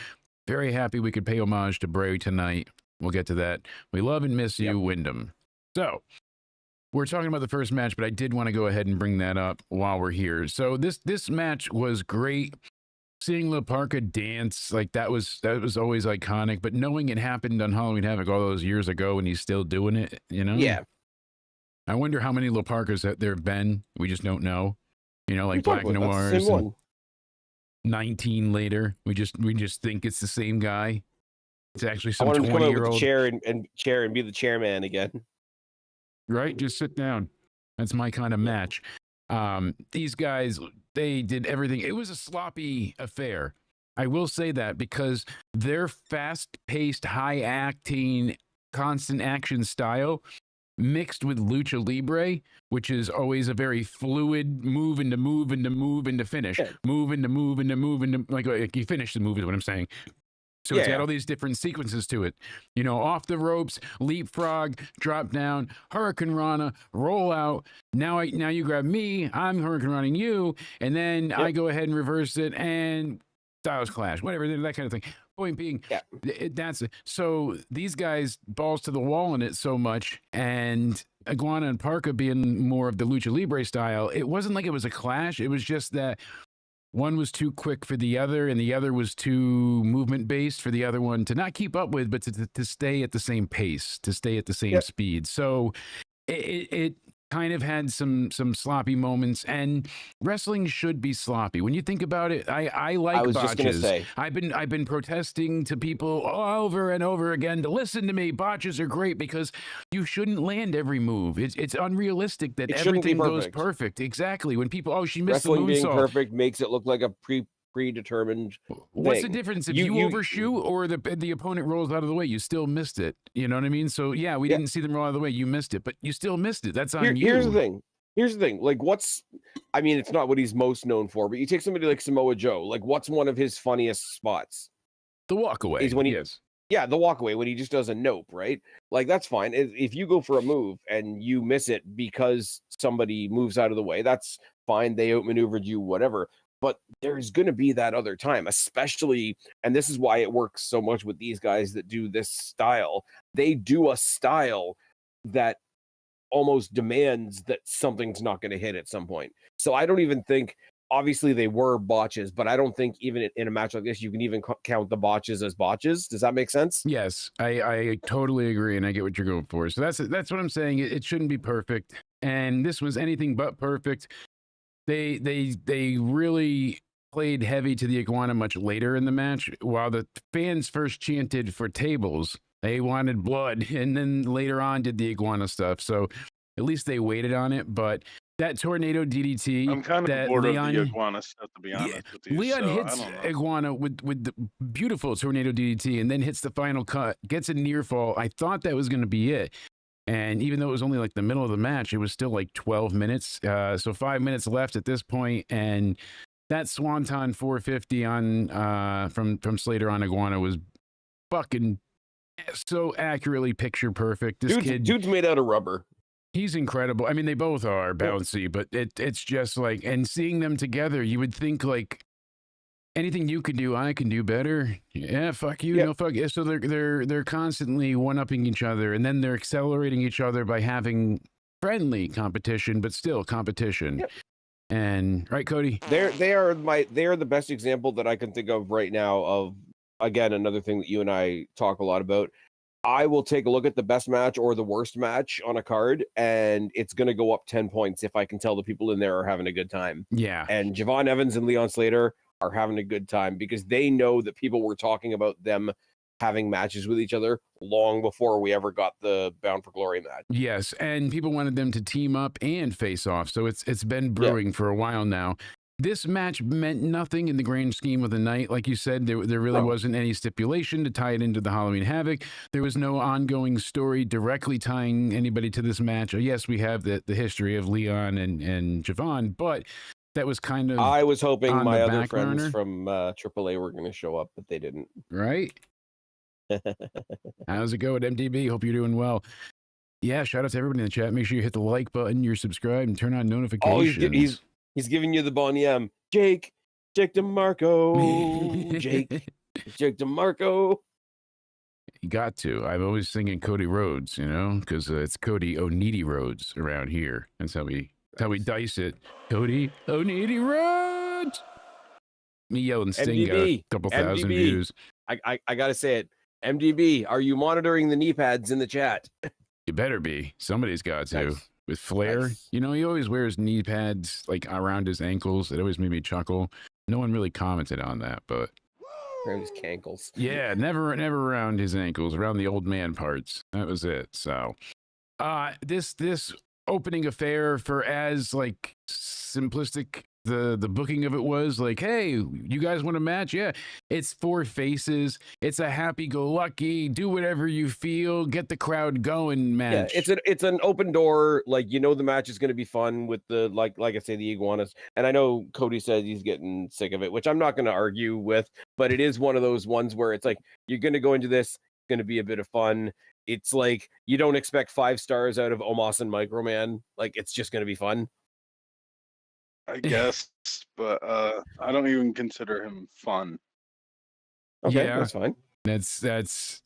[SPEAKER 2] Very happy we could pay homage to Bray tonight. We'll get to that. We love and miss you, Wyndham. So, we're talking about the first match, but I did want to go ahead and bring that up while we're here. So this match was great. Seeing La Parka dance, like that was always iconic. But knowing it happened on Halloween Havoc all those years ago, and he's still doing it,
[SPEAKER 4] Yeah.
[SPEAKER 2] I wonder how many La Parkas there have been. We just don't know. Like Black
[SPEAKER 4] That's the
[SPEAKER 2] Noirs.
[SPEAKER 4] same
[SPEAKER 2] And
[SPEAKER 4] one.
[SPEAKER 2] 19 later, we just think it's the same guy. It's actually
[SPEAKER 4] I
[SPEAKER 2] some
[SPEAKER 4] want him to come out with
[SPEAKER 2] 20-year-old.
[SPEAKER 4] the chair and be the chairman again.
[SPEAKER 2] Right? Just sit down. That's my kind of match. These guys, they did everything. It was a sloppy affair. I will say that because their fast-paced, high-acting, constant action style mixed with lucha libre, which is always a very fluid move into move into move into finish,
[SPEAKER 4] Yeah.
[SPEAKER 2] move into move into move into like you finish the move is what I'm saying. So it's
[SPEAKER 4] Yeah.
[SPEAKER 2] got all these different sequences to it. Off the ropes, leapfrog, drop down, Hurricane Rana, roll out. Now you grab me, I'm Hurricane Running you, and then I go ahead and reverse it and Styles Clash, whatever, that kind of thing. Point being,
[SPEAKER 4] Yeah.
[SPEAKER 2] that's it. So these guys balls to the wall in it so much, and Iguana and Parka being more of the lucha libre style, it wasn't like it was a clash. It was just that One was too quick for the other, and the other was too movement-based for the other one to not keep up with, but to stay at the same pace, to stay at the same speed. So it kind of had some sloppy moments, and wrestling should be sloppy. When you think about it, I like
[SPEAKER 4] I was
[SPEAKER 2] botches.
[SPEAKER 4] just gonna say.
[SPEAKER 2] I've been protesting to people over and over again to listen to me. Botches are great because you shouldn't land every move. It's unrealistic that
[SPEAKER 4] It shouldn't be
[SPEAKER 2] everything goes
[SPEAKER 4] perfect.
[SPEAKER 2] perfect. Exactly. When people, she missed
[SPEAKER 4] Wrestling
[SPEAKER 2] the
[SPEAKER 4] being
[SPEAKER 2] moonsault.
[SPEAKER 4] perfect makes it look like a predetermined
[SPEAKER 2] What's
[SPEAKER 4] thing.
[SPEAKER 2] the difference if you overshoot or the opponent rolls out of the way? You still missed it. You know what I mean? So yeah, we didn't see them roll out of the way. You missed it, but you still missed it. That's on you.
[SPEAKER 4] Here's the thing. Like, I mean, it's not what he's most known for, but you take somebody like Samoa Joe. Like, what's one of his funniest spots?
[SPEAKER 2] The walk away.
[SPEAKER 4] Is when he,
[SPEAKER 2] yes.
[SPEAKER 4] Yeah, the walk away when he just does a nope, right? Like, that's fine. If you go for a move and you miss it because somebody moves out of the way, that's fine. They outmaneuvered you, whatever. But there's going to be that other time, especially, and this is why it works so much with these guys that do this style. They do a style that almost demands that something's not going to hit at some point. So I don't even think, obviously they were botches, but I don't think even in a match like this, you can even count the botches as botches. Does that make sense?
[SPEAKER 2] Yes, I totally agree, and I get what you're going for. So that's what I'm saying. It shouldn't be perfect, and this was anything but perfect. They really played heavy to the iguana much later in the match, while the fans first chanted for tables. They wanted blood, and then later on did the iguana stuff. So at least they waited on it. But that tornado DDT,
[SPEAKER 3] I'm kind of
[SPEAKER 2] that
[SPEAKER 3] bored
[SPEAKER 2] Leon,
[SPEAKER 3] of the iguana stuff, to be honest with you.
[SPEAKER 2] Leon
[SPEAKER 3] so
[SPEAKER 2] hits
[SPEAKER 3] I don't know.
[SPEAKER 2] iguana with the beautiful tornado DDT, and then hits the final cut, gets a near fall. I thought that was going to be it. And even though it was only like the middle of the match, it was still like 12 minutes. So 5 minutes left at this point, and that Swanton 450 on from Slater on Iguana was fucking so accurately picture perfect. This
[SPEAKER 4] dude's made out of rubber.
[SPEAKER 2] He's incredible. I mean, they both are bouncy, but it's just like, and seeing them together, you would think like anything you can do, I can do better. Yeah, fuck you. No, fuck. So they're constantly one-upping each other, and then they're accelerating each other by having friendly competition, but still competition. Yep. And right, Cody?
[SPEAKER 4] They are the best example that I can think of right now of, again, another thing that you and I talk a lot about. I will take a look at the best match or the worst match on a card, and it's going to go up 10 points if I can tell the people in there are having a good time.
[SPEAKER 2] Yeah.
[SPEAKER 4] And Javon Evans and Leon Slater are having a good time because they know that people were talking about them having matches with each other long before we ever got the Bound for Glory match.
[SPEAKER 2] Yes, and people wanted them to team up and face off, so it's been brewing for a while now. This match meant nothing in the grand scheme of the night. Like you said, there really wasn't any stipulation to tie it into the Halloween Havoc. There was no ongoing story directly tying anybody to this match. Yes, we have the history of Leon and Javon, but that was kind of,
[SPEAKER 4] I was hoping my other friends
[SPEAKER 2] burner
[SPEAKER 4] from AAA were going to show up, but they didn't.
[SPEAKER 2] Right? How's it going, MDB? Hope you're doing well. Yeah, shout out to everybody in the chat. Make sure you hit the like button, you're subscribed, and turn on notifications.
[SPEAKER 4] Oh, he's giving you the Bonnie M. Jake DeMarco. Jake DeMarco.
[SPEAKER 2] You got to. I'm always singing Cody Rhodes, you know, because it's Cody O'Needy Rhodes around here. That's how we dice it. Cody O'Needy Rhodes. Me yelling Sting got a couple thousand views.
[SPEAKER 4] I gotta say it. MDB, are you monitoring the knee pads in the chat?
[SPEAKER 2] You better be. Somebody's got to.
[SPEAKER 4] Nice.
[SPEAKER 2] With Flair,
[SPEAKER 4] Nice.
[SPEAKER 2] You know, he always wears knee pads like around his ankles. It always made me chuckle. No one really commented on that, but
[SPEAKER 4] Around his cankles.
[SPEAKER 2] yeah, never around his ankles, around the old man parts. That was it. So, this opening affair, for as like simplistic the booking of it was, like, hey, you guys want a match? Yeah, it's four faces. It's a happy-go-lucky, do whatever you feel, get the crowd going match.
[SPEAKER 4] Yeah, it's an open door. Like, you know, the match is going to be fun with the like I say, the iguanas. And I know Cody says he's getting sick of it, which I'm not going to argue with. But it is one of those ones where it's like you're going to go into this, going to be a bit of fun. It's like you don't expect 5 stars out of Omos and Microman. Like, it's just going to be fun.
[SPEAKER 3] I guess, but I don't even consider him fun.
[SPEAKER 4] Okay,
[SPEAKER 2] Yeah.
[SPEAKER 4] that's fine.
[SPEAKER 2] That's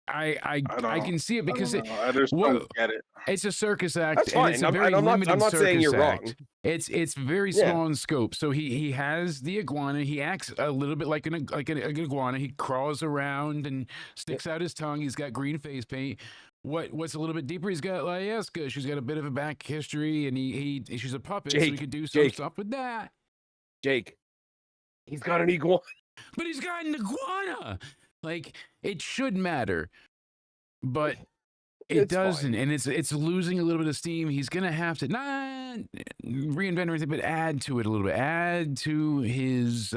[SPEAKER 2] I can see it because
[SPEAKER 3] I just don't get it.
[SPEAKER 2] it's a circus act.
[SPEAKER 4] That's
[SPEAKER 2] And
[SPEAKER 4] fine.
[SPEAKER 2] it's a very
[SPEAKER 4] I'm
[SPEAKER 2] limited
[SPEAKER 4] not saying you're
[SPEAKER 2] circus act.
[SPEAKER 4] wrong.
[SPEAKER 2] It's very
[SPEAKER 4] Yeah.
[SPEAKER 2] small in scope. So he has the iguana. He acts a little bit like an iguana. He crawls around and sticks out his tongue. He's got green face paint. What's a little bit deeper? He's got Layeska. She's got a bit of a back history, and she's a puppet, so he could do some stuff with that.
[SPEAKER 4] Jake, he's got an iguana.
[SPEAKER 2] But he's got an iguana. Like, it should matter, but it
[SPEAKER 4] It's
[SPEAKER 2] doesn't,
[SPEAKER 4] fine.
[SPEAKER 2] and it's losing a little bit of steam. He's gonna have to not reinvent or anything, but add to it a little bit. Add to his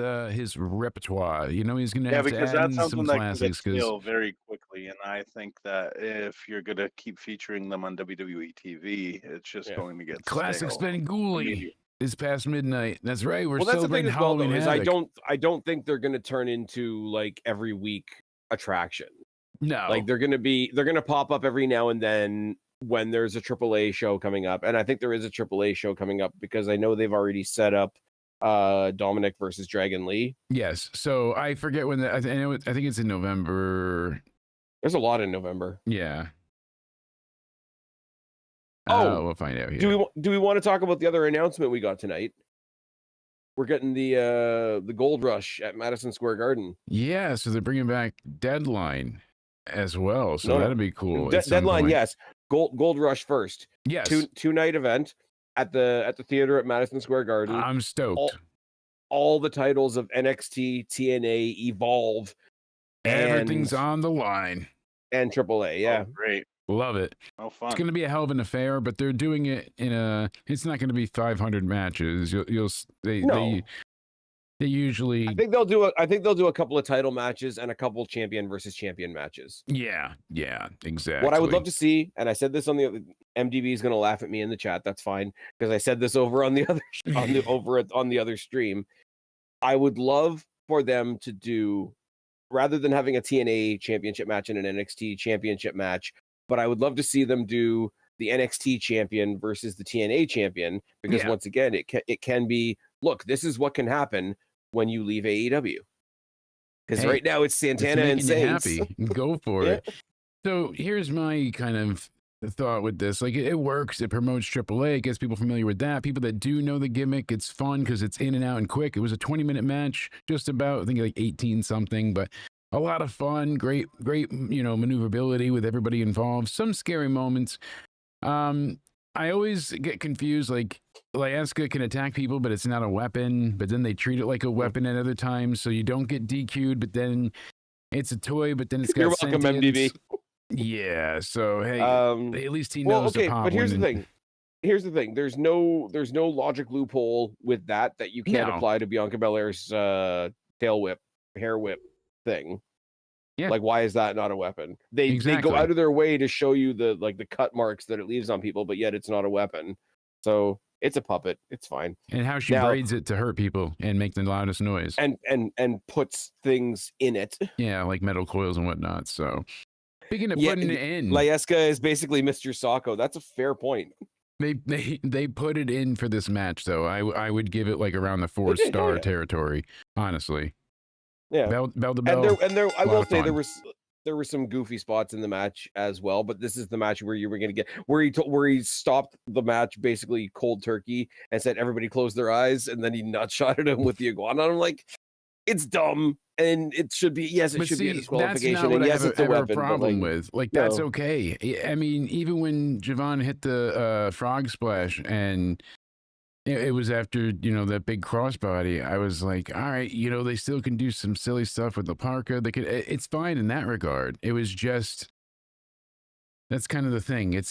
[SPEAKER 2] repertoire. You know, he's gonna
[SPEAKER 3] Yeah,
[SPEAKER 2] have to
[SPEAKER 3] because
[SPEAKER 2] add
[SPEAKER 3] that's
[SPEAKER 2] in some
[SPEAKER 3] something that can get
[SPEAKER 2] classics. Because
[SPEAKER 3] stale very quickly, and I think that if you're gonna keep featuring them on WWE TV, it's just going to get
[SPEAKER 2] classic
[SPEAKER 3] stale.
[SPEAKER 2] Spenguli is past midnight. That's right. We're
[SPEAKER 4] Well, that's the thing
[SPEAKER 2] celebrating
[SPEAKER 4] as well, though,
[SPEAKER 2] Halloween
[SPEAKER 4] is
[SPEAKER 2] Havoc.
[SPEAKER 4] I don't think they're gonna turn into like every week attraction.
[SPEAKER 2] No,
[SPEAKER 4] Like they're gonna pop up every now and then when there's a AAA show coming up, and I think there is a AAA show coming up because I know they've already set up Dominic versus Dragon Lee.
[SPEAKER 2] yes. So I forget when I think it's in November.
[SPEAKER 4] There's a lot in November.
[SPEAKER 2] Yeah.
[SPEAKER 4] Oh,
[SPEAKER 2] we'll find out here.
[SPEAKER 4] Do we want to talk about the other announcement we got tonight? We're getting the Gold Rush at Madison Square Garden.
[SPEAKER 2] Yeah, so they're bringing back Deadline as well. So that'd be cool. at some
[SPEAKER 4] Deadline,
[SPEAKER 2] point.
[SPEAKER 4] yes. Gold Rush first.
[SPEAKER 2] Yes.
[SPEAKER 4] Two night event at the theater at Madison Square Garden.
[SPEAKER 2] I'm stoked.
[SPEAKER 4] All the titles of NXT, TNA, Evolve,
[SPEAKER 2] Everything's on the line.
[SPEAKER 4] and AAA. Yeah,
[SPEAKER 3] Oh, great.
[SPEAKER 2] Love it.
[SPEAKER 3] Oh, fun.
[SPEAKER 2] It's going to be a hell of an affair, but they're doing it in a. It's not going to be 500 matches. They usually.
[SPEAKER 4] I think they'll do a couple of title matches and a couple champion versus champion matches.
[SPEAKER 2] Yeah, exactly.
[SPEAKER 4] What I would love to see, and I said this on the MDB is going to laugh at me in the chat. That's fine because I said this over on the other on the other stream. I would love for them to do, rather than having a TNA championship match and an NXT championship match, but I would love to see them do the NXT champion versus the TNA champion because once again, it can be, look, this is what can happen when you leave AEW. Because right now it's Santana and Saints.
[SPEAKER 2] Happy. Go for it. So here's my kind of thought with this. Like, it works. It promotes AAA. It gets people familiar with that. People that do know the gimmick, it's fun because it's in and out and quick. It was a 20-minute match, just about, I think like 18 something, but a lot of fun. Great, maneuverability with everybody involved. Some scary moments. I always get confused. Like, Layeska can attack people, but it's not a weapon. But then they treat it like a weapon at other times, so you don't get DQ'd. But then it's a toy. But then it's got.
[SPEAKER 4] You're welcome,
[SPEAKER 2] sentience.
[SPEAKER 4] MDB.
[SPEAKER 2] Yeah. So hey, at least he
[SPEAKER 4] Well,
[SPEAKER 2] knows.
[SPEAKER 4] okay,
[SPEAKER 2] to pop
[SPEAKER 4] but here's
[SPEAKER 2] one
[SPEAKER 4] the
[SPEAKER 2] and-
[SPEAKER 4] thing. Here's the thing. There's no logic loophole with that you can't
[SPEAKER 2] No.
[SPEAKER 4] apply to Bianca Belair's tail whip, hair whip thing.
[SPEAKER 2] Yeah.
[SPEAKER 4] Like, why is that not a weapon? They
[SPEAKER 2] Exactly.
[SPEAKER 4] go out of their way to show you the cut marks that it leaves on people, but yet it's not a weapon. So it's a puppet. It's fine.
[SPEAKER 2] And how she braids it to hurt people and make the loudest noise.
[SPEAKER 4] And puts things in it.
[SPEAKER 2] Yeah, like metal coils and whatnot. So speaking of
[SPEAKER 4] Yeah,
[SPEAKER 2] putting it in,
[SPEAKER 4] Layeska is basically Mr. Sacco. That's a fair point.
[SPEAKER 2] they put it in for this match though. I would give it like around the 4-star territory, honestly.
[SPEAKER 4] Yeah.
[SPEAKER 2] Bell to bell.
[SPEAKER 4] And there I will say
[SPEAKER 2] fun.
[SPEAKER 4] there were some goofy spots in the match as well, but this is the match where you were going to get where he stopped the match basically cold turkey and said everybody close their eyes, and then he nutshotted him with the iguana. I'm like, it's dumb, and it should be be a disqualification.
[SPEAKER 2] That's not what
[SPEAKER 4] and
[SPEAKER 2] I
[SPEAKER 4] yes,
[SPEAKER 2] have
[SPEAKER 4] it's a weapon,
[SPEAKER 2] problem
[SPEAKER 4] but
[SPEAKER 2] with. Like, that's okay. I mean, even when Javon hit the frog splash and it was after, that big crossbody, I was like, all right, they still can do some silly stuff with the parka. They could, it's fine in that regard. It was just, that's kind of the thing. It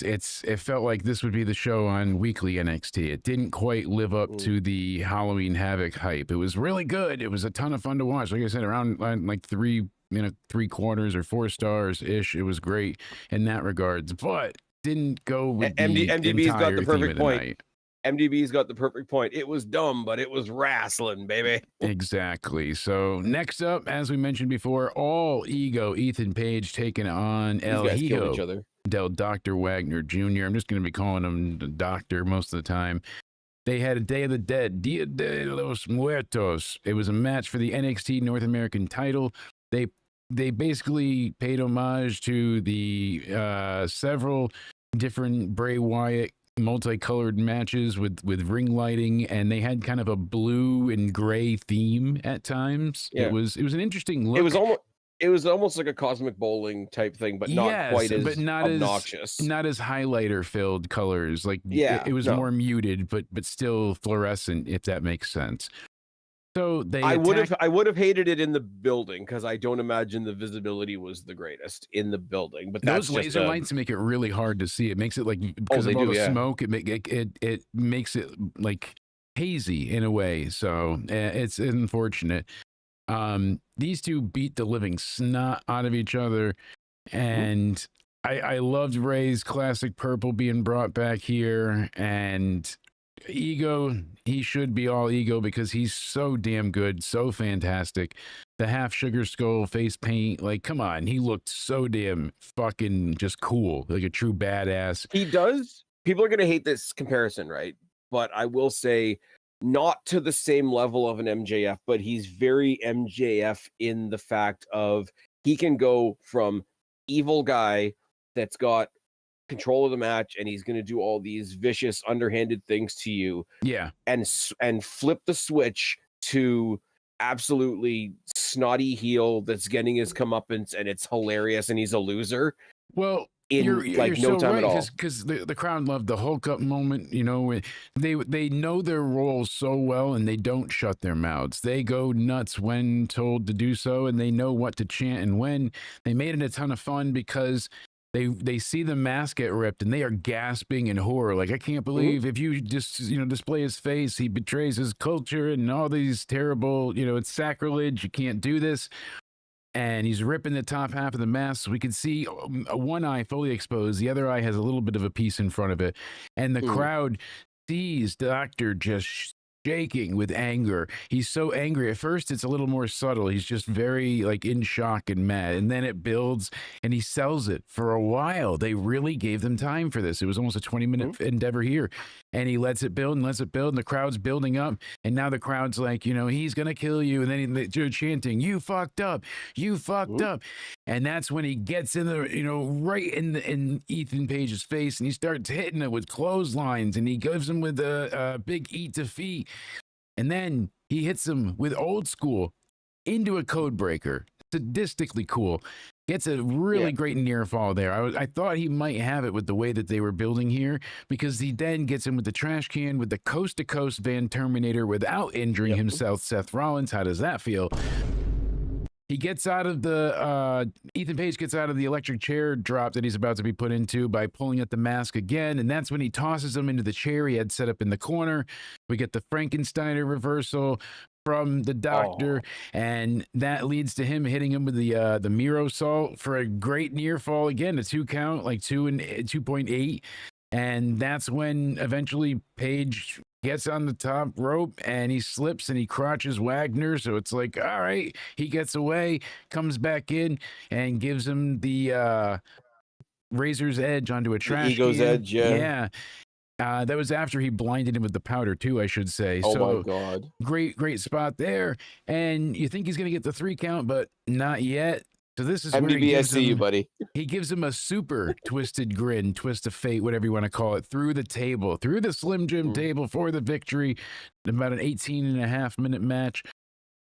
[SPEAKER 2] felt like this would be the show on weekly NXT. It didn't quite live up to the Halloween Havoc hype. It was really good. It was a ton of fun to watch. Like I said, around like 3.75 or 4 stars ish. It was great in that regards, but didn't go with
[SPEAKER 4] MDB's got the perfect point.
[SPEAKER 2] Night.
[SPEAKER 4] MDB's got the perfect point. It was dumb, but it was wrestling, baby.
[SPEAKER 2] Exactly. So next up, as we mentioned before, all ego Ethan Page taking on El
[SPEAKER 4] These guys kill
[SPEAKER 2] Hijo
[SPEAKER 4] each other.
[SPEAKER 2] del Dr. Wagner Jr. I'm just going to be calling him the doctor most of the time. They had a Day of the Dead, Dia de los Muertos. It was a match for the NXT North American title. They they basically paid homage to the several different Bray Wyatt multicolored matches with ring lighting, and they had kind of a blue and gray theme at times.
[SPEAKER 4] Yeah.
[SPEAKER 2] It was an interesting look.
[SPEAKER 4] It was almost like a cosmic bowling type thing, but not quite as
[SPEAKER 2] but not
[SPEAKER 4] obnoxious.
[SPEAKER 2] not as highlighter filled colors. Like it was
[SPEAKER 4] no.
[SPEAKER 2] more muted, but still fluorescent, if that makes sense. So
[SPEAKER 4] I would have hated it in the building because I don't imagine the visibility was the greatest in the building. But that's
[SPEAKER 2] those laser lights make it really hard to see. It makes it like because of all the smoke, it makes it like hazy in a way. So it's unfortunate. These two beat the living snot out of each other, and I loved Ray's classic purple being brought back here, and Ego, he should be all ego because he's so damn good, so fantastic. The half sugar skull face paint, like, come on, he looked so damn fucking just cool, like a true badass.
[SPEAKER 4] He does. People are going to hate this comparison, right? But I will say, not to the same level of an MJF, but he's very MJF in the fact of he can go from evil guy that's got control of the match and he's going to do all these vicious underhanded things to you, and flip the switch to absolutely snotty heel that's getting his comeuppance, and it's hilarious, and he's a loser.
[SPEAKER 2] Well,
[SPEAKER 4] you're no time at all,
[SPEAKER 2] because the crowd loved the Hulk up moment. You know, they know their roles so well, and they don't shut their mouths. They go nuts when told to do so, and they know what to chant and when. They made it a ton of fun because they see the mask get ripped and they are gasping in horror. Like, I can't believe if you just, display his face, he betrays his culture and all these terrible, it's sacrilege. You can't do this. And he's ripping the top half of the mask. So we can see one eye fully exposed. The other eye has a little bit of a piece in front of it. And the crowd sees Doctor just shaking with anger. He's so angry. At first, it's a little more subtle. He's just very in shock and mad. And then it builds and he sells it for a while. They really gave them time for this. It was almost a 20-minute endeavor here. And he lets it build and lets it build. And the crowd's building up. And now the crowd's like, he's going to kill you. And then they're chanting, you fucked up. You fucked up. And that's when he gets in the, right in Ethan Page's face. And he starts hitting it with clotheslines. And he gives him with a big eat to feet. And then he hits him with old school into a code breaker. Sadistically cool. Gets a really great near fall there. I thought he might have it with the way that they were building here, because he then gets him with the trash can with the coast to coast Van Terminator without injuring himself. Seth Rollins, how does that feel? He gets out of the, Ethan Page gets out of the electric chair drop that he's about to be put into by pulling at the mask again. And that's when he tosses him into the chair he had set up in the corner. We get the Frankensteiner reversal from the Doctor, and that leads to him hitting him with the Miro Salt for a great near fall again, a 2 count, like 2 and 2.8. And that's when eventually Page gets on the top rope and he slips and he crotches Wagner. So it's like, all right, he gets away, comes back in and gives him the razor's edge onto a trash
[SPEAKER 4] Ego's
[SPEAKER 2] can.
[SPEAKER 4] edge, yeah.
[SPEAKER 2] That was after he blinded him with the powder too, I should say.
[SPEAKER 4] Oh
[SPEAKER 2] so
[SPEAKER 4] my God.
[SPEAKER 2] Great spot there. And you think he's going to get the 3 count, but not yet. So this is
[SPEAKER 4] MDB,
[SPEAKER 2] where he
[SPEAKER 4] I see you, buddy.
[SPEAKER 2] He gives him a super twisted grin, twist of fate, whatever you want to call it, through the table, through the Slim Jim table for the victory. About an 18.5-minute match.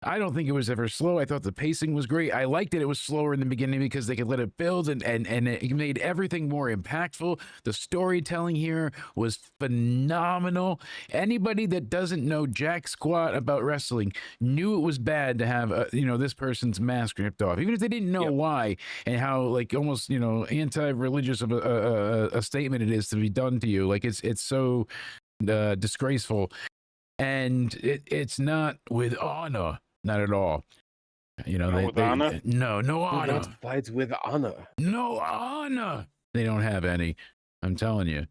[SPEAKER 2] I don't think it was ever slow. I thought the pacing was great. I liked that it was slower in the beginning because they could let it build, and it made everything more impactful. The storytelling here was phenomenal. Anybody that doesn't know jack squat about wrestling knew it was bad to have this person's mask ripped off, even if they didn't know why and how almost anti-religious of a statement it is to be done to you. Like it's so disgraceful, and it's not with honor. Not at all. No honor.
[SPEAKER 4] Fights with honor.
[SPEAKER 2] No honor. They don't have any. I'm telling you.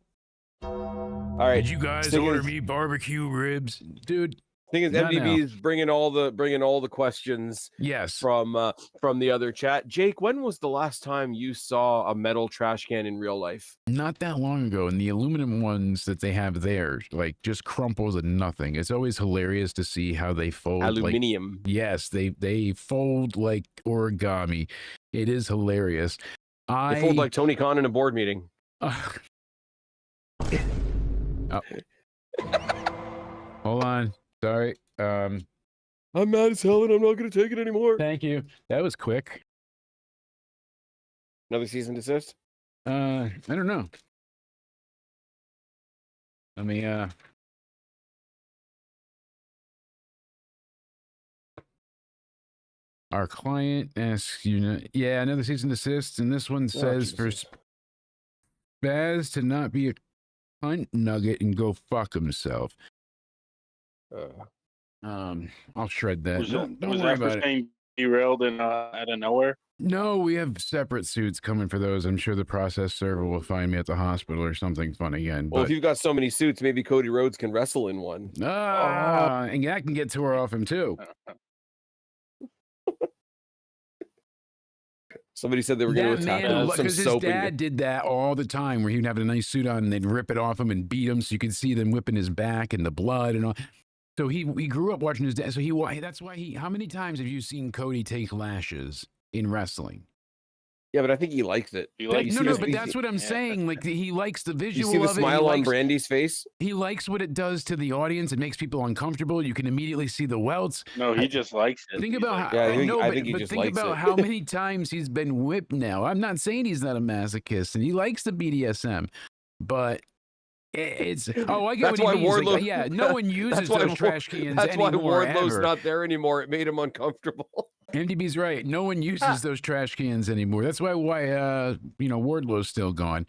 [SPEAKER 4] All right.
[SPEAKER 2] Did you guys order me barbecue ribs, dude?
[SPEAKER 4] Thing is,
[SPEAKER 2] No,
[SPEAKER 4] MDB
[SPEAKER 2] no.
[SPEAKER 4] is bringing all the questions
[SPEAKER 2] Yes.
[SPEAKER 4] from the other chat. Jake, when was the last time you saw a metal trash can in real life?
[SPEAKER 2] Not that long ago, and the aluminum ones that they have there, like, just crumple to nothing. It's always hilarious to see how they fold.
[SPEAKER 4] Aluminium.
[SPEAKER 2] Like, yes, they fold like origami. It is hilarious.
[SPEAKER 4] They fold like Tony Khan in a board meeting.
[SPEAKER 2] Oh. Hold on. Sorry.
[SPEAKER 4] I'm mad as hell and I'm not going to take it anymore.
[SPEAKER 2] Thank you. That was quick.
[SPEAKER 4] Another cease and desist?
[SPEAKER 2] I don't know. Let me our client asks you, yeah, another cease and desist, and this one says for Spaz to not be a cunt nugget and go fuck himself. I'll shred that. Don't worry about it.
[SPEAKER 8] Saying derailed and out of nowhere?
[SPEAKER 2] No, we have separate suits coming for those. I'm sure the process server will find me at the hospital or something fun again.
[SPEAKER 4] Well,
[SPEAKER 2] but...
[SPEAKER 4] if you've got so many suits, maybe Cody Rhodes can wrestle in one.
[SPEAKER 2] And that can get tore off him too.
[SPEAKER 4] Somebody said they were going to attack him with some
[SPEAKER 2] because his
[SPEAKER 4] soap.
[SPEAKER 2] dad did that all the time, where he'd have a nice suit on and they'd rip it off him and beat him, so you could see them whipping his back and the blood and all. So he grew up watching his dad. So that's why he. How many times have you seen Cody take lashes in wrestling?
[SPEAKER 4] Yeah, but I think he likes it.
[SPEAKER 2] But that's what I'm saying. Like, he likes the visual.
[SPEAKER 4] You see the
[SPEAKER 2] of
[SPEAKER 4] smile
[SPEAKER 2] it.
[SPEAKER 4] on Brandy's face?
[SPEAKER 2] He likes what it does to the audience. It makes people uncomfortable. You can immediately see the welts.
[SPEAKER 8] No, he just likes it.
[SPEAKER 2] Think about
[SPEAKER 8] how.
[SPEAKER 2] Yeah,
[SPEAKER 4] I think he just
[SPEAKER 2] think
[SPEAKER 4] likes
[SPEAKER 2] about
[SPEAKER 4] it.
[SPEAKER 2] how many times he's been whipped now. I'm not saying he's not a masochist, and he likes the BDSM, but it's I get
[SPEAKER 4] That's
[SPEAKER 2] what
[SPEAKER 4] why
[SPEAKER 2] he means.
[SPEAKER 4] Wardlow.
[SPEAKER 2] Like, yeah, no one uses those trash cans
[SPEAKER 4] That's why
[SPEAKER 2] anymore.
[SPEAKER 4] Wardlow's
[SPEAKER 2] ever.
[SPEAKER 4] not there anymore. It made him uncomfortable.
[SPEAKER 2] MDB's right. No one uses those trash cans anymore. That's why Wardlow's still gone.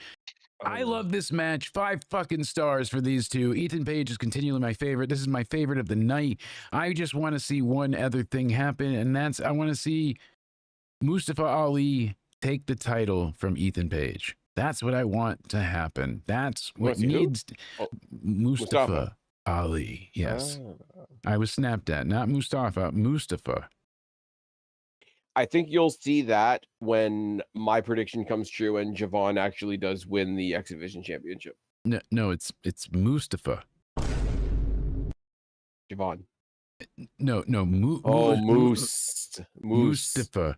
[SPEAKER 2] I love this match. 5 fucking stars for these two. Ethan Page is continually my favorite. This is my favorite of the night. I just want to see one other thing happen, and that's I want to see Mustafa Ali take the title from Ethan Page. That's what I want to happen. That's what needs Mustafa Ali. Yes. I was snapped at. Not Mustafa, Mustafa.
[SPEAKER 4] I think you'll see that when my prediction comes true and Javon actually does win the X Division Championship.
[SPEAKER 2] No, it's Mustafa.
[SPEAKER 4] Javon.
[SPEAKER 2] No,
[SPEAKER 4] Mustafa.
[SPEAKER 2] Moose.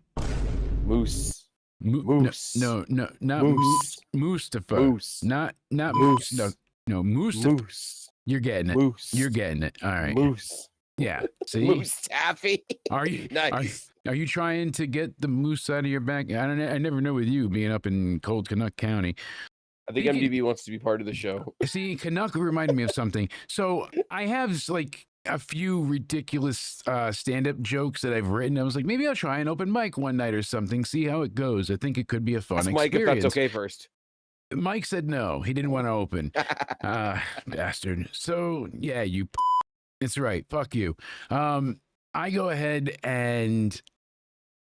[SPEAKER 2] No, not
[SPEAKER 4] Moose.
[SPEAKER 2] Mustafa.
[SPEAKER 4] Moose.
[SPEAKER 2] Not
[SPEAKER 4] Moose.
[SPEAKER 2] No, Mustafa.
[SPEAKER 4] Moose.
[SPEAKER 2] You're getting it.
[SPEAKER 4] Moose.
[SPEAKER 2] You're getting it. All right.
[SPEAKER 4] Moose.
[SPEAKER 2] Yeah. See?
[SPEAKER 4] Moose Taffy.
[SPEAKER 2] Are you
[SPEAKER 4] nice?
[SPEAKER 2] Are you trying to get the moose out of your back? I never know with you being up in cold Canuck County.
[SPEAKER 4] I think MDB wants to be part of the show.
[SPEAKER 2] See, Canuck reminded me of something. So I have like a few ridiculous stand-up jokes that I've written. I was like, maybe I'll try an open mic one night or something, see how it goes. I think it could be a fun experience.
[SPEAKER 4] Mike, if that's okay first.
[SPEAKER 2] Mike said no. He didn't want to open. Bastard. So, yeah, it's right. Fuck you. I go ahead and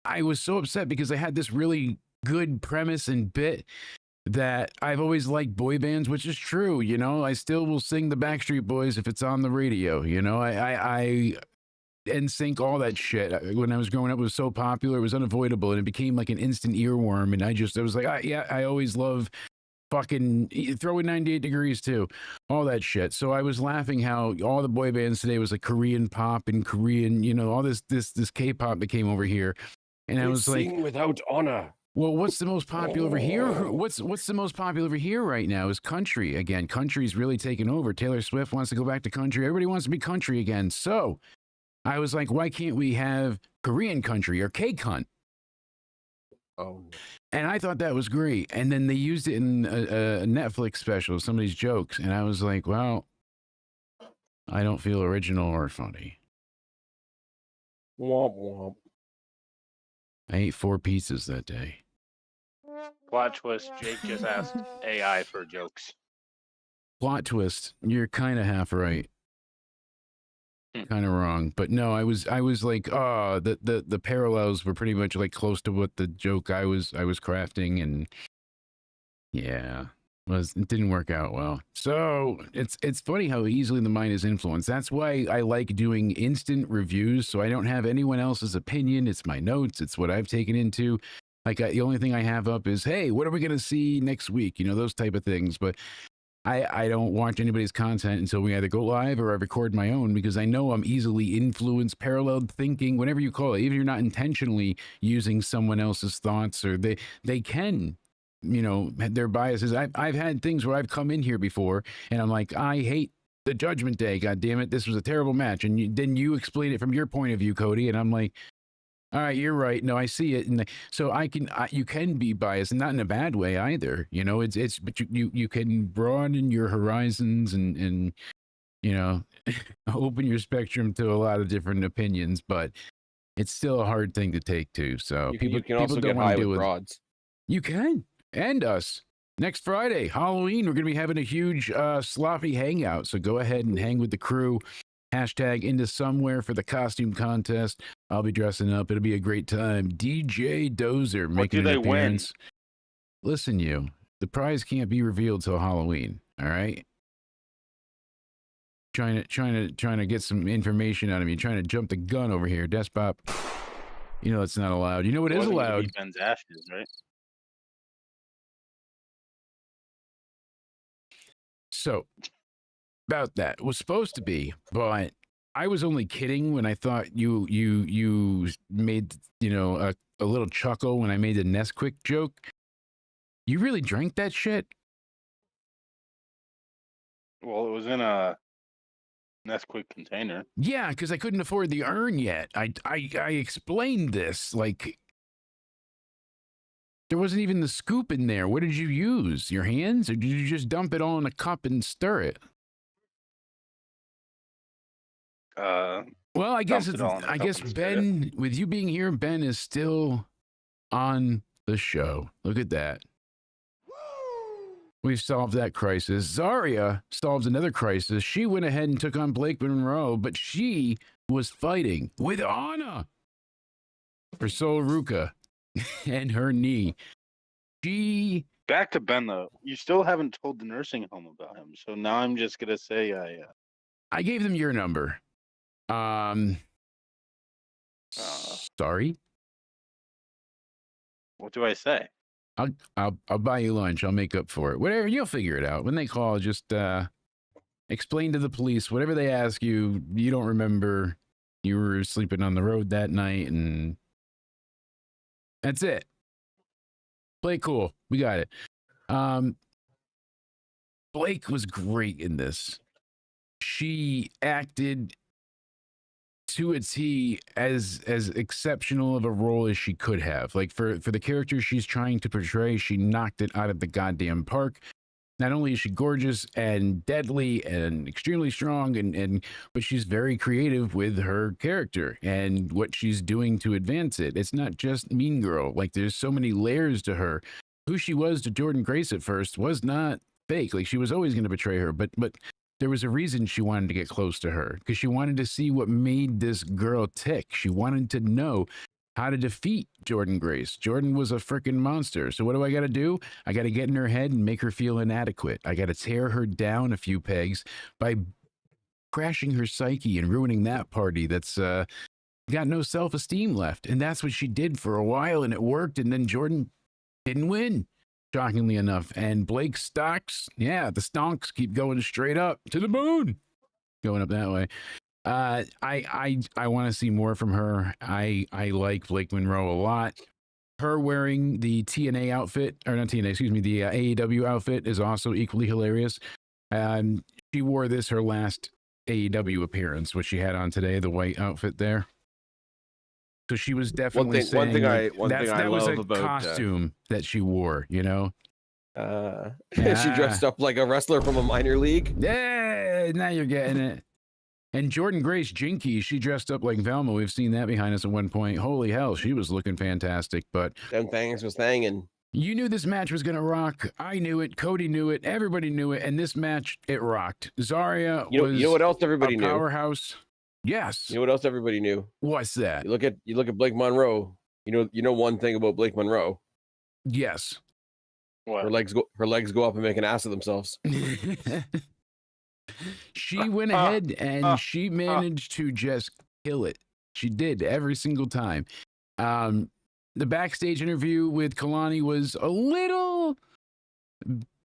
[SPEAKER 2] I was so upset because I had this really good premise and bit that I've always liked boy bands, which is true. You know, I still will sing the Backstreet Boys if it's on the radio. You know, I NSYNC, all that shit. When I was growing up, it was so popular, it was unavoidable, and it became like an instant earworm. And I was like, I always love fucking throw in 98 Degrees too, all that shit. So I was laughing how all the boy bands today was like Korean pop and Korean, you know, all this K-pop that came over here. And I was like,
[SPEAKER 4] without honor.
[SPEAKER 2] Well, what's the most popular over here? What's the most popular over here right now is country again. Country's really taken over. Taylor Swift wants to go back to country. Everybody wants to be country again. So I was like, why can't we have Korean country or K-cunt?
[SPEAKER 4] Oh.
[SPEAKER 2] And I thought that was great. And then they used it in a Netflix special, some of these jokes. And I was like, well, I don't feel original or funny.
[SPEAKER 4] Womp womp.
[SPEAKER 2] I ate 4 pizzas that day.
[SPEAKER 8] Plot twist, Jake just asked AI for jokes.
[SPEAKER 2] Plot twist, you're kind of half right. Kind of wrong. But no, I was like, oh, the parallels were pretty much like close to what the joke I was crafting, and yeah. it didn't work out well. So it's funny how easily the mind is influenced. That's why I like doing instant reviews, so I don't have anyone else's opinion. It's my notes. It's what I've taken into. Like the only thing I have up is, hey, what are we gonna see next week? You know, those type of things. But I don't watch anybody's content until we either go live or I record my own, because I know I'm easily influenced, parallel thinking, whatever you call it. Even if you're not intentionally using someone else's thoughts, or they can, you know, their biases. I've had things where I've come in here before and I'm like, I hate the Judgment Day. God damn it, this was a terrible match. And then you explain it from your point of view, Cody, and I'm like, all right, you're right. No, I see it, and so you can be biased, and not in a bad way either. You know, but you can broaden your horizons and you know, open your spectrum to a lot of different opinions. But it's still a hard thing to take too. So
[SPEAKER 4] You
[SPEAKER 2] people
[SPEAKER 4] can also
[SPEAKER 2] don't
[SPEAKER 4] get
[SPEAKER 2] want
[SPEAKER 4] high
[SPEAKER 2] to deal
[SPEAKER 4] with
[SPEAKER 2] with.
[SPEAKER 4] rods.
[SPEAKER 2] You can, and us. Next Friday, Halloween, we're going to be having a huge sloppy hangout. So go ahead and hang with the crew. Hashtag into somewhere for the costume contest. I'll be dressing up. It'll be a great time. DJ Dozer making an appearance. Listen, the prize can't be revealed till Halloween. All right. Trying to get some information out of me. Trying to jump the gun over here, Despop. You know that's not allowed. You know what is allowed?
[SPEAKER 8] Ben's ashes, right?
[SPEAKER 2] So about that was supposed to be, but I was only kidding when I thought you made, you know, a little chuckle when I made the Nesquik joke. You really drank that shit?
[SPEAKER 3] Well, it was in a Nesquik container.
[SPEAKER 2] Yeah, because I couldn't afford the urn yet. I explained this, like, there wasn't even the scoop in there. What did you use? Your hands, or did you just dump it all in a cup and stir it? Well, I guess Ben, with you being here, Ben is still on the show. Look at that. We've solved that crisis. Zarya solved another crisis. She went ahead and took on Blake Monroe, but she was fighting with Anna for Sol Ruka and her knee.
[SPEAKER 3] Back to Ben, though. You still haven't told the nursing home about him, so now I'm just going to say
[SPEAKER 2] I gave them your number. Sorry.
[SPEAKER 3] What do I say?
[SPEAKER 2] I'll buy you lunch. I'll make up for it. Whatever, you'll figure it out. When they call, just explain to the police whatever they ask you. You don't remember you were sleeping on the road that night, and that's it. Play cool. We got it. Blake was great in this. She acted to a T as exceptional of a role as she could have. Like for the character she's trying to portray, she knocked it out of the goddamn park. Not only is she gorgeous and deadly and extremely strong, but she's very creative with her character and what she's doing to advance it. It's not just Mean Girl. Like there's so many layers to her. Who she was to Jordan Grace at first was not fake. Like she was always going to betray her, but there was a reason she wanted to get close to her, because she wanted to see what made this girl tick. She wanted to know how to defeat Jordan Grace. Jordan was a freaking monster. So what do I got to do? I got to get in her head and make her feel inadequate. I got to tear her down a few pegs by crashing her psyche and ruining that party that's got no self-esteem left. And that's what she did for a while, and it worked. And then Jordan didn't win, shockingly enough. And Blake stocks, the stonks keep going straight up to the moon, going up that way. I want to see more from her. I like Blake Monroe a lot. Her wearing the TNA outfit, or not TNA, excuse me, the AEW outfit is also equally hilarious. She wore this her last AEW appearance, which she had on today, the white outfit there. So she was definitely
[SPEAKER 4] one thing I
[SPEAKER 2] that was
[SPEAKER 4] love
[SPEAKER 2] a
[SPEAKER 4] about
[SPEAKER 2] costume that she wore, you know.
[SPEAKER 4] She dressed up like a wrestler from a minor league.
[SPEAKER 2] Yeah, now you're getting it. And Jordan Grace Jinky, she dressed up like Velma. We've seen that behind us at one point. Holy hell, she was looking fantastic. But
[SPEAKER 4] them things was hanging.
[SPEAKER 2] You knew this match was going to rock. I knew it. Cody knew it. Everybody knew it. And this match, it rocked. Zarya was
[SPEAKER 4] you know what else everybody knew?
[SPEAKER 2] Powerhouse. Yes.
[SPEAKER 4] You know what else everybody knew?
[SPEAKER 2] What's that?
[SPEAKER 4] You look at Blake Monroe. You know one thing about Blake Monroe.
[SPEAKER 2] Yes.
[SPEAKER 8] What?
[SPEAKER 4] Her legs go up and make an ass of themselves.
[SPEAKER 2] She went ahead and she managed to just kill it. She did every single time. The backstage interview with Kalani was a little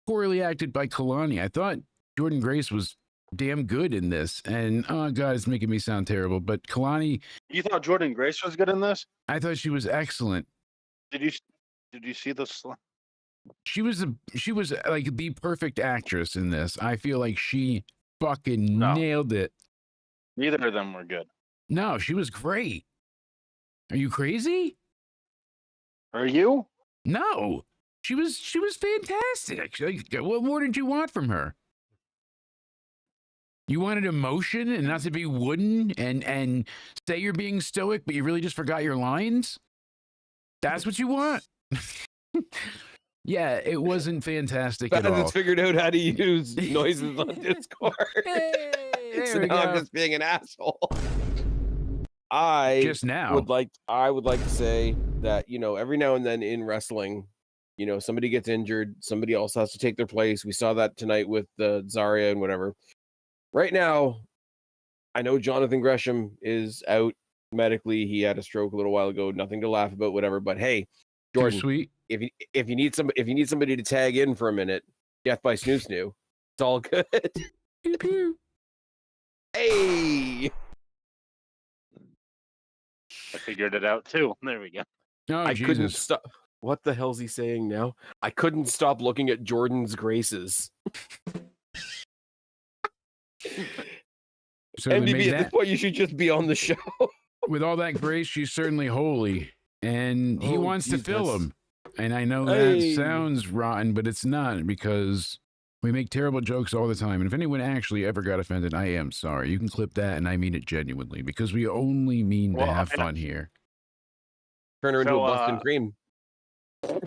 [SPEAKER 2] poorly acted by Kalani. I thought Jordan Grace was damn good in this, and oh god, it's making me sound terrible. But Kalani,
[SPEAKER 3] You thought Jordan Grace was good in this?
[SPEAKER 2] I thought she was excellent.
[SPEAKER 3] Did you see the?
[SPEAKER 2] She was like the perfect actress in this. I feel like she fucking
[SPEAKER 3] No.
[SPEAKER 2] nailed it.
[SPEAKER 3] Neither of them were good.
[SPEAKER 2] No, she was great. Are you crazy?
[SPEAKER 3] Are you?
[SPEAKER 2] No, she was fantastic. Like, what more did you want from her? You wanted emotion and not to be wooden and say you're being stoic, but you really just forgot your lines? That's what you want? Yeah, it wasn't fantastic at all.
[SPEAKER 4] It's figured out how to use noises on Discord.
[SPEAKER 2] Hey,
[SPEAKER 4] So
[SPEAKER 2] there we
[SPEAKER 4] now I'm
[SPEAKER 2] go.
[SPEAKER 4] just being an asshole. I
[SPEAKER 2] Just now.
[SPEAKER 4] would like to say that, you know, every now and then in wrestling, you know, somebody gets injured, somebody else has to take their place. We saw that tonight with Zarya and whatever. Right now, I know Jonathan Gresham is out medically. He had a stroke a little while ago. Nothing to laugh about, whatever. But hey,
[SPEAKER 2] Too
[SPEAKER 4] Jordan,
[SPEAKER 2] sweet.
[SPEAKER 4] if you need somebody to tag in for a minute, Death by Snoo Snoo, it's all good.
[SPEAKER 2] Pew, pew.
[SPEAKER 4] Hey,
[SPEAKER 8] I figured it out too. There we go.
[SPEAKER 2] Oh,
[SPEAKER 4] I couldn't
[SPEAKER 2] Jesus.
[SPEAKER 4] stop. What the hell's he saying now? I couldn't stop looking at Jordan's graces.
[SPEAKER 2] So we made
[SPEAKER 4] MDB, at
[SPEAKER 2] that.
[SPEAKER 4] this point, you should just be on the show.
[SPEAKER 2] With all that grace, she's certainly holy. And he
[SPEAKER 4] Oh,
[SPEAKER 2] wants to fill
[SPEAKER 4] Jesus.
[SPEAKER 2] him. And I know that
[SPEAKER 4] Hey.
[SPEAKER 2] sounds rotten, but it's not, because we make terrible jokes all the time. And if anyone actually ever got offended, I am sorry. You can clip that, and I mean it genuinely, because we only mean to
[SPEAKER 8] Well,
[SPEAKER 2] have
[SPEAKER 8] and I-
[SPEAKER 2] fun here.
[SPEAKER 4] Turn her into
[SPEAKER 8] So,
[SPEAKER 4] a Boston cream.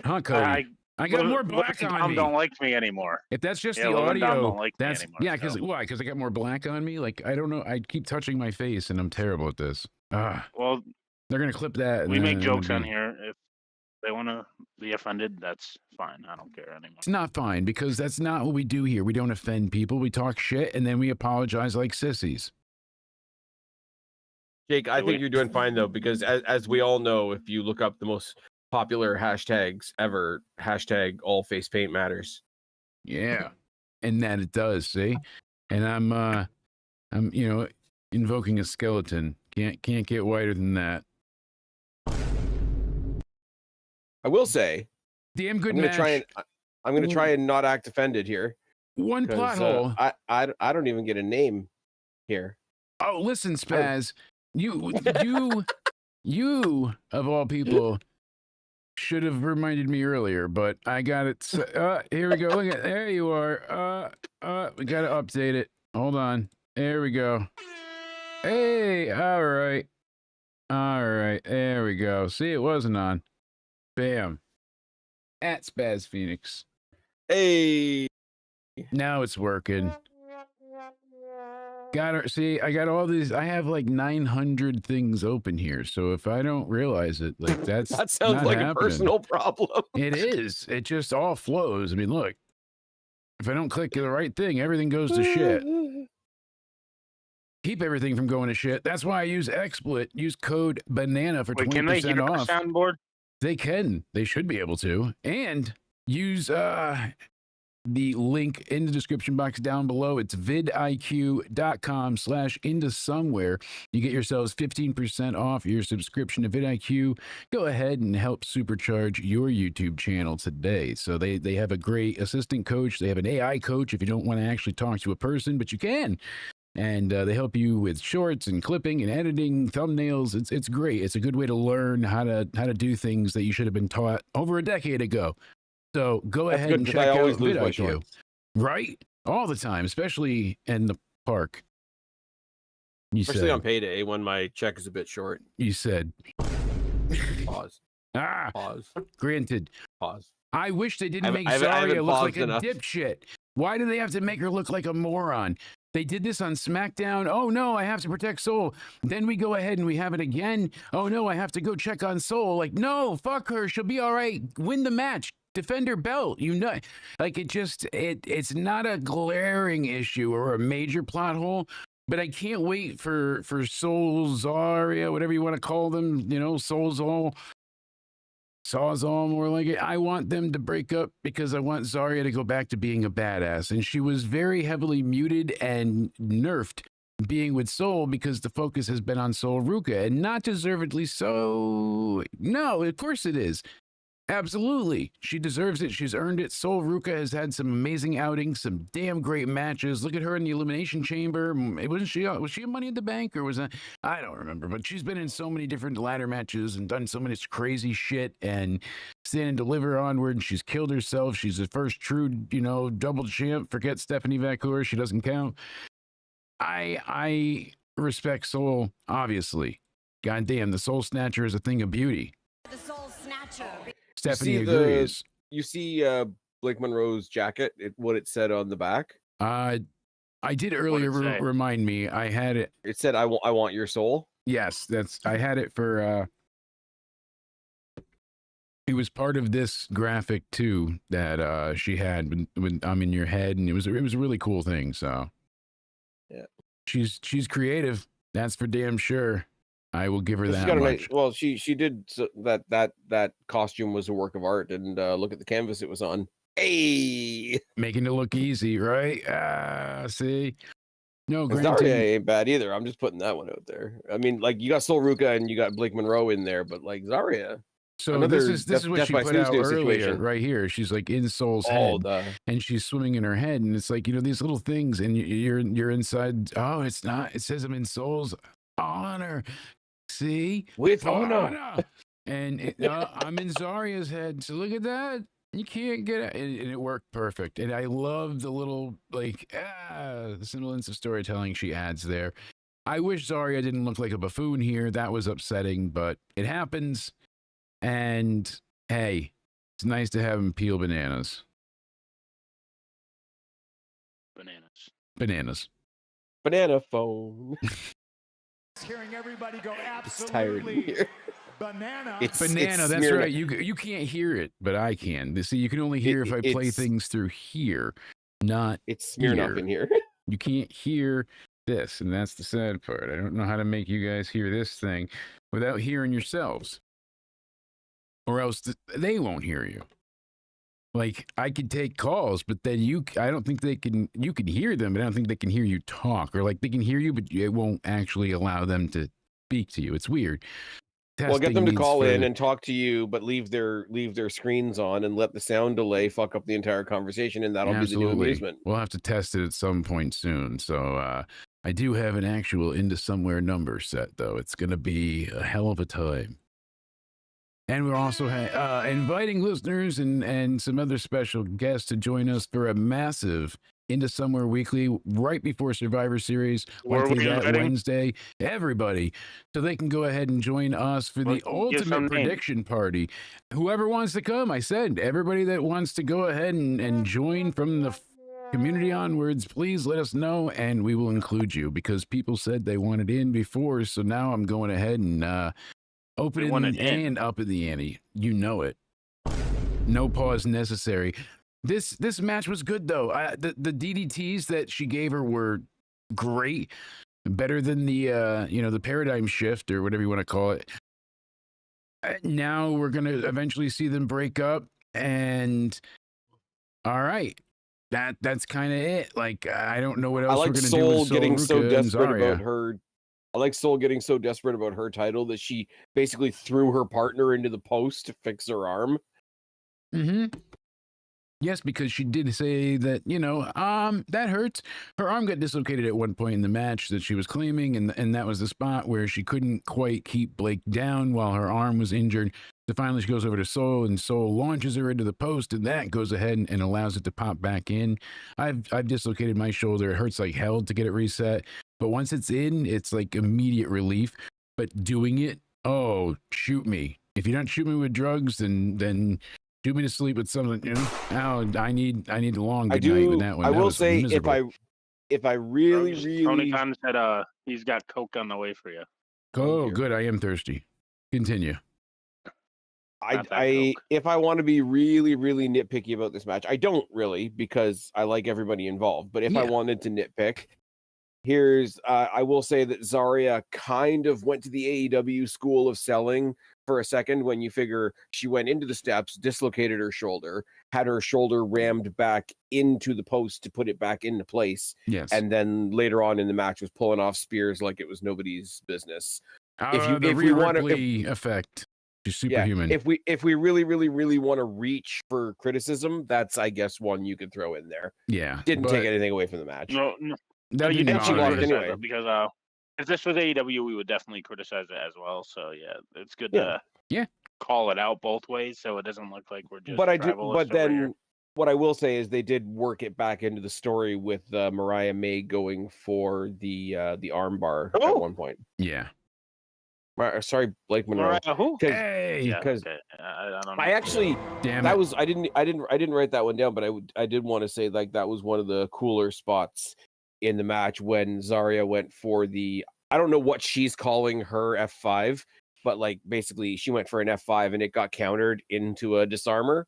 [SPEAKER 2] Huh, Cody? I got more black
[SPEAKER 8] Lewis and
[SPEAKER 2] on
[SPEAKER 8] Tom
[SPEAKER 2] me.
[SPEAKER 8] don't like me anymore.
[SPEAKER 2] If that's just
[SPEAKER 8] Yeah,
[SPEAKER 2] the
[SPEAKER 8] Lil and Dom
[SPEAKER 2] audio,
[SPEAKER 8] don't like me
[SPEAKER 2] that's
[SPEAKER 8] anymore,
[SPEAKER 2] yeah. Because
[SPEAKER 8] so.
[SPEAKER 2] why? Because I got more black on me. Like, I don't know. I keep touching my face, and I'm terrible at this.
[SPEAKER 8] Well,
[SPEAKER 2] They're gonna clip that. and
[SPEAKER 8] we
[SPEAKER 2] then
[SPEAKER 8] make
[SPEAKER 2] I'm gonna
[SPEAKER 8] jokes
[SPEAKER 2] be-
[SPEAKER 8] on here. If they want to be offended, that's fine. I don't care anymore.
[SPEAKER 2] It's not fine, because that's not what we do here. We don't offend people. We talk shit, and then we apologize like sissies.
[SPEAKER 4] Jake, I
[SPEAKER 8] So
[SPEAKER 4] think
[SPEAKER 8] we-
[SPEAKER 4] you're doing fine though, because as we all know, if you look up the most popular hashtags ever, hashtag all face paint matters.
[SPEAKER 2] Yeah, and that it does. See, and I'm invoking a skeleton. Can't get whiter than that.
[SPEAKER 4] I will say,
[SPEAKER 2] Damn good
[SPEAKER 4] I'm gonna
[SPEAKER 2] match.
[SPEAKER 4] try and not act offended here.
[SPEAKER 2] One plot
[SPEAKER 4] 'Cause,
[SPEAKER 2] hole.
[SPEAKER 4] I don't even get a name here.
[SPEAKER 2] Oh, listen, Spaz. You of all people should have reminded me earlier, but I got it. Here we go. Look at there you are. We gotta update it. Hold on. There we go. Hey, all right. There we go. See, it wasn't on. Bam. At Spaz Phoenix.
[SPEAKER 4] Hey,
[SPEAKER 2] Now it's working. Got her. See, I got all these. I have like 900 things open here. So if I don't realize it, like that's
[SPEAKER 4] that sounds
[SPEAKER 2] not
[SPEAKER 4] like a
[SPEAKER 2] happening.
[SPEAKER 4] personal problem.
[SPEAKER 2] It is. It just all flows. I mean, look. If I don't click the right thing, everything goes to shit. Keep everything from going to shit. That's why I use XSplit. Use code BANANA for
[SPEAKER 8] Wait, can they
[SPEAKER 2] 20%
[SPEAKER 8] hear our
[SPEAKER 2] off.
[SPEAKER 8] soundboard?
[SPEAKER 2] They can. They should be able to. And use the link in the description box down below. It's vidiq.com/into-somewhere. You get yourselves 15% off your subscription to vidIQ. Go ahead and help supercharge your YouTube channel today. So they have a great assistant coach. They have an AI coach if you don't want to actually talk to a person, but you can. And they help you with shorts and clipping and editing, thumbnails. It's great. It's a good way to learn how to do things that you should have been taught over a decade ago. So go
[SPEAKER 4] That's
[SPEAKER 2] ahead
[SPEAKER 4] good,
[SPEAKER 2] and
[SPEAKER 4] 'cause
[SPEAKER 2] check
[SPEAKER 4] I
[SPEAKER 2] out
[SPEAKER 4] always lose my
[SPEAKER 2] vidIQ.
[SPEAKER 4] shorts.
[SPEAKER 2] Right? All the time, especially in the park. You
[SPEAKER 4] Especially
[SPEAKER 2] said.
[SPEAKER 4] on payday when my check is a bit short.
[SPEAKER 2] You said.
[SPEAKER 4] Pause. Pause.
[SPEAKER 2] Granted.
[SPEAKER 4] Pause.
[SPEAKER 2] I wish they didn't make
[SPEAKER 4] I haven't
[SPEAKER 2] Zarya look like
[SPEAKER 4] paused
[SPEAKER 2] a
[SPEAKER 4] enough.
[SPEAKER 2] dipshit. Why do they have to make her look like a moron? They did this on SmackDown. Oh no, I have to protect Soul. Then we go ahead and we have it again. Oh no, I have to go check on Soul. Like, no, fuck her. She'll be all right. Win the match. defend her belt. You know, like it's not a glaring issue or a major plot hole. But I can't wait for Soul Zarya, whatever you want to call them. You know, Sawzall, more like it. I want them to break up because I want Zarya to go back to being a badass. And she was very heavily muted and nerfed being with Soul because the focus has been on Soul Ruka, and not deservedly so. No, of course it is. Absolutely. She deserves it. She's earned it. Soul Ruka has had some amazing outings, some damn great matches. Look at her in the Elimination Chamber. Was she a Money in the Bank or was that? I don't remember, but she's been in so many different ladder matches and done so much crazy shit and Stand and Deliver onward. And she's killed herself. She's the first true, double champ. Forget Stephanie Vacour. She doesn't count. I respect Soul, obviously. God damn, the Soul Snatcher is a thing of beauty.
[SPEAKER 9] The Soul Snatcher.
[SPEAKER 2] Stephanie agrees.
[SPEAKER 4] You see Blake Monroe's jacket, what it said on the back?
[SPEAKER 2] I did earlier remind me. I had it.
[SPEAKER 4] It said, I want your soul.
[SPEAKER 2] Yes, I had it for, it was part of this graphic too that she had when I'm in your head, and it was a really cool thing. So
[SPEAKER 4] yeah, she's
[SPEAKER 2] creative. That's for damn sure. I will give her that much.
[SPEAKER 4] Well, she did that costume was a work of art, and look at the canvas it was on. Hey,
[SPEAKER 2] making it look easy, right? See, no,
[SPEAKER 4] Zarya ain't bad either. I'm just putting that one out there. I mean, like you got Soul Ruka and you got Blake Monroe in there, but like Zarya.
[SPEAKER 2] So this is what she put out earlier, right here. She's like in Soul's head, and she's swimming in her head, and it's like these little things, and you're inside. Oh, it's not. It says I'm in Soul's honor. See,
[SPEAKER 4] with honor,
[SPEAKER 2] and I'm in Zarya's head. So look at that. You can't get it, and it worked perfect. And I love the little the semblance of storytelling she adds there. I wish Zarya didn't look like a buffoon here. That was upsetting, but it happens. And hey, it's nice to have him peel bananas. Bananas.
[SPEAKER 4] Banana phone.
[SPEAKER 10] Hearing everybody go
[SPEAKER 4] absolutely
[SPEAKER 10] banana.
[SPEAKER 2] It's banana. That's right. You can't hear it, but I can. See, you can only hear if I play things through here, not
[SPEAKER 4] it's Smirnoff in here.
[SPEAKER 2] You can't hear this, and that's the sad part. I don't know how to make you guys hear this thing without hearing yourselves, or else they won't hear you. Like, I could take calls, but then I don't think you can hear them, but I don't think they can hear you talk. Or like they can hear you, but it won't actually allow them to speak to you. It's weird.
[SPEAKER 4] Well, get them to call in and talk to you, but leave their screens on and let the sound delay fuck up the entire conversation, and that'll be the new amusement.
[SPEAKER 2] We'll have to test it at some point soon. So I do have an actual Into Somewhere number set, though. It's going to be a hell of a time. And we're also inviting listeners and some other special guests to join us for a massive Into Somewhere Weekly right before Survivor Series, likely that Wednesday. Everybody, so they can go ahead and join us for the ultimate prediction party. Whoever wants to come, I said, everybody that wants to go ahead and join from the community onwards, please let us know, and we will include you because people said they wanted in before. So now I'm going ahead and open and up in the ante. You know it. No pause necessary. This match was good though. The DDTs that she gave her were great. Better than the the paradigm shift or whatever you want to call it. Now we're gonna eventually see them break up, and all right. That's kind of it. Like I don't know what else we're gonna do with
[SPEAKER 4] getting so desperate
[SPEAKER 2] Zarya.
[SPEAKER 4] about her. I like Soul getting so desperate about her title that she basically threw her partner into the post to fix her arm.
[SPEAKER 2] Mm-hmm. Yes, because she did say that, that hurts. Her arm got dislocated at one point in the match that she was claiming, and that was the spot where she couldn't quite keep Blake down while her arm was injured. So finally she goes over to Soul, and Soul launches her into the post, and that goes ahead and allows it to pop back in. I've dislocated my shoulder. It hurts like hell to get it reset. But once it's in, it's like immediate relief. But doing it, oh, shoot me. If you don't shoot me with drugs, then shoot me to sleep with something. Oh, I need a long good night with that one.
[SPEAKER 4] I will say miserable. if I really
[SPEAKER 8] Tony Khan said he's got Coke on the way for you.
[SPEAKER 2] Oh, good. I am thirsty. Continue.
[SPEAKER 8] Not that Coke.
[SPEAKER 4] If I want to be really, really nitpicky about this match, I don't really because I like everybody involved. But if I
[SPEAKER 2] Yeah.
[SPEAKER 4] wanted to nitpick, I will say that Zarya kind of went to the AEW school of selling for a second when you figure she went into the steps, dislocated her shoulder, had her shoulder rammed back into the post to put it back into place.
[SPEAKER 2] Yes.
[SPEAKER 4] And then later on in the match was pulling off spears like it was nobody's business.
[SPEAKER 2] The Rhea Ripley effect. She's superhuman.
[SPEAKER 4] If we really, really, really want to reach for criticism, that's I guess one you could throw in there.
[SPEAKER 2] Yeah.
[SPEAKER 4] Didn't take anything away from the match.
[SPEAKER 8] No,
[SPEAKER 2] That
[SPEAKER 8] you
[SPEAKER 2] didn't
[SPEAKER 8] definitely
[SPEAKER 2] bother me.
[SPEAKER 8] criticize
[SPEAKER 4] anyway.
[SPEAKER 8] it because if this was AEW, we would definitely criticize it as well. So yeah, it's good
[SPEAKER 4] Yeah.
[SPEAKER 8] to call it out both ways so it doesn't look like we're just.
[SPEAKER 4] But then what I will say is they did work it back into the story with Mariah May going for the armbar at one point.
[SPEAKER 2] Yeah.
[SPEAKER 4] Sorry, Blake Monroe.
[SPEAKER 8] Mariah who?
[SPEAKER 2] Hey.
[SPEAKER 8] Yeah,
[SPEAKER 4] Because
[SPEAKER 8] okay. I don't know.
[SPEAKER 4] I actually
[SPEAKER 2] Damn
[SPEAKER 4] that
[SPEAKER 2] it.
[SPEAKER 4] was I didn't write that one down, but I did want to say like that was one of the cooler spots in the match when Zarya went for the I don't know what she's calling her F5, but like basically she went for an F5 and it got countered into a disarmer,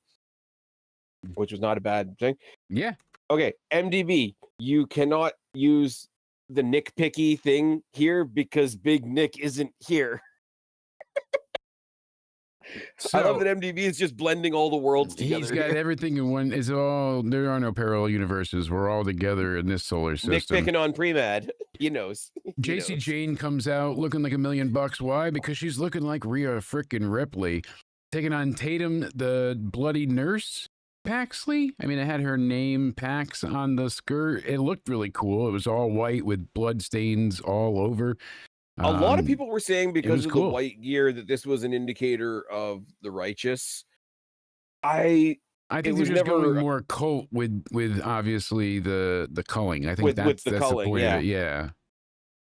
[SPEAKER 4] which was not a bad thing.
[SPEAKER 2] Yeah.
[SPEAKER 4] Okay, MDB, you cannot use the Nick Picky thing here because Big Nick isn't here. I love that MDB is just blending all the worlds together.
[SPEAKER 2] He's got everything in one. It's all. There are no parallel universes. We're all together in this solar system.
[SPEAKER 4] Nick picking on pre-med. He knows.
[SPEAKER 2] JC Jane comes out looking like $1 million. Why? Because she's looking like Rhea frickin' Ripley, taking on Tatum, the bloody nurse. Paxley? I mean, it had her name Pax on the skirt. It looked really cool. It was all white with blood stains all over.
[SPEAKER 4] A lot of people were saying because of
[SPEAKER 2] cool.
[SPEAKER 4] the white gear that this was an indicator of the righteous. I
[SPEAKER 2] think they're just going more cult with obviously the culling. I think
[SPEAKER 4] with
[SPEAKER 2] that's
[SPEAKER 4] the
[SPEAKER 2] the
[SPEAKER 4] culling,
[SPEAKER 2] point of it. Yeah.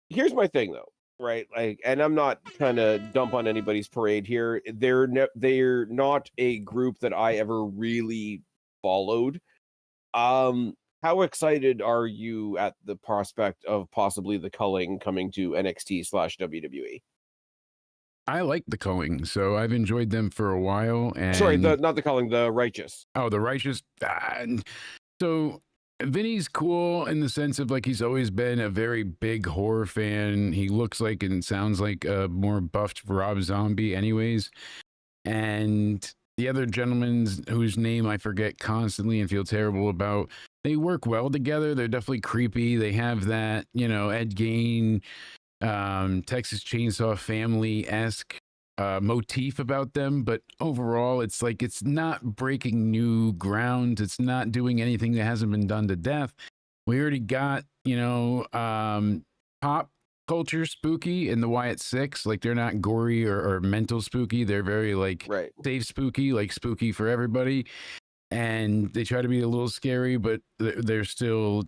[SPEAKER 4] Here's my thing though, right? Like, and I'm not trying to dump on anybody's parade here. They're not a group that I ever really followed. How excited are you at the prospect of possibly the culling coming to NXT/WWE?
[SPEAKER 2] I like the culling, so I've enjoyed them for a while. And
[SPEAKER 4] Sorry, not the culling, the righteous.
[SPEAKER 2] Oh, the righteous. So Vinny's cool in the sense of like he's always been a very big horror fan. He looks like and sounds like a more buffed Rob Zombie, anyways. And the other gentlemen whose name I forget constantly and feel terrible about, they work well together. They're definitely creepy. They have that, Ed Gein, Texas Chainsaw Family-esque motif about them. But overall, it's like it's not breaking new ground. It's not doing anything that hasn't been done to death. We already got, pop culture spooky in the Wyatt Six. Like they're not gory or mental spooky. They're very like safe spooky, like spooky for everybody. And they try to be a little scary, but they're still,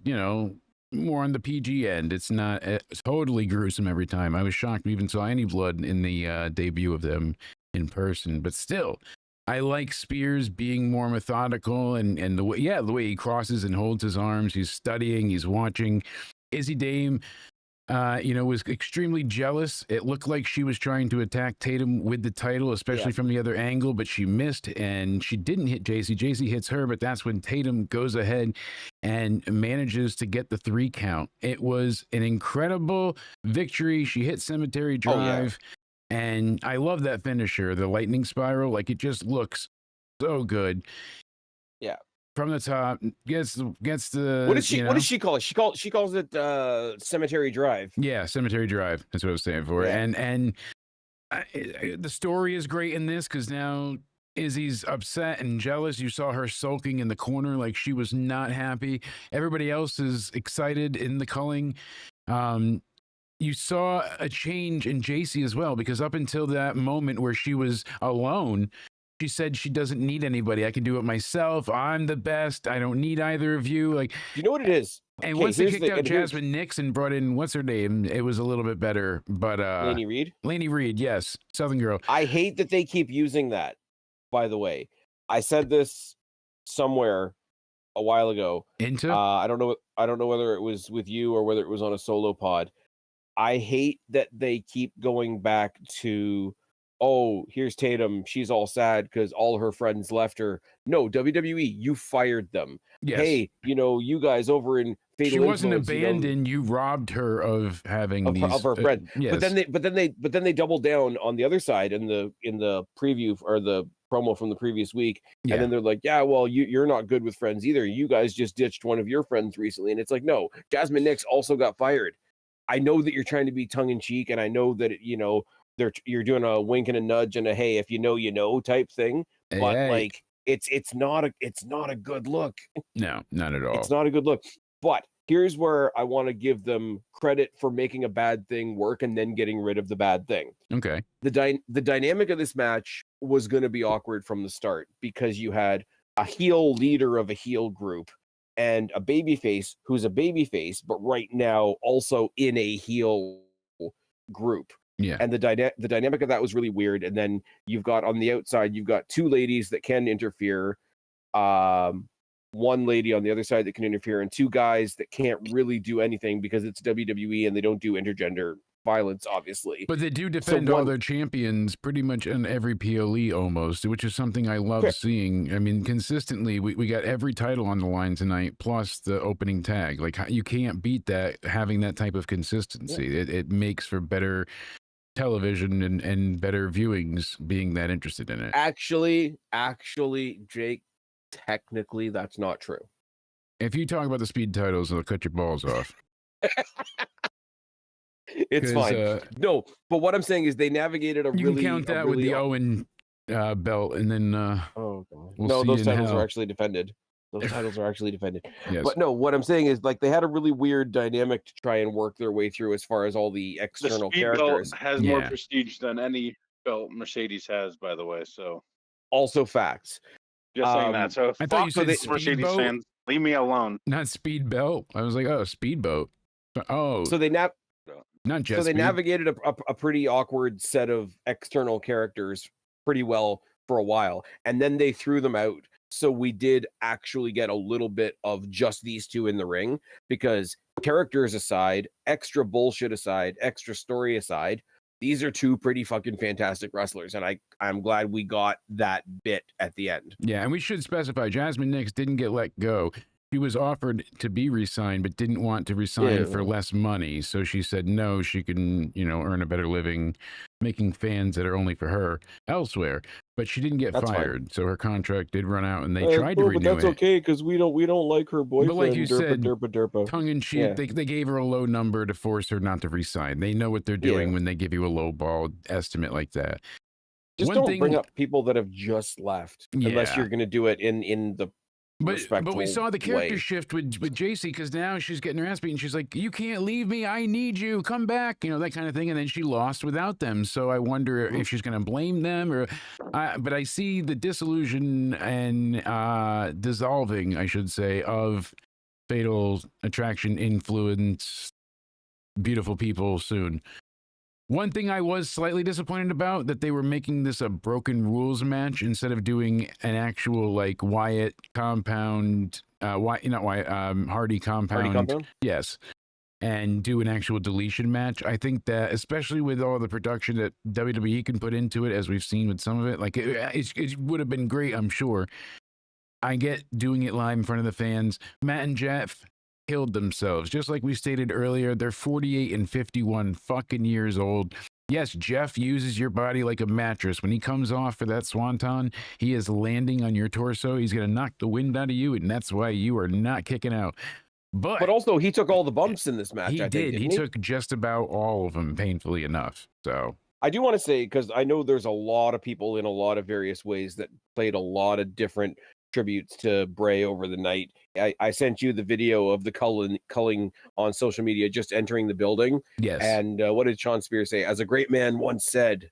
[SPEAKER 2] more on the PG end. It's not totally gruesome every time. I was shocked we even saw any blood in the debut of them in person. But still, I like Spears being more methodical and the way he crosses and holds his arms. He's studying. He's watching. Izzy Dame, was extremely jealous. It looked like she was trying to attack Tatum with the title, especially from the other angle, but she missed and she didn't hit JC. JC hits her, but that's when Tatum goes ahead and manages to get the 3 count. It was an incredible victory. She hit Cemetery Drive, and I love that finisher, the lightning spiral. Like it just looks so good.
[SPEAKER 4] Yeah.
[SPEAKER 2] From the top, gets the.
[SPEAKER 4] What does she call it? She calls it Cemetery Drive.
[SPEAKER 2] Yeah, Cemetery Drive. That's what I was saying for.
[SPEAKER 4] Yeah.
[SPEAKER 2] And the story is great in this because now Izzy's upset and jealous. You saw her sulking in the corner like she was not happy. Everybody else is excited in the culling. You saw a change in JC as well because up until that moment where she was alone, she said she doesn't need anybody. I can do it myself. I'm the best. I don't need either of you. Like,
[SPEAKER 4] you know what it is?
[SPEAKER 2] And once they kicked out Jasmine Nix and brought in what's her name, it was a little bit better. But
[SPEAKER 4] Lainey Reed?
[SPEAKER 2] Lainey Reed, yes. Southern Girl.
[SPEAKER 4] I hate that they keep using that, by the way. I said this somewhere a while ago. I don't know whether it was with you or whether it was on a solo pod. I hate that they keep going back to oh, here's Tatum. She's all sad because all her friends left her. No, WWE, you fired them.
[SPEAKER 2] Yes.
[SPEAKER 4] Hey, you guys over in Fatal
[SPEAKER 2] She wasn't
[SPEAKER 4] Influence,
[SPEAKER 2] abandoned. You robbed her of having
[SPEAKER 4] of her friend.
[SPEAKER 2] yes.
[SPEAKER 4] But then they doubled down on the other side in the preview or the promo from the previous week.
[SPEAKER 2] Yeah.
[SPEAKER 4] And then they're like, yeah, well, you're not good with friends either. You guys just ditched one of your friends recently. And it's like, no, Jasmine Nix also got fired. I know that you're trying to be tongue in cheek, and I know that you're doing a wink and a nudge and a hey, if you know type thing. But
[SPEAKER 2] Hey.
[SPEAKER 4] like it's not a good look.
[SPEAKER 2] No, not at all.
[SPEAKER 4] It's not a good look. But here's where I want to give them credit for making a bad thing work and then getting rid of the bad thing.
[SPEAKER 2] Okay.
[SPEAKER 4] The dynamic of this match was going to be awkward from the start because you had a heel leader of a heel group and a babyface who's a babyface, but right now also in a heel group.
[SPEAKER 2] Yeah.
[SPEAKER 4] And the dynamic of that was really weird. And then you've got on the outside, you've got two ladies that can interfere. One lady on the other side that can interfere, and two guys that can't really do anything because it's WWE and they don't do intergender violence, obviously.
[SPEAKER 2] But they do defend all their champions pretty much in every PLE almost, which is something I love seeing. I mean, consistently, we got every title on the line tonight, plus the opening tag. Like, you can't beat that, having that type of consistency. Yeah. It makes for better television and better viewings being that interested in it.
[SPEAKER 4] Actually, Jake, technically, that's not true.
[SPEAKER 2] If you talk about the speed titles, I'll cut your balls off.
[SPEAKER 4] It's fine. No, but what I'm saying is they navigated
[SPEAKER 2] you can count that with the Owen belt, and then
[SPEAKER 4] oh god,
[SPEAKER 2] we'll
[SPEAKER 4] no,
[SPEAKER 2] see
[SPEAKER 4] those
[SPEAKER 2] in
[SPEAKER 4] titles
[SPEAKER 2] hell.
[SPEAKER 4] are actually defended. Those titles are actually defended.
[SPEAKER 2] Yes.
[SPEAKER 4] But no, what I'm saying is like they had a really weird dynamic to try and work their way through as far as all the external
[SPEAKER 3] the speed
[SPEAKER 4] characters.
[SPEAKER 3] belt has more prestige than any belt Mercedes has, by the way. So
[SPEAKER 4] also facts.
[SPEAKER 3] Just saying that. So
[SPEAKER 2] I thought you said
[SPEAKER 3] Mercedes fans, leave me alone.
[SPEAKER 2] Not speed belt. I was like, oh, speedboat. Oh,
[SPEAKER 4] so they
[SPEAKER 2] not just.
[SPEAKER 4] So they navigated a pretty awkward set of external characters pretty well for a while, and then they threw them out. So we did actually get a little bit of just these two in the ring, because characters aside, extra bullshit aside, extra story aside, these are two pretty fucking fantastic wrestlers, and I'm glad we got that bit at the end.
[SPEAKER 2] Yeah, and we should specify Jasmine Nix didn't get let go. She was offered to be re-signed, but didn't want to resign for less money. So she said no, she can, earn a better living making fans that are only for her elsewhere. But she didn't get fired, so her contract did run out, and they tried to renew it.
[SPEAKER 4] But that's okay, because we don't like her boyfriend.
[SPEAKER 2] But like you said,
[SPEAKER 4] derpa.
[SPEAKER 2] tongue in cheek, they gave her a low number to force her not to resign. They know what they're doing when they give you a low ball estimate like that.
[SPEAKER 4] Just don't bring up people that have just left, unless you're going to do it in the.
[SPEAKER 2] But we saw the character shift with JC, because now she's getting her ass beaten. She's like, you can't leave me. I need you. Come back. That kind of thing. And then she lost without them. So I wonder if she's going to blame them or. But I see the disillusion and dissolving, I should say, of Fatal Attraction influence beautiful people soon. One thing I was slightly disappointed about, that they were making this a broken rules match instead of doing an actual like Wyatt compound, Hardy compound. Yes. And do an actual deletion match. I think that, especially with all the production that WWE can put into it, as we've seen with some of it, like it would have been great, I'm sure. I get doing it live in front of the fans. Matt and Jeff killed themselves. Just like we stated earlier, they're 48 and 51 fucking years old. Yes, Jeff uses your body like a mattress. When he comes off for that swanton, he is landing on your torso. He's going to knock the wind out of you, and that's why you are not kicking out. But
[SPEAKER 4] also, he took all the bumps in this match.
[SPEAKER 2] He did. He took just about all of them, painfully enough. So
[SPEAKER 4] I do want to say, because I know there's a lot of people in a lot of various ways that played a lot of different tributes to Bray over the night. I sent you the video of the culling on social media just entering the building.
[SPEAKER 2] Yes.
[SPEAKER 4] And what did Sean Spears say? As a great man once said,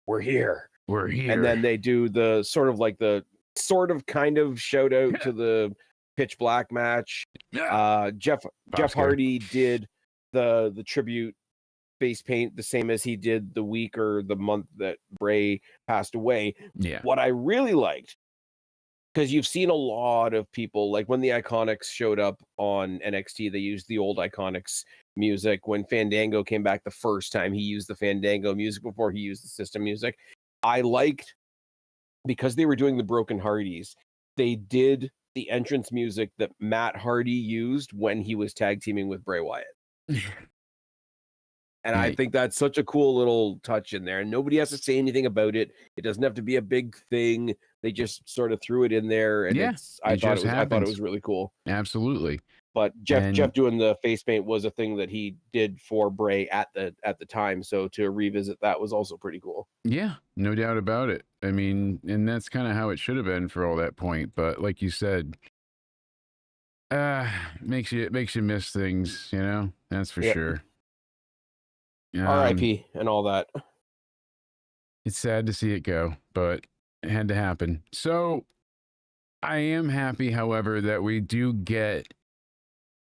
[SPEAKER 4] "We're here.
[SPEAKER 2] We're here."
[SPEAKER 4] And then they do the sort of kind of shout out to the Pitch Black match. Jeff Hardy did the tribute face paint the same as he did the week or the month that Bray passed away.
[SPEAKER 2] Yeah.
[SPEAKER 4] What I really liked because you've seen a lot of people, like when the Iconics showed up on NXT, they used the old Iconics music. When Fandango came back the first time, he used the Fandango music before he used the system music. I liked, because they were doing the Broken Hardys, they did the entrance music that Matt Hardy used when he was tag teaming with Bray Wyatt. And I think that's such a cool little touch in there. And nobody has to say anything about it. It doesn't have to be a big thing. They just sort of threw it in there, and I thought it was really cool.
[SPEAKER 2] Absolutely.
[SPEAKER 4] But Jeff doing the face paint was a thing that he did for Bray at the time. So to revisit that was also pretty cool.
[SPEAKER 2] Yeah, no doubt about it. I mean, and that's kind of how it should have been for all that point. But like you said, makes you miss things, you know. That's for sure.
[SPEAKER 4] R.I.P. and all that.
[SPEAKER 2] It's sad to see it go, but it had to happen. So I am happy, however, that we do get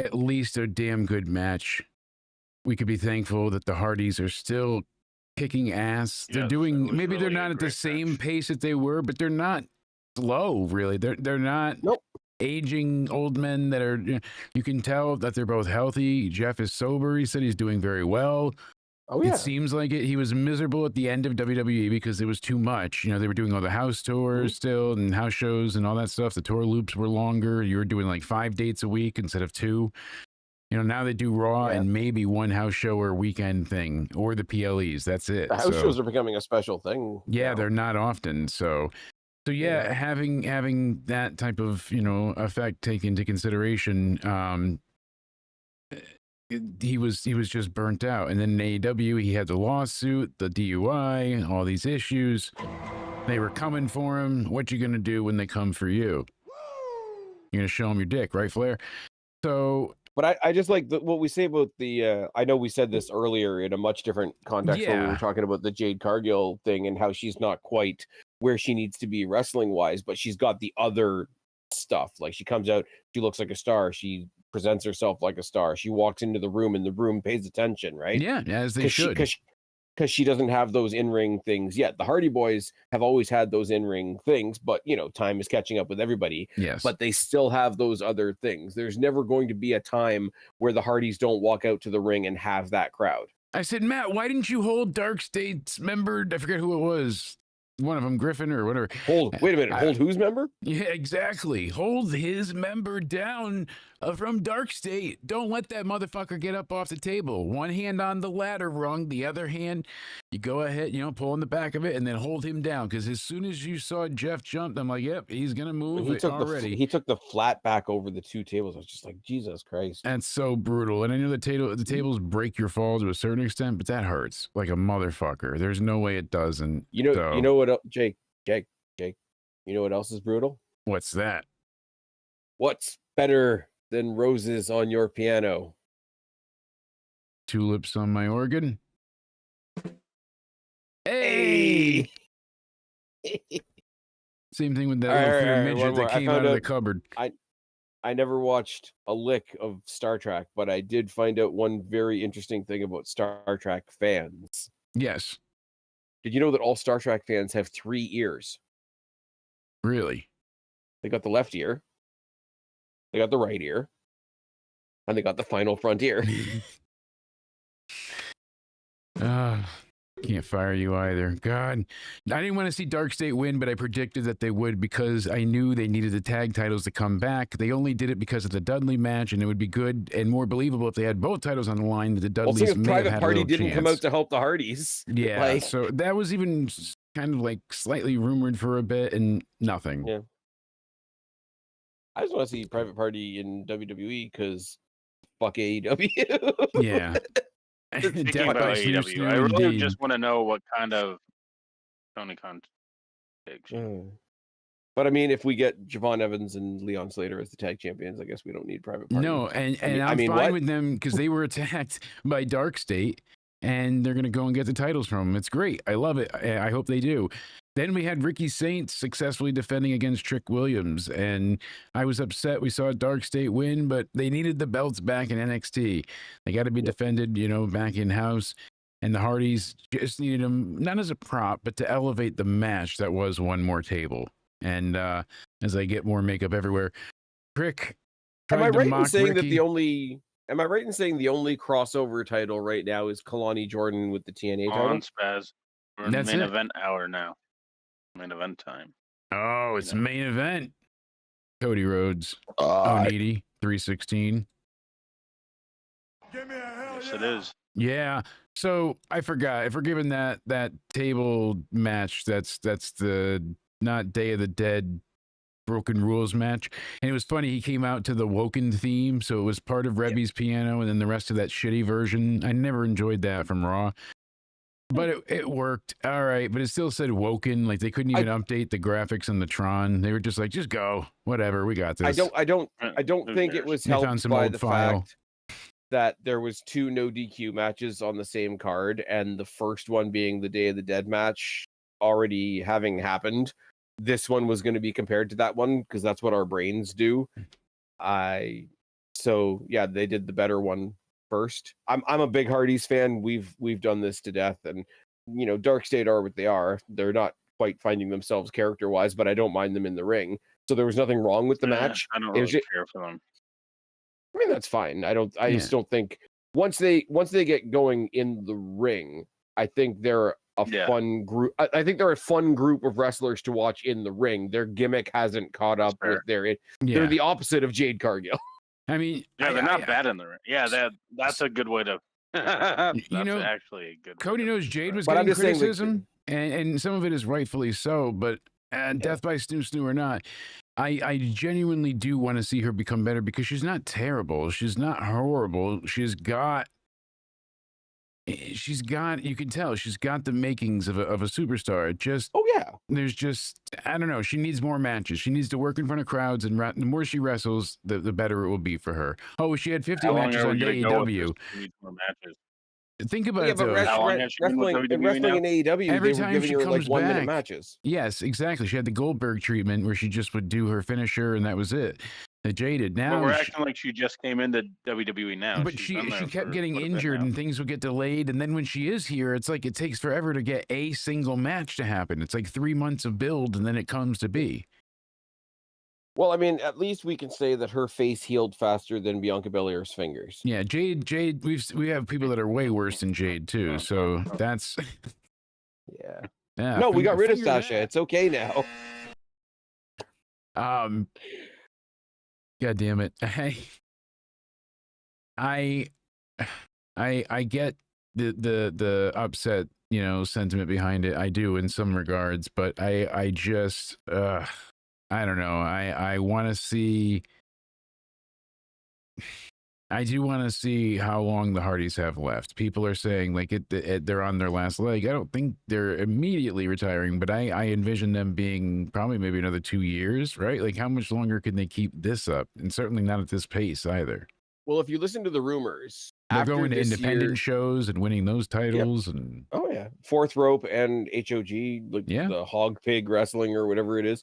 [SPEAKER 2] at least a damn good match. We could be thankful that the Hardys are still kicking ass. They're doing, maybe they're not at the same pace that they were, but they're not slow, really. They're not aging old men that are, you can tell that they're both healthy. Jeff is sober. He said he's doing very well.
[SPEAKER 4] Oh, yeah.
[SPEAKER 2] It seems like it. He was miserable at the end of WWE because it was too much. You know, they were doing all the house tours still and house shows and all that stuff. The tour loops were longer. You were doing like 5 dates a week instead of 2. You know, now they do Raw and maybe one house show or weekend thing or the PLEs. That's it.
[SPEAKER 4] The house shows are becoming a special thing.
[SPEAKER 2] Yeah, they're not often. So yeah, having that type of, you know, effect taken into consideration, he was just burnt out. And then in AEW, he had the lawsuit, the DUI, all these issues. They were coming for him. What you gonna do when they come for you? You're gonna show them your dick, right, Flair? So,
[SPEAKER 4] but I just like what we say about the. I know we said this earlier in a much different context when we were talking about the Jade Cargill thing and how she's not quite where she needs to be wrestling wise, but she's got the other stuff. Like she comes out, she looks like a star. She presents herself like a star. She walks into the room and the room pays attention, right?
[SPEAKER 2] Yeah, as they should.
[SPEAKER 4] Because she doesn't have those in-ring things yet. The Hardy Boys have always had those in-ring things, but, you know, time is catching up with everybody.
[SPEAKER 2] Yes.
[SPEAKER 4] But they still have those other things. There's never going to be a time where the Hardys don't walk out to the ring and have that crowd.
[SPEAKER 2] I said, Matt, why didn't you hold Dark State's member? I forget who it was. One of them, Griffin or whatever.
[SPEAKER 4] Wait a minute. Hold whose member?
[SPEAKER 2] Yeah, exactly. Hold his member down from Dark State. Don't let that motherfucker get up off the table. One hand on the ladder rung, the other hand, you go ahead, you know, pull on the back of it and then hold him down. Because as soon as you saw Jeff jump, I'm like, yep, he's going to move already.
[SPEAKER 4] He took the flat back over the 2 tables. I was just like, Jesus Christ.
[SPEAKER 2] That's so brutal. And I know the tables break your fall to a certain extent, but that hurts like a motherfucker. There's no way it doesn't.
[SPEAKER 4] You know what, Jake, you know what else is brutal?
[SPEAKER 2] What's that?
[SPEAKER 4] What's better than roses on your piano?
[SPEAKER 2] Tulips on my organ. Hey! Same thing with that little midget that came out of the cupboard.
[SPEAKER 4] I never watched a lick of Star Trek, but I did find out one very interesting thing about Star Trek fans.
[SPEAKER 2] Yes.
[SPEAKER 4] Did you know that all Star Trek fans have 3 ears?
[SPEAKER 2] Really?
[SPEAKER 4] They got the left ear, they got the right ear, and they got the final frontier.
[SPEAKER 2] Can't fire you either. God, I didn't want to see Dark State win, but I predicted that they would because I knew they needed the tag titles to come back. They only did it because of the Dudley match, and it would be good and more believable if they had both titles on the line. That the Dudleys may have had a little
[SPEAKER 4] didn't
[SPEAKER 2] chance.
[SPEAKER 4] come out to help the Hardys.
[SPEAKER 2] Yeah, so that was even kind of like slightly rumored for a bit, and nothing.
[SPEAKER 4] Yeah, I just want to see Private Party in WWE because fuck AEW.
[SPEAKER 2] Yeah.
[SPEAKER 8] Speaking about AEW, I really just want to know what kind of Tony Khan takes.
[SPEAKER 4] But I mean, if we get Javon Evans and Leon Slater as the tag champions, I guess we don't need Private Party.
[SPEAKER 2] No, and I'm fine with them because they were attacked by Dark State, and they're going to go and get the titles from them. It's great. I love it. I hope they do. Then we had Ricky Saints successfully defending against Trick Williams, and I was upset we saw Dark State win, but they needed the belts back in NXT. They got to be defended, you know, back in-house, and the Hardys just needed them, not as a prop, but to elevate the match that was one more table. And as I get more makeup everywhere. Crick.
[SPEAKER 4] Am I
[SPEAKER 2] tried to
[SPEAKER 4] right in
[SPEAKER 2] mock
[SPEAKER 4] saying that
[SPEAKER 2] Ricky.
[SPEAKER 4] the only? Am I right in saying the only crossover title right now is Kalani Jordan with the TNA title?
[SPEAKER 8] On Spaz. We're in
[SPEAKER 2] That's
[SPEAKER 8] main
[SPEAKER 2] it.
[SPEAKER 8] event hour now. Main event time.
[SPEAKER 2] Oh, it's
[SPEAKER 8] Yeah.
[SPEAKER 2] main event. Cody Rhodes. Oniti, 316.
[SPEAKER 10] Give me a hell
[SPEAKER 8] Yes,
[SPEAKER 10] yeah.
[SPEAKER 8] it is.
[SPEAKER 2] Yeah. So I forgot. If we're given that table match, that's the not Day of the Dead Broken Rules match. And it was funny, he came out to the Woken theme, so it was part of Rebby's piano and then the rest of that shitty version. I never enjoyed that from Raw. But it worked. All right, but it still said Woken. Like they couldn't even update the graphics on the Tron. They were just like, just go. Whatever, we got this.
[SPEAKER 4] I don't
[SPEAKER 8] Who
[SPEAKER 4] think it
[SPEAKER 8] cares?
[SPEAKER 4] was
[SPEAKER 2] They found
[SPEAKER 4] helped
[SPEAKER 2] some
[SPEAKER 4] by
[SPEAKER 2] old
[SPEAKER 4] the
[SPEAKER 2] file.
[SPEAKER 4] fact that there was 2 no DQ matches on the same card, and the first one being the Day of the Dead match already having happened. This one was going to be compared to that one because that's what our brains do. So yeah, they did the better one first. I'm a big Hardys fan. We've done this to death, and you know, Dark State are what they are. They're not quite finding themselves character wise, but I don't mind them in the ring. So there was nothing wrong with the match.
[SPEAKER 8] I don't
[SPEAKER 4] It was
[SPEAKER 8] really
[SPEAKER 4] ju-
[SPEAKER 8] care for them.
[SPEAKER 4] I mean, that's fine. I
[SPEAKER 2] Yeah.
[SPEAKER 4] just don't think once they get going in the ring, I think they're a
[SPEAKER 8] Yeah.
[SPEAKER 4] fun group. I think they're a fun group of wrestlers to watch in the ring. Their gimmick hasn't caught up
[SPEAKER 8] Fair.
[SPEAKER 4] with their.
[SPEAKER 2] Yeah.
[SPEAKER 4] They're the opposite of Jade Cargill.
[SPEAKER 2] I mean,
[SPEAKER 8] Yeah, they're not bad in the ring. Yeah, that's a good way to. That's
[SPEAKER 2] know,
[SPEAKER 8] actually a good.
[SPEAKER 2] Cody
[SPEAKER 8] way to
[SPEAKER 2] knows Jade was
[SPEAKER 4] But I'm
[SPEAKER 2] getting
[SPEAKER 4] just saying, like,
[SPEAKER 2] criticism, and some of it is rightfully so. But Death by Snoo Snoo or not, I genuinely do want to see her become better because she's not terrible. She's not horrible. She's got, you can tell she's got the makings of a superstar. It just,
[SPEAKER 4] Oh yeah,
[SPEAKER 2] there's just, I don't know. She needs more matches. She needs to work in front of crowds, and the more she wrestles, the better it will be for her. Oh, she had 50
[SPEAKER 8] How long
[SPEAKER 2] matches
[SPEAKER 8] are
[SPEAKER 2] on
[SPEAKER 8] we gonna go with
[SPEAKER 2] AEW.
[SPEAKER 8] this? We need more matches.
[SPEAKER 2] Think about
[SPEAKER 4] yeah.
[SPEAKER 2] it
[SPEAKER 4] But
[SPEAKER 2] though.
[SPEAKER 8] How long has she been with
[SPEAKER 4] wrestling
[SPEAKER 8] WWE
[SPEAKER 4] in AEW,
[SPEAKER 2] Every
[SPEAKER 4] they were
[SPEAKER 2] time
[SPEAKER 4] giving
[SPEAKER 2] she
[SPEAKER 4] her like
[SPEAKER 2] comes
[SPEAKER 4] 1 minute
[SPEAKER 2] back-
[SPEAKER 4] matches.
[SPEAKER 2] Yes, exactly. She had the Goldberg treatment where she just would do her finisher and that was it. The Jaded.
[SPEAKER 8] But
[SPEAKER 2] Now,
[SPEAKER 8] we're acting like she just came into WWE now.
[SPEAKER 2] but
[SPEAKER 8] She's
[SPEAKER 2] she
[SPEAKER 8] been there
[SPEAKER 2] kept
[SPEAKER 8] for
[SPEAKER 2] getting
[SPEAKER 8] quite a bit
[SPEAKER 2] injured
[SPEAKER 8] now.
[SPEAKER 2] and things would get delayed. And then when she is here, it's like it takes forever to get a single match to happen. It's like 3 months of build and then it comes to be.
[SPEAKER 4] Well, I mean, at least we can say that her face healed faster than Bianca Belair's fingers.
[SPEAKER 2] Yeah, Jade. We have people that are way worse than Jade too. So that's
[SPEAKER 4] Yeah.
[SPEAKER 2] yeah.
[SPEAKER 4] No, we got rid of
[SPEAKER 2] figure
[SPEAKER 4] Sasha.
[SPEAKER 2] that.
[SPEAKER 4] It's okay now.
[SPEAKER 2] God damn it. I get the upset, sentiment behind it. I do in some regards, but I just I don't know. I want to see. I do want to see how long the Hardys have left. People are saying like they're on their last leg. I don't think they're immediately retiring, but I envision them being probably maybe another 2 years, right? Like how much longer can they keep this up? And certainly not at this pace either.
[SPEAKER 4] Well, if you listen to the rumors,
[SPEAKER 2] They're
[SPEAKER 4] after
[SPEAKER 2] going to
[SPEAKER 4] this
[SPEAKER 2] independent
[SPEAKER 4] year-
[SPEAKER 2] shows and winning those titles, and
[SPEAKER 4] Oh yeah, Fourth Rope and HOG, like the Hog Pig Wrestling or whatever it is.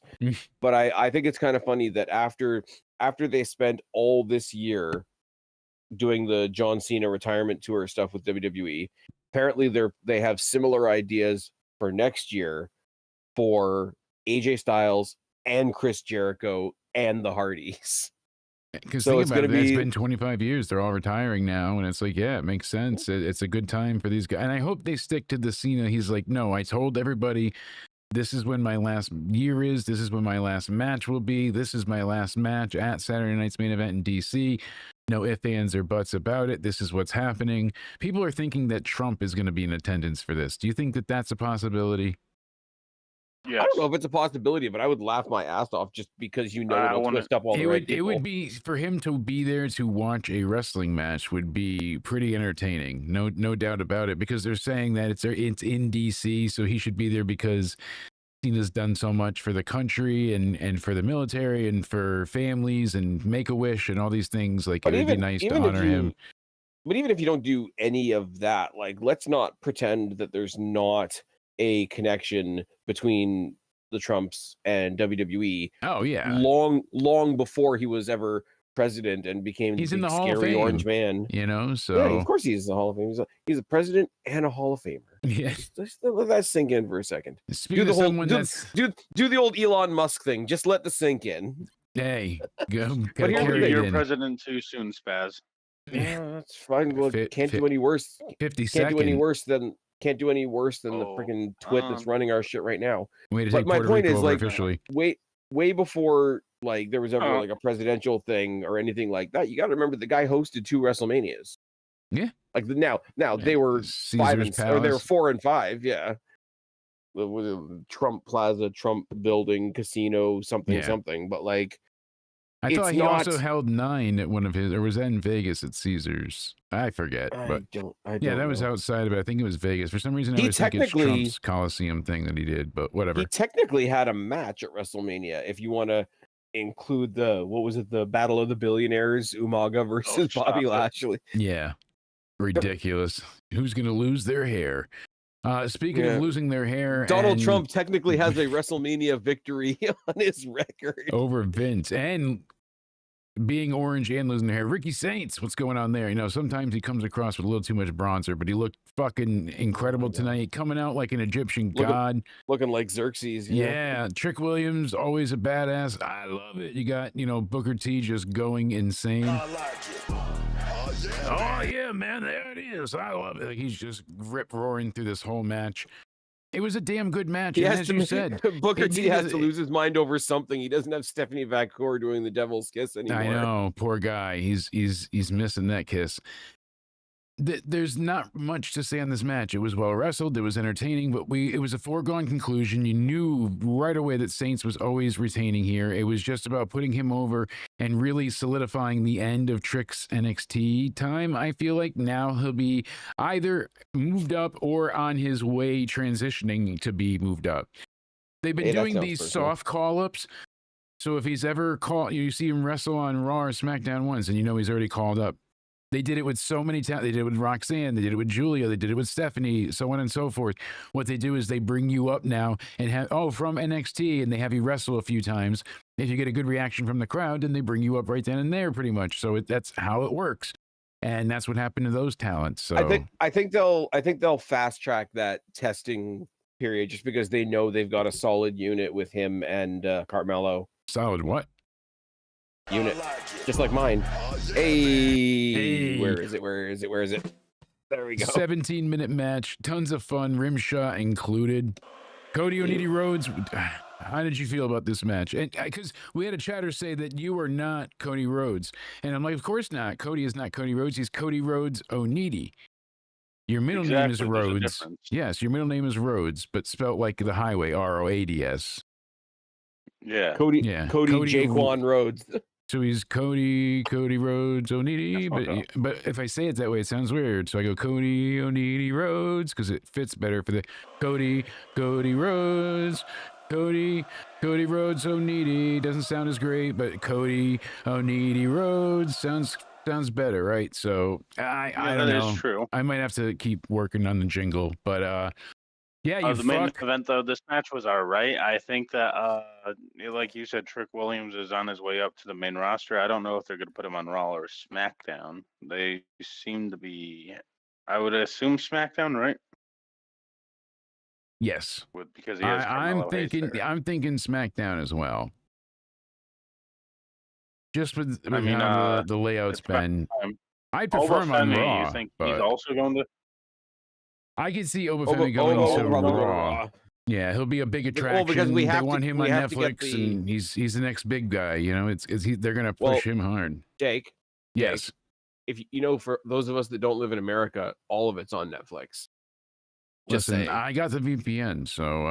[SPEAKER 4] But I think it's kind of funny that after they spent all this year doing the John Cena retirement tour stuff with WWE, apparently they have similar ideas for next year for AJ Styles and Chris Jericho and the Hardys.
[SPEAKER 2] because
[SPEAKER 4] So
[SPEAKER 2] think
[SPEAKER 4] it's
[SPEAKER 2] about it,
[SPEAKER 4] gonna
[SPEAKER 2] it's
[SPEAKER 4] be-
[SPEAKER 2] been 25 years. They're all retiring now, and it's like, yeah, it makes sense. It's a good time for these guys, and I hope they stick to the Cena. He's like, no, I told everybody. This is when my last year is. This is when my last match will be. This is my last match at Saturday night's main event in DC. No ifs, ands, or buts about it. This is what's happening. People are thinking that Trump is going to be in attendance for this. Do you think that that's a possibility?
[SPEAKER 8] Yes.
[SPEAKER 4] I don't know if it's a possibility, but I would laugh my ass off just because it'll twist up all the right people.
[SPEAKER 2] It would be for him to be there to watch a wrestling match would be pretty entertaining. No doubt about it. Because they're saying that it's in DC, so he should be there because Cena's done so much for the country and for the military and for families and Make-A-Wish and all these things. Like
[SPEAKER 4] But
[SPEAKER 2] it would be nice to
[SPEAKER 4] if
[SPEAKER 2] honor him.
[SPEAKER 4] But even if you don't do any of that, like let's not pretend that there's not a connection between the Trumps and WWE.
[SPEAKER 2] Oh yeah.
[SPEAKER 4] Long before he was ever president and became
[SPEAKER 2] He's
[SPEAKER 4] the
[SPEAKER 2] in
[SPEAKER 4] big
[SPEAKER 2] the Hall of
[SPEAKER 4] scary
[SPEAKER 2] Fame,
[SPEAKER 4] orange man.
[SPEAKER 2] you know.
[SPEAKER 4] Yeah,
[SPEAKER 2] So
[SPEAKER 4] of course he's in the Hall of Fame. He's a president and a Hall of Famer.
[SPEAKER 2] yeah.
[SPEAKER 4] Just let that sink in for a second.
[SPEAKER 2] Speaking of someone that's
[SPEAKER 4] do the old Elon Musk thing. Just let the sink in.
[SPEAKER 2] hey, go
[SPEAKER 4] But
[SPEAKER 2] gotta
[SPEAKER 4] here's the
[SPEAKER 2] carry
[SPEAKER 4] thing.
[SPEAKER 2] it
[SPEAKER 3] You're
[SPEAKER 2] in.
[SPEAKER 3] president too soon, Spaz.
[SPEAKER 4] Yeah, that's fine. Well,
[SPEAKER 2] Fit-
[SPEAKER 4] can't
[SPEAKER 2] fit-
[SPEAKER 4] do any worse.
[SPEAKER 2] 50
[SPEAKER 4] Can't do any
[SPEAKER 2] second.
[SPEAKER 4] worse than the
[SPEAKER 3] Oh,
[SPEAKER 4] freaking twit that's running our shit right now.
[SPEAKER 2] Way to
[SPEAKER 4] But
[SPEAKER 2] take
[SPEAKER 4] my
[SPEAKER 2] Puerto
[SPEAKER 4] point
[SPEAKER 2] Rico
[SPEAKER 4] is,
[SPEAKER 2] over
[SPEAKER 4] like,
[SPEAKER 2] officially.
[SPEAKER 4] way before like there was ever
[SPEAKER 3] Oh.
[SPEAKER 4] like a presidential thing or anything like that. You got to remember the guy hosted 2 WrestleManias.
[SPEAKER 2] Yeah.
[SPEAKER 4] Like now they were
[SPEAKER 2] Caesar's
[SPEAKER 4] 5 and or they were
[SPEAKER 2] Palace.
[SPEAKER 4] 4 and 5. Yeah. The Trump Plaza, Trump Building, Casino, something. But like,
[SPEAKER 2] I
[SPEAKER 4] it's
[SPEAKER 2] thought he
[SPEAKER 4] not-
[SPEAKER 2] also held 9 at one of his, or was that in Vegas at Caesars? I forget. But
[SPEAKER 4] I
[SPEAKER 2] yeah,
[SPEAKER 4] don't
[SPEAKER 2] that was
[SPEAKER 4] know.
[SPEAKER 2] outside of it. I think it was Vegas. For some reason, I
[SPEAKER 4] He
[SPEAKER 2] always think it's
[SPEAKER 4] technically-
[SPEAKER 2] Trump's Coliseum thing that he did, but whatever.
[SPEAKER 4] He technically had a match at WrestleMania. If you want to include the Battle of the Billionaires, Umaga versus
[SPEAKER 3] stop
[SPEAKER 4] Bobby
[SPEAKER 3] it.
[SPEAKER 4] Lashley.
[SPEAKER 2] Yeah. Ridiculous. Who's going to lose their hair? Speaking
[SPEAKER 4] Yeah.
[SPEAKER 2] of losing their hair,
[SPEAKER 4] Donald
[SPEAKER 2] and
[SPEAKER 4] Trump technically has a WrestleMania victory on his record.
[SPEAKER 2] over Vince and being orange and losing their hair. Ricky Saints, what's going on there? You know, sometimes he comes across with a little too much bronzer, but he looked fucking incredible tonight, coming out like an Egyptian god.
[SPEAKER 4] Looking like Xerxes. you know?
[SPEAKER 2] Yeah, Trick Williams, always a badass. I love it. You got, Booker T just going insane. Oh, yeah, man, there it is. I love it. Like, he's just rip-roaring through this whole match. It was a damn good match,
[SPEAKER 4] He
[SPEAKER 2] and
[SPEAKER 4] has
[SPEAKER 2] as
[SPEAKER 4] to
[SPEAKER 2] you said.
[SPEAKER 4] Booker
[SPEAKER 2] it
[SPEAKER 4] T has
[SPEAKER 2] needed-
[SPEAKER 4] to lose his mind over something. He doesn't have Stephanie Vacour doing the Devil's Kiss anymore.
[SPEAKER 2] I know, poor guy. He's missing that kiss. There's not much to say on this match. It was well wrestled. It was entertaining, but it was a foregone conclusion. You knew right away that Saints was always retaining here. It was just about putting him over and really solidifying the end of Trick's NXT time. I feel like now he'll be either moved up or on his way transitioning to be moved up. They've been
[SPEAKER 4] Hey, that
[SPEAKER 2] doing
[SPEAKER 4] sounds
[SPEAKER 2] these
[SPEAKER 4] personal.
[SPEAKER 2] soft call-ups. So if he's ever you see him wrestle on Raw or SmackDown once, and he's already called up. They did it with so many times. They did it with Roxanne. They did it with Julia. They did it with Stephanie, so on and so forth. What they do is they bring you up now and have, from NXT, and they have you wrestle a few times. If you get a good reaction from the crowd, then they bring you up right then and there pretty much. So that's how it works. And that's what happened to those talents. So
[SPEAKER 4] I think they'll fast track that testing period just because they know they've got a solid unit with him and Carmelo.
[SPEAKER 2] Solid what?
[SPEAKER 4] Unit, just like mine. Hey,
[SPEAKER 2] Hey.
[SPEAKER 4] where is it? There we go.
[SPEAKER 2] 17-minute match, tons of fun, rim shot included. Cody Onidi Rhodes, how did you feel about this match? And because we had a chatter say that you are not Cody Rhodes, and I'm like, of course not. Cody is not Cody Rhodes. He's Cody Rhodes Onidi. Your middle name is
[SPEAKER 3] Exactly, there's a
[SPEAKER 2] Rhodes.
[SPEAKER 3] difference.
[SPEAKER 2] Yes, your middle name is Rhodes, but spelt like the highway, Roads.
[SPEAKER 3] Yeah.
[SPEAKER 4] Cody
[SPEAKER 2] Yeah,
[SPEAKER 4] Jaquan Rhodes.
[SPEAKER 2] So he's Cody Rhodes Onidi,
[SPEAKER 3] That's fucked
[SPEAKER 2] but if I say it that way, it sounds weird. So I go Cody Onidi Rhodes because it fits better for the Cody Rhodes, Cody Rhodes Onidi. Doesn't sound as great, but Cody Onidi Rhodes sounds better, right? So I don't know.
[SPEAKER 3] That is true.
[SPEAKER 2] I might have to keep working on the jingle, but yeah, you
[SPEAKER 3] The main
[SPEAKER 2] fuck.
[SPEAKER 3] event, though, this match was all right. I think that, like you said, Trick Williams is on his way up to the main roster. I don't know if they're going to put him on Raw or SmackDown. They seem to be, I would assume SmackDown, right?
[SPEAKER 2] Yes,
[SPEAKER 3] Because he has Carmelo Hayes there.
[SPEAKER 2] I'm thinking SmackDown as well. Just with
[SPEAKER 3] mean,
[SPEAKER 2] how the layout's
[SPEAKER 3] it's about
[SPEAKER 2] been.
[SPEAKER 3] time.
[SPEAKER 2] I'd prefer him on
[SPEAKER 3] Obafemi,
[SPEAKER 2] Raw.
[SPEAKER 3] you think
[SPEAKER 2] but
[SPEAKER 3] he's also going to?
[SPEAKER 2] I could see Obafemi going to Raw. Yeah, he'll be a big attraction.
[SPEAKER 4] because we
[SPEAKER 2] they
[SPEAKER 4] have
[SPEAKER 2] want
[SPEAKER 4] to-
[SPEAKER 2] him
[SPEAKER 4] we
[SPEAKER 2] on
[SPEAKER 4] have to get
[SPEAKER 2] Netflix,
[SPEAKER 4] the-
[SPEAKER 2] and he's the next big guy. They're gonna push him hard.
[SPEAKER 4] Jake,
[SPEAKER 2] Yes,
[SPEAKER 4] if for those of us that don't live in America, all of it's on Netflix. Just
[SPEAKER 2] listen,
[SPEAKER 4] saying.
[SPEAKER 2] I got the VPN, so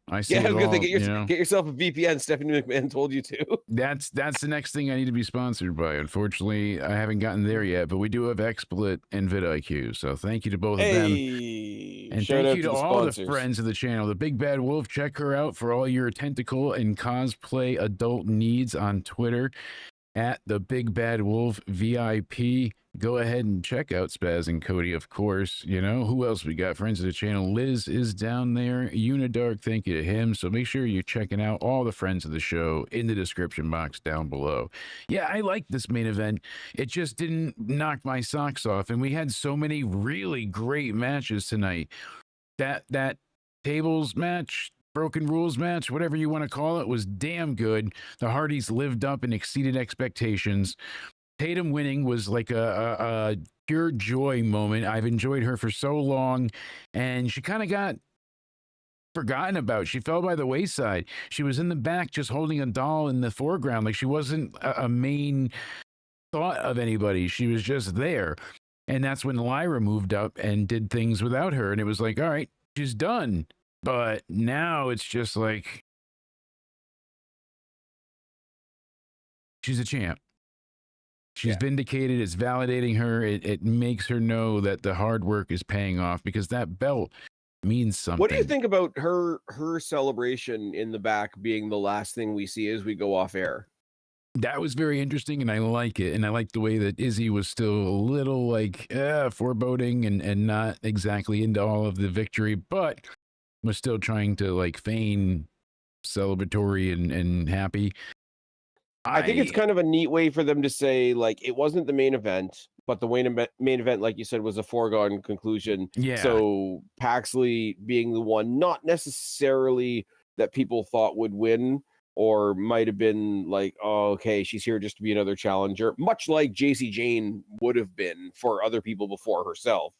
[SPEAKER 2] I see
[SPEAKER 4] Yeah, I
[SPEAKER 2] it
[SPEAKER 4] was gonna
[SPEAKER 2] all.
[SPEAKER 4] say, get yourself a VPN. Stephanie McMahon told you to.
[SPEAKER 2] That's the next thing I need to be sponsored by. Unfortunately, I haven't gotten there yet, but we do have XSplit and vidIQ. So thank you to both of them.
[SPEAKER 4] Hey,
[SPEAKER 2] And
[SPEAKER 4] shout
[SPEAKER 2] thank
[SPEAKER 4] out
[SPEAKER 2] you
[SPEAKER 4] to
[SPEAKER 2] to
[SPEAKER 4] the
[SPEAKER 2] all the
[SPEAKER 4] sponsors.
[SPEAKER 2] friends of the channel. The Big Bad Wolf, check her out for all your tentacle and cosplay adult needs on Twitter. at the Big Bad Wolf VIP. Go ahead and check out Spaz and Cody, of course. You know, who else we got? Friends of the channel. Liz is down there. Unidark, thank you to him. So make sure you're checking out all the friends of the show in the description box down below. Yeah, I like this main event. It just didn't knock my socks off. And we had so many really great matches tonight. That tables match, broken rules match, whatever you want to call it, was damn good. The Hardys lived up and exceeded expectations. Tatum winning was like a pure joy moment. I've enjoyed her for so long, and she kind of got forgotten about. She fell by the wayside. She was in the back just holding a doll in the foreground. Like she wasn't a main thought of anybody. She was just there. And that's when Lyra moved up and did things without her. And it was like, all right, she's done. But now it's just like, she's a champ. She's vindicated. It's validating her. It makes her know that the hard work is paying off because that belt means something.
[SPEAKER 4] What do you think about her celebration in the back being the last thing we see as we go off air?
[SPEAKER 2] That was very interesting, and I like it. And I like the way that Izzy was still a little like foreboding and not exactly into all of the victory, but was still trying to like feign celebratory and happy.
[SPEAKER 4] I think it's kind of a neat way for them to say, like, it wasn't the main event, but the main event, like you said, was a foregone conclusion.
[SPEAKER 2] Yeah.
[SPEAKER 4] So Paxley being the one, not necessarily that people thought would win, or might have been like, oh, okay, she's here just to be another challenger, much like JC Jane would have been for other people before herself.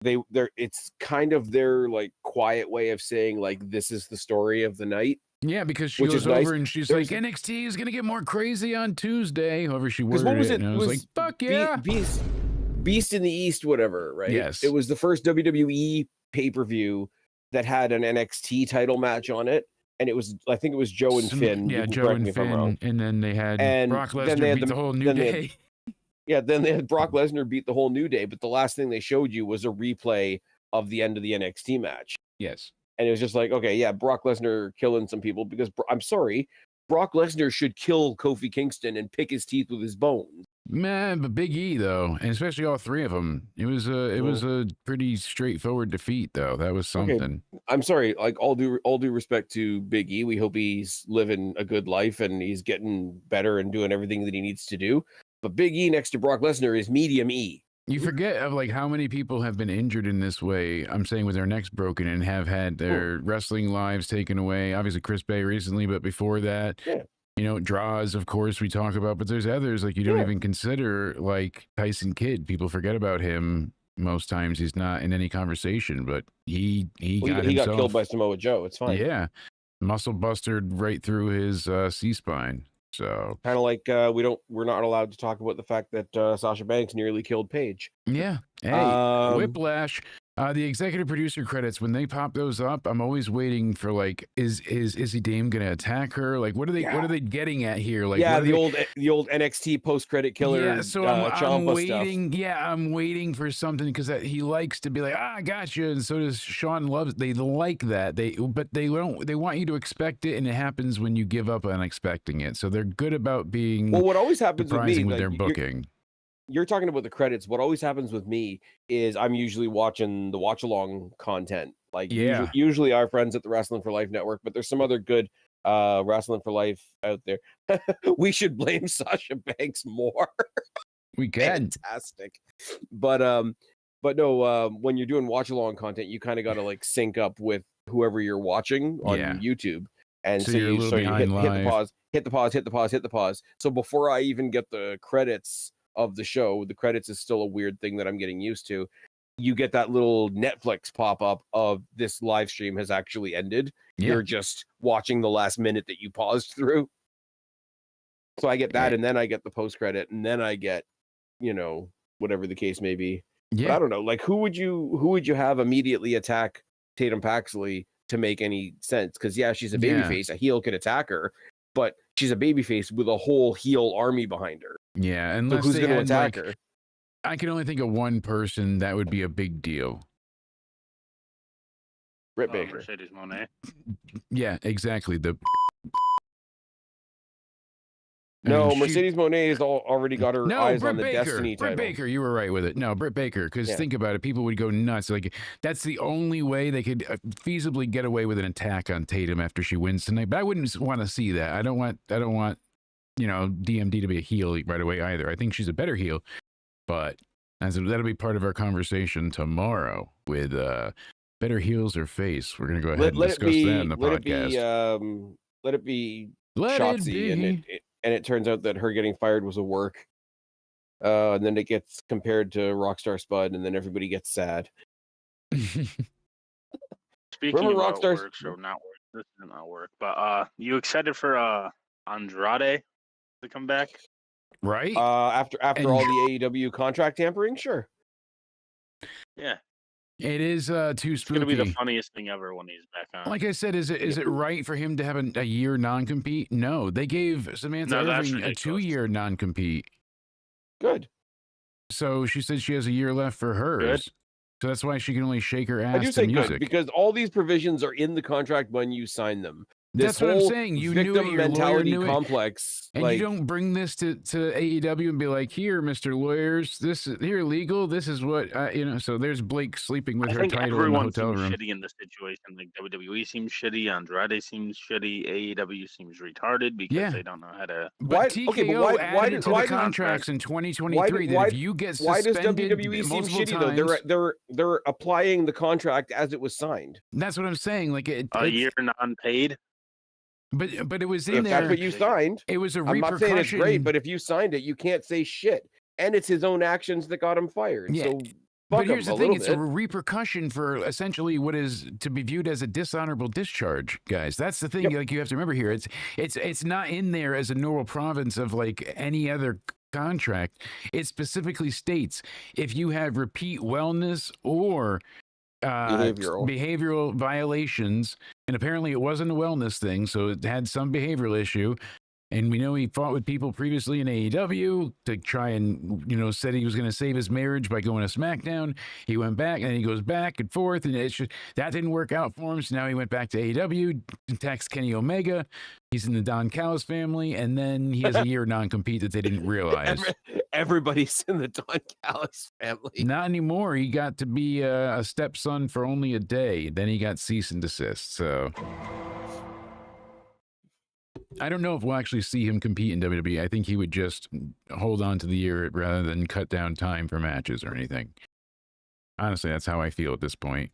[SPEAKER 4] It's kind of their like quiet way of saying like this is the story of the night.
[SPEAKER 2] Yeah, because she goes over and she's like, NXT is gonna get more crazy on Tuesday. However she worded it, and I was like, fuck yeah,
[SPEAKER 4] Beast in the East, whatever, right?
[SPEAKER 2] Yes,
[SPEAKER 4] it was the first WWE pay-per-view that had an NXT title match on it, and it was, I think it was Joe and Finn.
[SPEAKER 2] Yeah, Joe and Finn, and then they had Brock Lesnar beat the whole New Day.
[SPEAKER 4] Then they had Brock Lesnar beat the whole New Day, but the last thing they showed you was a replay of the end of the NXT match.
[SPEAKER 2] Yes.
[SPEAKER 4] And it was just like, okay, yeah, Brock Lesnar killing some people because I'm sorry, Brock Lesnar should kill Kofi Kingston and pick his teeth with his bones.
[SPEAKER 2] Man, but Big E though, and especially all three of them, it was a pretty straightforward defeat though. That was something.
[SPEAKER 4] Okay. I'm sorry, like all due respect to Big E, we hope he's living a good life and he's getting better and doing everything that he needs to do. But Big E next to Brock Lesnar is medium E.
[SPEAKER 2] You forget of like how many people have been injured in this way. I'm saying with their necks broken and have had their wrestling lives taken away. Obviously Chris Bay recently, but before that, you know, Draws, of course, we talk about, but there's others like you don't even consider, like Tyson Kidd. People forget about him most times. He's not in any conversation, but he got
[SPEAKER 4] killed by Samoa Joe. It's fine.
[SPEAKER 2] Yeah, muscle busted right through his C-spine. So
[SPEAKER 4] kind of like we're not allowed to talk about the fact that Sasha Banks nearly killed Paige.
[SPEAKER 2] Yeah. Hey, Whiplash. The executive producer credits, when they pop those up, I'm always waiting for like, is Izzy Dame gonna attack her? Like, what are they getting at here? Like,
[SPEAKER 4] the old NXT post credit killer.
[SPEAKER 2] Yeah, so I'm waiting.
[SPEAKER 4] Stuff.
[SPEAKER 2] Yeah, I'm waiting for something because he likes to be like, I got you, and so does Sean Loves. They like that. They don't. They want you to expect it, and it happens when you give up on expecting it. So they're good about being.
[SPEAKER 4] Well, what always happens with me
[SPEAKER 2] with their booking.
[SPEAKER 4] You're talking about the credits. What always happens with me is I'm usually watching the watch along content. Like usually our friends at the Wrestling for Life Network, but there's some other good Wrestling for Life out there. We should blame Sasha Banks more.
[SPEAKER 2] We can.
[SPEAKER 4] Fantastic. But no, when you're doing watch along content, you kind of got to like sync up with whoever you're watching on YouTube. And so you hit the pause. So before I even get the credits of the show, the credits is still a weird thing that I'm getting used to. You get that little Netflix pop up of this live stream has actually ended. You're just watching the last minute that you paused through. So I get that, and then I get the post credit, and then I get, you know, whatever the case may be. But I don't know, like who would you have immediately attack Tatum Paxley to make any sense? Because she's a babyface, a heel could attack her, but she's a babyface with a whole heel army behind her.
[SPEAKER 2] Yeah, and
[SPEAKER 4] so who's going to attack her?
[SPEAKER 2] I can only think of one person that would be a big deal.
[SPEAKER 4] Britt Baker.
[SPEAKER 8] Mercedes Moné.
[SPEAKER 2] Yeah, exactly. The
[SPEAKER 4] No, Mercedes Moné has already got her eyes
[SPEAKER 2] Britt
[SPEAKER 4] on the
[SPEAKER 2] Baker.
[SPEAKER 4] Destiny title.
[SPEAKER 2] Britt Baker, you were right with it. No, Britt Baker, because think about it, people would go nuts. Like that's the only way they could feasibly get away with an attack on Tatum after she wins tonight. But I wouldn't want to see that. I don't want DMD to be a heel right away either. I think she's a better heel, but that'll be part of our conversation tomorrow with better heels or face. We're gonna go ahead and discuss that in the podcast.
[SPEAKER 4] Let it be Shotzi, and it turns out that her getting fired was a work. And then it gets compared to Rockstar Spud, and then everybody gets sad.
[SPEAKER 8] Speaking
[SPEAKER 4] Remember
[SPEAKER 8] about
[SPEAKER 4] Rockstar
[SPEAKER 8] work, so not work. This is not work. But you excited for Andrade to come back?
[SPEAKER 2] Right?
[SPEAKER 4] After all the AEW contract tampering, sure.
[SPEAKER 8] Yeah.
[SPEAKER 2] It is too spooky.
[SPEAKER 8] It's gonna be the funniest thing ever when he's back on.
[SPEAKER 2] Like I said, is it right for him to have a year non-compete? No, they gave Samantha Irving a 2-year non-compete.
[SPEAKER 4] Good.
[SPEAKER 2] So she said she has a year left for hers.
[SPEAKER 8] Good.
[SPEAKER 2] So that's why she can only shake her ass
[SPEAKER 4] I do
[SPEAKER 2] to
[SPEAKER 4] say
[SPEAKER 2] music.
[SPEAKER 4] good because all these provisions are in the contract when you sign them.
[SPEAKER 2] That's what I'm saying. You knew it, your
[SPEAKER 4] mentality
[SPEAKER 2] lawyer knew
[SPEAKER 4] complex,
[SPEAKER 2] and you don't bring this to AEW and be like, "Here, Mr. Lawyers, this is here legal. This is what So there's Blake sleeping with her title in the hotel room.
[SPEAKER 8] Shitty in this situation. Like WWE seems shitty, Andrade seems shitty, AEW seems retarded because they don't know how to.
[SPEAKER 2] But TKO added to the contracts in 2023 that if you get suspended,
[SPEAKER 4] why does WWE seem shitty
[SPEAKER 2] times,
[SPEAKER 4] though? They're applying the contract as it was signed.
[SPEAKER 2] That's what I'm saying. Like
[SPEAKER 8] a year non-paid.
[SPEAKER 2] But it was in
[SPEAKER 4] if
[SPEAKER 2] there.
[SPEAKER 4] That's what you signed.
[SPEAKER 2] It was a
[SPEAKER 4] repercussion. I'm not saying it's great, but if you signed it, you can't say shit. And it's his own actions that got him fired.
[SPEAKER 2] Yeah.
[SPEAKER 4] So
[SPEAKER 2] but here's the thing: it's a repercussion for essentially what is to be viewed as a dishonorable discharge, guys. That's the thing.
[SPEAKER 4] Yep.
[SPEAKER 2] Like you have to remember here, it's not in there as a normal province of like any other contract. It specifically states if you have repeat wellness or behavioral violations, and apparently it wasn't a wellness thing, so it had some behavioral issue. And we know he fought with people previously in AEW to try and, said he was going to save his marriage by going to SmackDown. He went back and he goes back and forth, and that didn't work out for him. So now he went back to AEW, attacks Kenny Omega. He's in the Don Callis family, and then he has a year non-compete that they didn't realize.
[SPEAKER 4] Everybody's in the Don Callis family.
[SPEAKER 2] Not anymore. He got to be a stepson for only a day. Then he got cease and desist. So I don't know if we'll actually see him compete in WWE. I think he would just hold on to the year rather than cut down time for matches or anything. Honestly, that's how I feel at this point.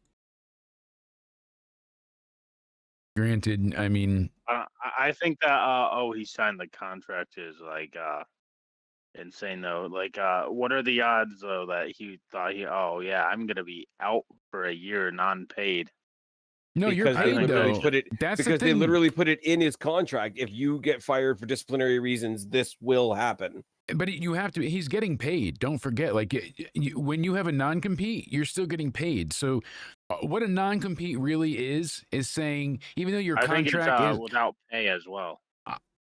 [SPEAKER 2] Granted, I mean,
[SPEAKER 8] I think that he signed the contract is like insane though. Like, what are the odds though that he thought I'm gonna be out for a year non-paid?
[SPEAKER 2] No, you're paid though.
[SPEAKER 4] They literally put it in his contract. If you get fired for disciplinary reasons, this will happen.
[SPEAKER 2] But you have to. He's getting paid. Don't forget. Like when you have a non-compete, you're still getting paid. So what a non-compete really is saying even though your contract is
[SPEAKER 8] without pay as well.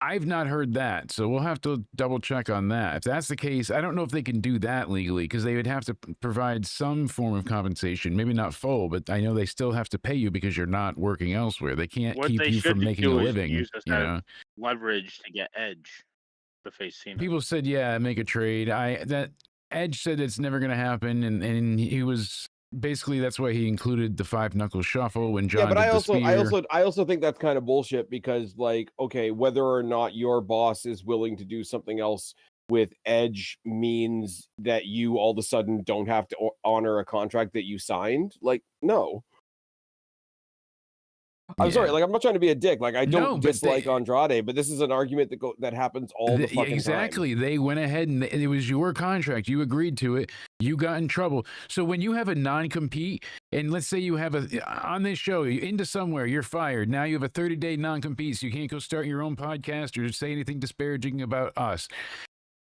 [SPEAKER 2] I've not heard that, so we'll have to double check on that. If that's the case, I don't know if they can do that legally because they would have to provide some form of compensation, maybe not full, but I know they still have to pay you because you're not working elsewhere. They can't keep you from making a living.
[SPEAKER 8] Use leverage to get Edge to face Cena.
[SPEAKER 2] People said, "Yeah, make a trade." That Edge said it's never going to happen, and he was. Basically, that's why he included the 5-knuckle shuffle when John.
[SPEAKER 4] Yeah, but
[SPEAKER 2] did
[SPEAKER 4] I also think that's kind of bullshit because, like, okay, whether or not your boss is willing to do something else with Edge means that you all of a sudden don't have to honor a contract that you signed. Like, no. I'm sorry, like I'm not trying to be a dick. Like I don't dislike Andrade, but this is an argument that happens all the fucking
[SPEAKER 2] exactly.
[SPEAKER 4] time.
[SPEAKER 2] They went ahead and it was your contract. You agreed to it. You got in trouble. So when you have a non-compete, and let's say you have on this show, you're into somewhere, you're fired. Now you have a 30-day non-compete, so you can't go start your own podcast or say anything disparaging about us.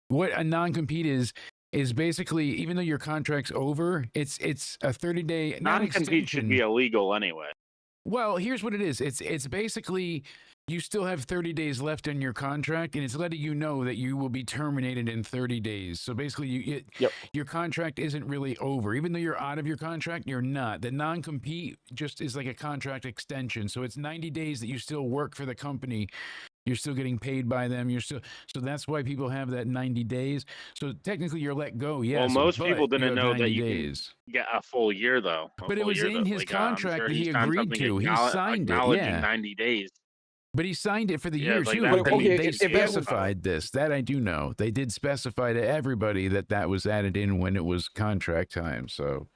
[SPEAKER 2] What a non-compete is basically, even though your contract's over, it's a 30-day
[SPEAKER 8] non-compete should be illegal anyway.
[SPEAKER 2] Well, here's what it is. It's basically you still have 30 days left in your contract, and it's letting you know that you will be terminated in 30 days. So basically, your contract isn't really over. Even though you're out of your contract, you're not. The non-compete just is like a contract extension. So it's 90 days that you still work for the company. You're still getting paid by them. So that's why people have that 90 days. So technically, you're let go. Yes.
[SPEAKER 8] Well, most people
[SPEAKER 2] but you
[SPEAKER 8] didn't
[SPEAKER 2] have
[SPEAKER 8] know that
[SPEAKER 2] 90
[SPEAKER 8] you
[SPEAKER 2] days.
[SPEAKER 8] can get a full year, though.
[SPEAKER 2] But it was in his
[SPEAKER 8] I'm
[SPEAKER 2] contract
[SPEAKER 8] sure
[SPEAKER 2] that he
[SPEAKER 8] signed
[SPEAKER 2] agreed
[SPEAKER 8] something
[SPEAKER 2] to. He signed it.
[SPEAKER 8] acknowledging
[SPEAKER 2] Yeah.
[SPEAKER 8] 90 days.
[SPEAKER 2] But he signed it for the
[SPEAKER 8] Yeah,
[SPEAKER 2] year
[SPEAKER 8] like
[SPEAKER 2] too.
[SPEAKER 8] that.
[SPEAKER 2] They,
[SPEAKER 4] Okay,
[SPEAKER 2] they
[SPEAKER 4] if that's-
[SPEAKER 2] specified this. That I do know. They did specify to everybody that was added in when it was contract time. So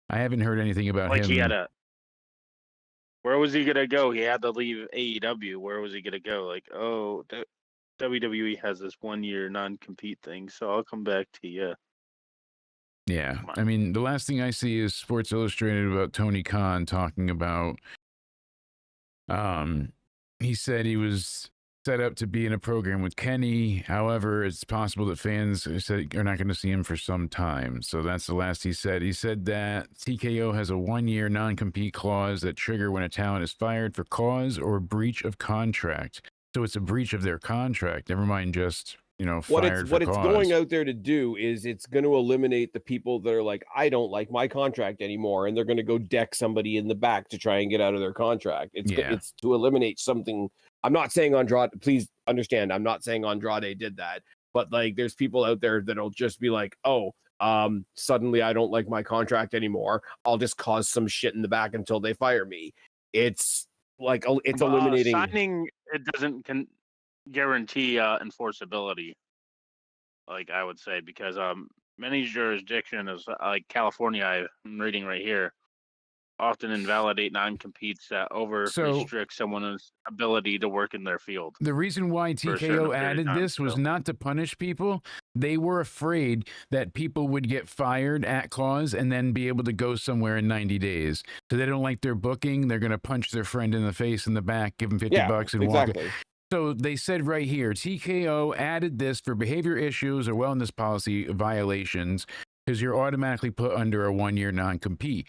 [SPEAKER 2] I haven't heard anything about
[SPEAKER 8] Like
[SPEAKER 2] him.
[SPEAKER 8] he had a. Where was he gonna go? He had to leave AEW. Where was he gonna go? Like, oh, WWE has this 1-year non-compete thing, so I'll come back to you.
[SPEAKER 2] Yeah.
[SPEAKER 8] Come on.
[SPEAKER 2] I mean, the last thing I see is Sports Illustrated about Tony Khan talking about he said he was set up to be in a program with Kenny. However, it's possible that fans are not going to see him for some time. So that's the last he said. He said that TKO has a 1-year non-compete clause that trigger when a talent is fired for cause or breach of contract. So it's a breach of their contract. Never mind just, fired
[SPEAKER 4] what
[SPEAKER 2] for
[SPEAKER 4] it's
[SPEAKER 2] cause.
[SPEAKER 4] going out there to do is it's going to eliminate the people that are like, I don't like my contract anymore, and they're going to go deck somebody in the back to try and get out of their contract. It's to eliminate something. I'm not saying Andrade, please understand, I'm not saying Andrade did that, but like there's people out there that'll just be like, oh, suddenly I don't like my contract anymore. I'll just cause some shit in the back until they fire me. It's like it's eliminating
[SPEAKER 8] signing. It doesn't guarantee enforceability. Like I would say, because many jurisdictions, like California, I'm reading right here, often invalidate non-competes that restrict someone's ability to work in their field.
[SPEAKER 2] The reason why TKO added this was not to punish people. They were afraid that people would get fired at clause and then be able to go somewhere in 90 days. So they don't like their booking. They're going to punch their friend in the face in the back, give him $50 and walk. So they said right here, TKO added this for behavior issues or wellness policy violations because you're automatically put under a 1-year non-compete.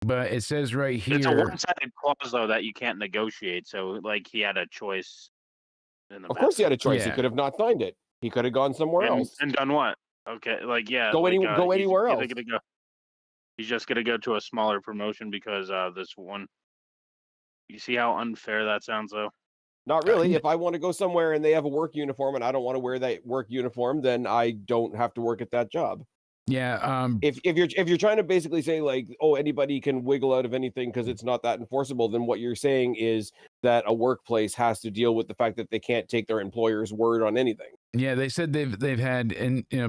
[SPEAKER 2] But it says right here,
[SPEAKER 8] it's a one-sided clause though that you can't negotiate. So like he had a choice.
[SPEAKER 4] Of course, he had a choice.
[SPEAKER 2] Yeah.
[SPEAKER 4] He could have not signed it. He could have gone somewhere else
[SPEAKER 8] and done what? Okay, like yeah,
[SPEAKER 4] go anywhere else.
[SPEAKER 8] He's just gonna go to a smaller promotion because this one. You see how unfair that sounds, though.
[SPEAKER 4] Not really. If I want to go somewhere and they have a work uniform and I don't want to wear that work uniform, then I don't have to work at that job.
[SPEAKER 2] Yeah.
[SPEAKER 4] If you're trying to basically say like, oh, anybody can wiggle out of anything because it's not that enforceable, then what you're saying is that a workplace has to deal with the fact that they can't take their employer's word on anything.
[SPEAKER 2] Yeah, they said they've had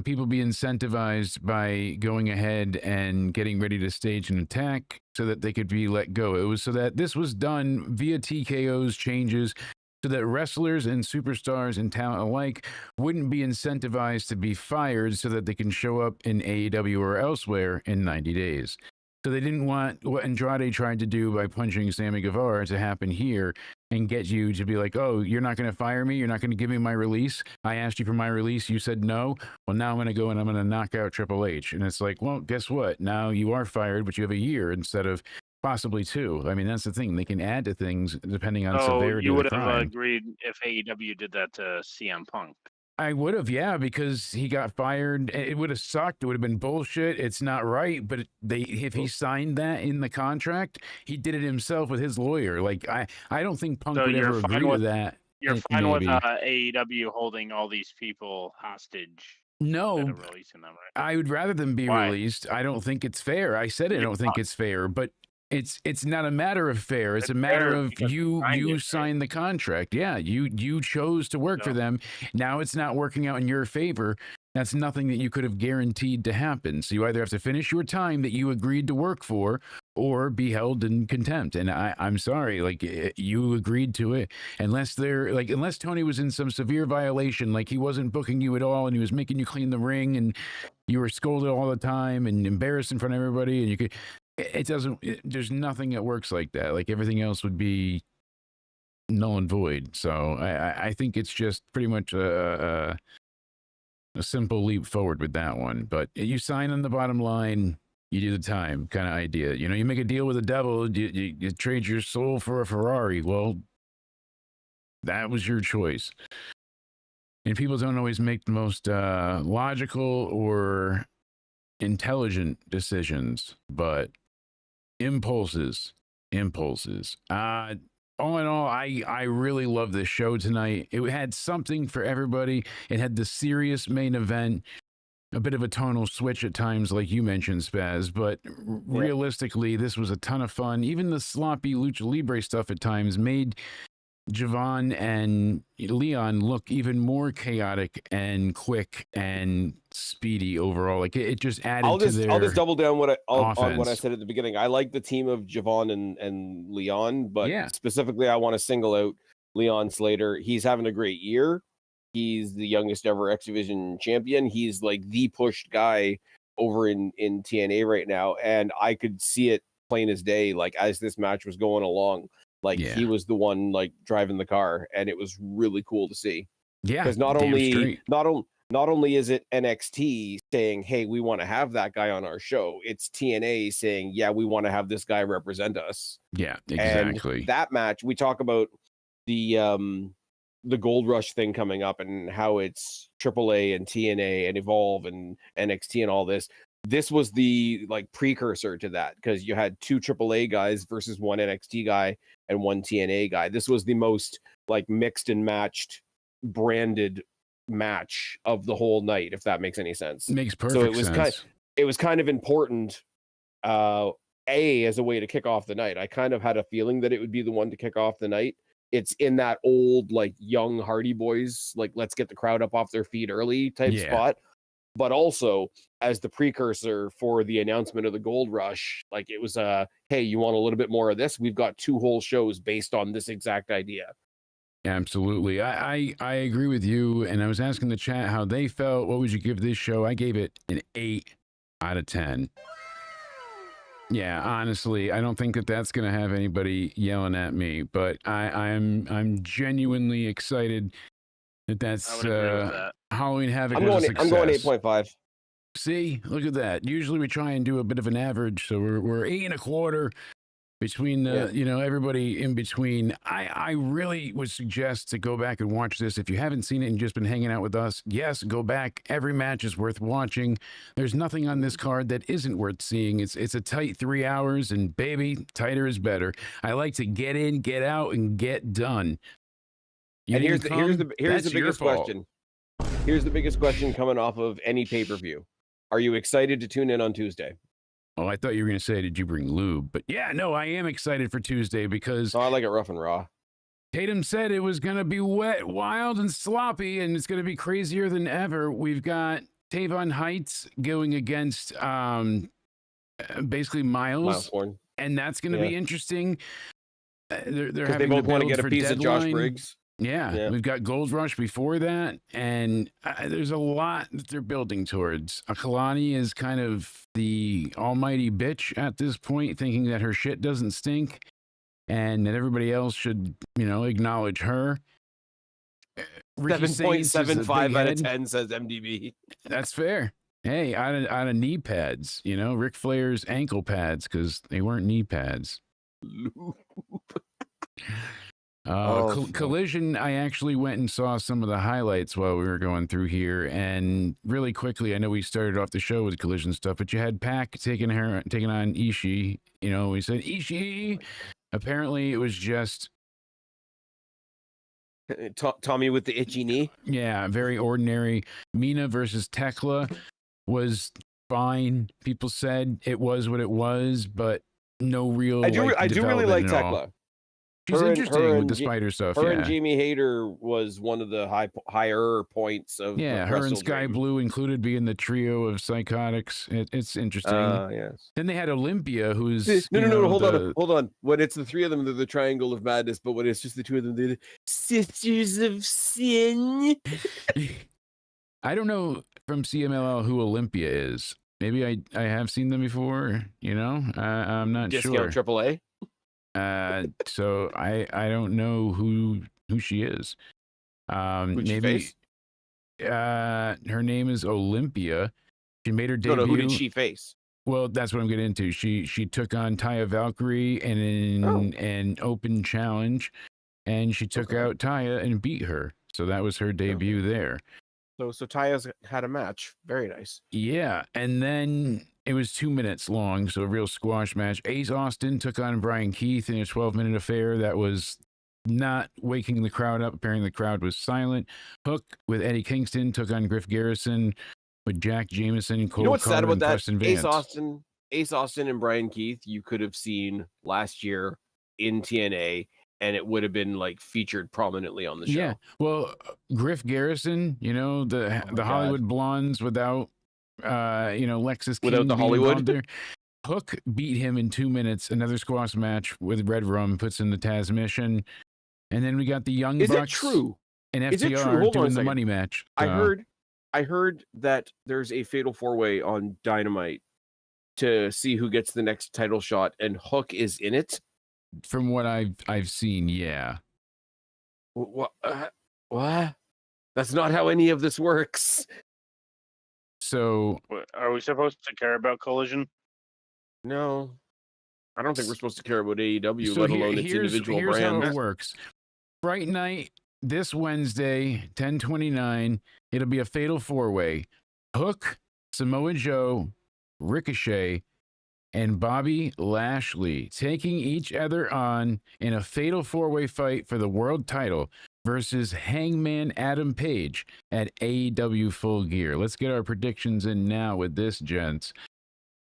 [SPEAKER 2] people be incentivized by going ahead and getting ready to stage an attack so that they could be let go. It was so that this was done via TKO's changes so that wrestlers and superstars and talent alike wouldn't be incentivized to be fired so that they can show up in AEW or elsewhere in 90 days. So they didn't want what Andrade tried to do by punching Sammy Guevara to happen here and get you to be like, oh, you're not going to fire me? You're not going to give me my release? I asked you for my release. You said no. Well, now I'm going to go and I'm going to knock out Triple H. And it's like, well, guess what? Now you are fired, but you have a year instead of possibly 2. I mean, that's the thing. They can add to things depending on severity
[SPEAKER 8] you
[SPEAKER 2] of
[SPEAKER 8] would
[SPEAKER 2] the
[SPEAKER 8] have
[SPEAKER 2] crime.
[SPEAKER 8] agreed if AEW did that to CM Punk.
[SPEAKER 2] I would have, yeah, because he got fired. It would have sucked. It would have been bullshit. It's not right. But if he signed that in the contract, he did it himself with his lawyer. Like I don't think Punk would ever agree with that.
[SPEAKER 8] You're fine with AEW holding all these people hostage.
[SPEAKER 2] No,
[SPEAKER 8] releasing them, right?
[SPEAKER 2] I would rather them be released. I don't think it's fair. I said I don't think it's fair, but it's not a matter of fair. It's a matter of you signed the contract. Yeah, you chose to work for them. Now it's not working out in your favor. That's nothing that you could have guaranteed to happen. So you either have to finish your time that you agreed to work for or be held in contempt. And I'm sorry, like you agreed to it. Unless Tony was in some severe violation, like he wasn't booking you at all and he was making you clean the ring and you were scolded all the time and embarrassed in front of everybody and you could there's nothing that works like that. Like everything else would be null and void. So I think it's just pretty much a simple leap forward with that one. But you sign on the bottom line, you do the time kind of idea. You make a deal with the devil, you trade your soul for a Ferrari. Well, that was your choice. And people don't always make the most logical or intelligent decisions, but Impulses. All in all, I really love this show tonight. It had something for everybody. It had the serious main event, a bit of a tonal switch at times, like you mentioned, Spaz. But realistically, this was a ton of fun. Even the sloppy Lucha Libre stuff at times made Javon and Leon look even more chaotic and quick and speedy overall. Like it just added to their.
[SPEAKER 4] I'll just double down on what I
[SPEAKER 2] offense.
[SPEAKER 4] said at the beginning. I like the team of Javon and Leon, but
[SPEAKER 2] Yeah.
[SPEAKER 4] specifically, I want to single out Leon Slater. He's having a great year. He's the youngest ever X Division champion. He's like the pushed guy over in TNA right now, and I could see it plain as day. Like as this match was going along. Like he was the one like driving the car, and it was really cool to see.
[SPEAKER 2] Yeah,
[SPEAKER 4] because not only is it NXT saying, "Hey, we want to have that guy on our show," it's TNA saying, "Yeah, we want to have this guy represent us."
[SPEAKER 2] Yeah, exactly.
[SPEAKER 4] And that match, we talk about the Gold Rush thing coming up and how it's AAA and TNA and Evolve and NXT and all this. This was the like precursor to that because you had 2 AAA guys versus 1 NXT guy and 1 TNA guy. This was the most like mixed and matched branded match of the whole night, if that makes any sense.
[SPEAKER 2] Makes perfect sense.
[SPEAKER 4] It was kind of important as a way to kick off the night. I kind of had a feeling that it would be the one to kick off the night. It's in that old like young Hardy Boys, like let's get the crowd up off their feet early type spot. But also as the precursor for the announcement of the Gold Rush, like it was hey, you want a little bit more of this? We've got 2 whole shows based on this exact idea.
[SPEAKER 2] Absolutely. I agree with you. And I was asking the chat how they felt. What would you give this show? I gave it an 8 out of 10. Yeah, honestly, I don't think that that's going to have anybody yelling at me, but I'm genuinely excited that's Halloween Havoc was a success.
[SPEAKER 4] I'm going 8.5.
[SPEAKER 2] See, look at that. Usually we try and do a bit of an average, so we're 8.25 between everybody in between. I really would suggest to go back and watch this if you haven't seen it and just been hanging out with us. Yes, go back. Every match is worth watching. There's nothing on this card that isn't worth seeing. It's a tight 3 hours, and baby, tighter is better. I like to get in, get out, and get done.
[SPEAKER 4] And here's the biggest question. Here's the biggest question coming off of any pay-per-view. Are you excited to tune in on Tuesday?
[SPEAKER 2] Oh, I thought you were going to say, did you bring lube? But yeah, no, I am excited for Tuesday because...
[SPEAKER 4] I like it rough and raw.
[SPEAKER 2] Tatum said it was going to be wet, wild, and sloppy, and it's going to be crazier than ever. We've got Tavon Heights going against basically Miles
[SPEAKER 4] Horn.
[SPEAKER 2] And that's going to be interesting. They're having
[SPEAKER 4] they both want to get a piece
[SPEAKER 2] Deadline.
[SPEAKER 4] of Josh Briggs.
[SPEAKER 2] Yeah, we've got Gold Rush before that, and there's a lot that they're building towards. Kalani is kind of the almighty bitch at this point, thinking that her shit doesn't stink, and that everybody else should, acknowledge her.
[SPEAKER 4] 7.75 out of 10 says MDB.
[SPEAKER 2] That's fair. Hey, out of knee pads, Ric Flair's ankle pads, because they weren't knee pads. Collision, I actually went and saw some of the highlights while we were going through here, and really quickly, I know we started off the show with Collision stuff, but you had Pac taking on Ishii. We said Ishii. Apparently, it was just
[SPEAKER 4] Tommy with the itchy knee.
[SPEAKER 2] Yeah, very ordinary. Mina versus Tekla was fine. People said it was what it was, but no real.
[SPEAKER 4] I do really like Tekla.
[SPEAKER 2] She's interesting with the spider stuff.
[SPEAKER 4] Her and Jamie Hayter was one of the higher points of
[SPEAKER 2] her and Sky Blue included being the trio of psychotics. It's interesting.
[SPEAKER 4] Yes.
[SPEAKER 2] Then they had Olympia, who's
[SPEAKER 4] no. Hold on. When it's the 3 of them, they're the Triangle of Madness. But when it's just the 2 of them, they're the Sisters of Sin.
[SPEAKER 2] I don't know from CMLL who Olympia is. Maybe I have seen them before. I'm not sure.
[SPEAKER 4] Discount AAA.
[SPEAKER 2] So I don't know who she is. Maybe her name is Olympia. She made her debut.
[SPEAKER 4] No, who did she face?
[SPEAKER 2] Well, that's what I'm getting into. She took on Taya Valkyrie in an open challenge, and she took out Taya and beat her. So that was her debut there.
[SPEAKER 4] So Taya's had a match. Very nice.
[SPEAKER 2] Yeah, and then It was 2 minutes long, so a real squash match. Ace Austin took on Brian Keith in a 12-minute affair that was not waking the crowd up. Apparently, the crowd was silent. Hook with Eddie Kingston took on Griff Garrison with Jack Jameson, Cole
[SPEAKER 4] You know what's sad
[SPEAKER 2] Carter,
[SPEAKER 4] about
[SPEAKER 2] and
[SPEAKER 4] that?
[SPEAKER 2] Preston Vance.
[SPEAKER 4] Ace Austin and Brian Keith, you could have seen last year in TNA, and it would have been like featured prominently on the show.
[SPEAKER 2] Yeah, well, Griff Garrison, the Hollywood Blondes without, Lexus King
[SPEAKER 4] Without the
[SPEAKER 2] being
[SPEAKER 4] Hollywood?
[SPEAKER 2] involved there. Hook beat him in 2 minutes. Another squash match with Red Rum puts in the Taz mission. And then we got the Young
[SPEAKER 4] Is it
[SPEAKER 2] Bucks
[SPEAKER 4] true?
[SPEAKER 2] and
[SPEAKER 4] Is it true?
[SPEAKER 2] FTR
[SPEAKER 4] Hold on a
[SPEAKER 2] doing the
[SPEAKER 4] second.
[SPEAKER 2] money match.
[SPEAKER 4] I heard that there's a fatal 4-way on Dynamite to see who gets the next title shot, and Hook is in it.
[SPEAKER 2] From what I've seen, yeah.
[SPEAKER 4] What? What? That's not how any of this works.
[SPEAKER 2] So
[SPEAKER 8] Are we supposed to care about Collision?
[SPEAKER 4] No, I don't think we're supposed to care about AEW,
[SPEAKER 2] So
[SPEAKER 4] let alone its individual
[SPEAKER 2] here's
[SPEAKER 4] brands.
[SPEAKER 2] how it works. Fright Night this Wednesday, 10/29. It'll be a fatal 4-way. Hook, Samoa Joe, Ricochet, and Bobby Lashley taking each other on in a fatal 4-way fight for the world title versus Hangman Adam Page at AEW Full Gear. Let's get our predictions in now with this, gents.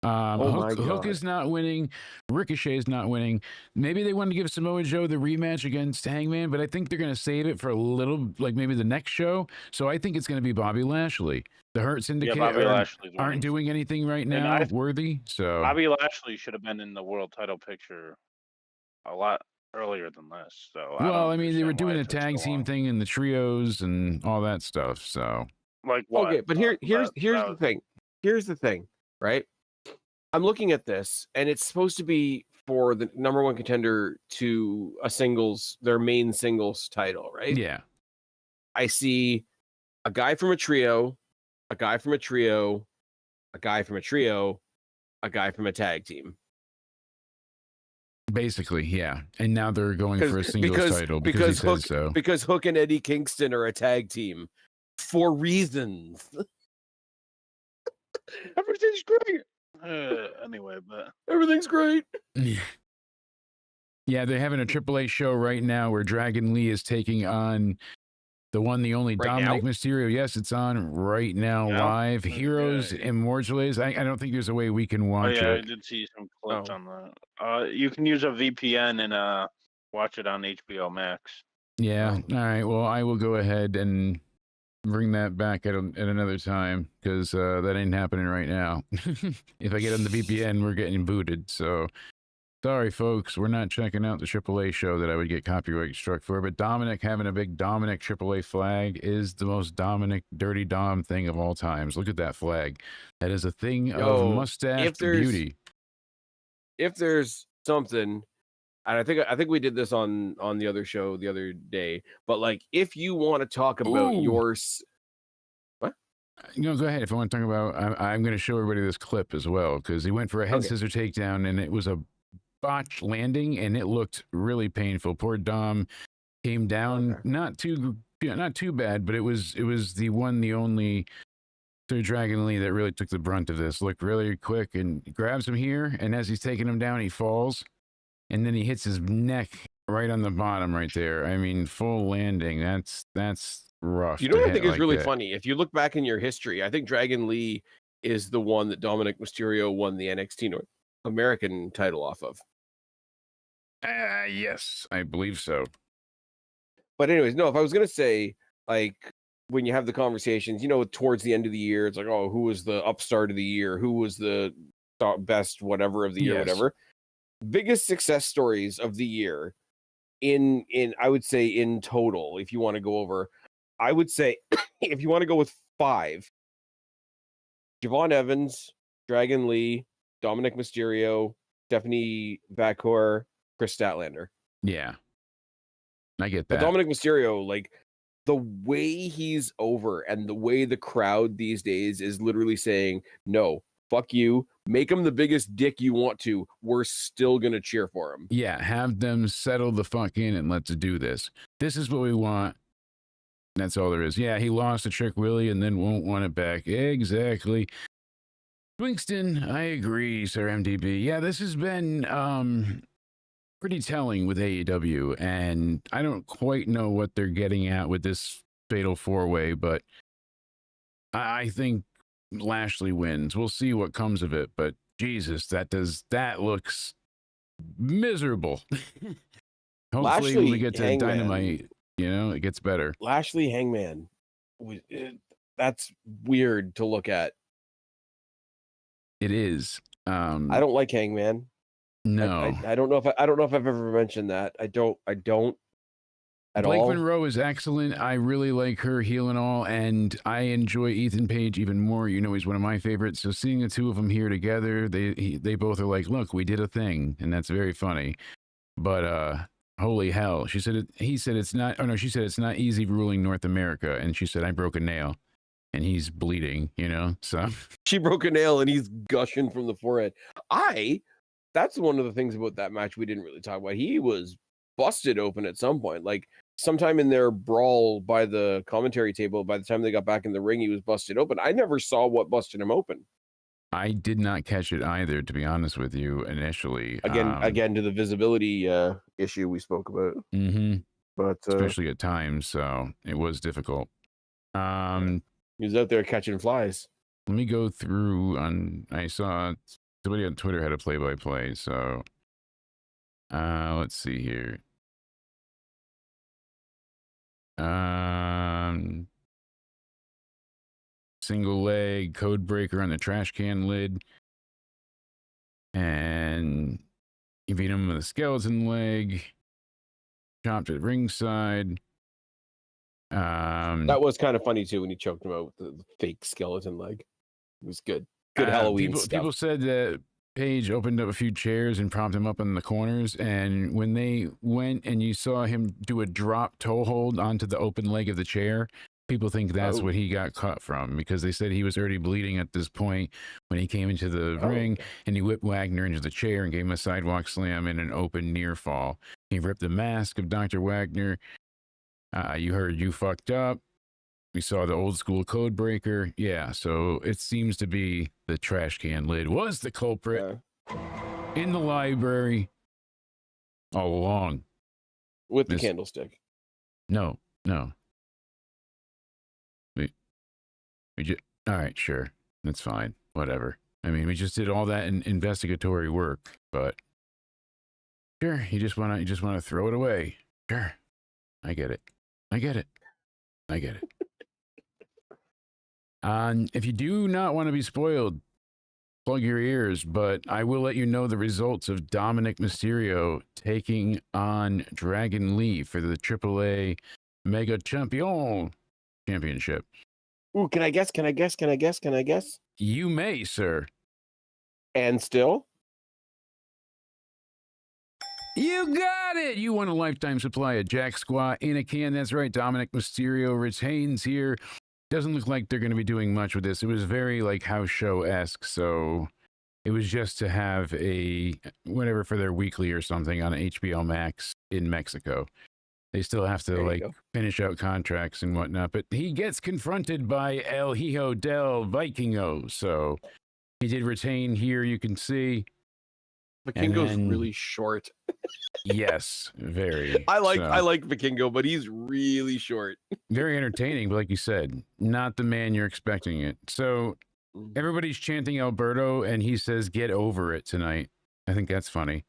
[SPEAKER 2] Hook is not winning. Ricochet is not winning. Maybe they want to give Samoa Joe the rematch against Hangman, but I think they're going to save it for a little, like maybe the next show. So I think it's going to be Bobby Lashley. The Hurt Syndicate aren't doing anything right now worthy. So
[SPEAKER 8] Bobby Lashley should have been in the world title picture a lot earlier than this. So
[SPEAKER 2] I mean, they were doing the tag team thing and the trios and all that stuff. So
[SPEAKER 8] like what?
[SPEAKER 4] Okay, but here's the thing. Here's the thing, right? I'm looking at this, and it's supposed to be for the number one contender to their main singles title, right?
[SPEAKER 2] Yeah.
[SPEAKER 4] I see a guy from a trio, a guy from a trio, a guy from a trio, a guy from a tag team.
[SPEAKER 2] Basically, yeah. And now they're going for a singles title because he says so.
[SPEAKER 4] Because Hook and Eddie Kingston are a tag team for reasons. Everything's great.
[SPEAKER 8] Anyway, but
[SPEAKER 4] everything's great.
[SPEAKER 2] Yeah, they're having a AAA show right now where Dragon Lee is taking on the one, the only Dominic Mysterio. Yes, it's on right now live. Heroes Immortales. I don't think there's a way we can watch it.
[SPEAKER 8] I did see some clips on that. You can use a VPN and watch it on HBO Max.
[SPEAKER 2] Yeah. All right. Well, I will go ahead and bring that back at another time because that ain't happening right now. If I get on the VPN, we're getting booted. So sorry, folks, we're not checking out the AAA show that I would get copyright struck for. But Dominic having a big Dominic AAA flag is the most Dominic Dirty Dom thing of all times. Look at that flag. That is a thing of mustache beauty.
[SPEAKER 4] If there's something, and I think we did this on the other show the other day, but like if you want to talk about what?
[SPEAKER 2] Go ahead. If I want to talk about, I'm going to show everybody this clip as well because he went for a head scissor takedown and it was a botched landing and it looked really painful. Poor Dom came down, not too bad, but it was the only Sir Dragon Lee that really took the brunt of this. Looked really quick and grabs him here, and as he's taking him down, he falls, and then he hits his neck right on the bottom right there. I mean, full landing. That's rough.
[SPEAKER 4] You know what I think is really funny? If you look back in your history, I think Dragon Lee is the one that Dominic Mysterio won the NXT North American title off of.
[SPEAKER 2] Yes, I believe so.
[SPEAKER 4] But anyways, no, if I was going to say, like, when you have the conversations, towards the end of the year, it's like, oh, who was the upstart of the year? Who was the best whatever of the year, whatever. Biggest success stories of the year in I would say in total, if you want to go over, I would say if you want to go with 5, Javon Evans, Dragon Lee, Dominic Mysterio, Stephanie Bakor, Chris Statlander.
[SPEAKER 2] Yeah. I get that.
[SPEAKER 4] But Dominic Mysterio, like the way he's over and the way the crowd these days is literally saying, no, fuck you. Make him the biggest dick you want to. We're still going to cheer for him.
[SPEAKER 2] Yeah. Have them settle the fuck in and let's do this. This is what we want. That's all there is. Yeah. He lost to Trick Willie and then won't want it back. Exactly. Twingston, I agree, Sir MDB. Yeah, this has been pretty telling with AEW, and I don't quite know what they're getting at with this fatal four-way, but I think Lashley wins. We'll see what comes of it, but Jesus, that looks miserable. Hopefully,
[SPEAKER 4] Lashley,
[SPEAKER 2] when we get to
[SPEAKER 4] Hangman.
[SPEAKER 2] Dynamite, it gets better.
[SPEAKER 4] Lashley Hangman. That's weird to look at.
[SPEAKER 2] It is.
[SPEAKER 4] I don't like Hangman.
[SPEAKER 2] No.
[SPEAKER 4] I don't know if I don't know if I've ever mentioned that. I don't at
[SPEAKER 2] Blake
[SPEAKER 4] all.
[SPEAKER 2] Monroe is excellent. I really like her heel and all, and I enjoy Ethan Page even more. He's one of my favorites. So seeing the two of them here together, they both are like, look, we did a thing, and that's very funny. But holy hell, she said it's not. Oh no, she said it's not easy ruling North America, and she said I broke a nail, and he's bleeding. So
[SPEAKER 4] She broke a nail and he's gushing from the forehead. That's one of the things about that match we didn't really talk about. He was busted open at some point. Like sometime in their brawl by the commentary table, by the time they got back in the ring, he was busted open. I never saw what busted him open.
[SPEAKER 2] I did not catch it either, to be honest with you, initially.
[SPEAKER 4] Again, to the visibility issue we spoke about.
[SPEAKER 2] Mm-hmm.
[SPEAKER 4] But
[SPEAKER 2] especially at times, so it was difficult.
[SPEAKER 4] He was out there catching flies.
[SPEAKER 2] Let me go through I saw somebody on Twitter had a play-by-play, so let's see here. Single leg code breaker on the trash can lid, and he beat him with a skeleton leg, chopped at ringside.
[SPEAKER 4] That was kind of funny too when he choked him out with the fake skeleton leg. It was good. Good Halloween stuff.
[SPEAKER 2] People said that Page opened up a few chairs and propped him up in the corners, and when they went and you saw him do a drop toe hold onto the open leg of the chair, people think that's what he got cut from, because they said he was already bleeding at this point when he came into the ring, and he whipped Wagner into the chair and gave him a sidewalk slam and an open near fall. He ripped the mask of Dr. Wagner. You heard you fucked up. We saw the old school code breaker. Yeah, so it seems to be the trash can lid was the culprit in the library all along.
[SPEAKER 4] With the candlestick.
[SPEAKER 2] No. We just, all right, sure. That's fine. Whatever. I mean, we just did all that investigatory work, but sure, you just want to throw it away. Sure. I get it. If you do not want to be spoiled, plug your ears, but I will let you know the results of Dominic Mysterio taking on Dragon Lee for the AAA Mega Championship.
[SPEAKER 4] Ooh, can I guess?
[SPEAKER 2] You may, sir.
[SPEAKER 4] And still?
[SPEAKER 2] You got it! You won a lifetime supply of Jack Squat in a can. That's right, Dominic Mysterio retains here. Doesn't look like they're going to be doing much with this. It was very like house show-esque, so it was just to have a whatever for their weekly or something on HBO Max in Mexico. They still have to finish out contracts and whatnot, but he gets confronted by El Hijo del Vikingo, so he did retain here, you can see.
[SPEAKER 4] Vikingo's really short.
[SPEAKER 2] Yes, very.
[SPEAKER 4] I like Vikingo, but he's really short.
[SPEAKER 2] Very entertaining, but like you said, not the man you're expecting it. So everybody's chanting Alberto, and he says, "Get over it" tonight. I think that's funny.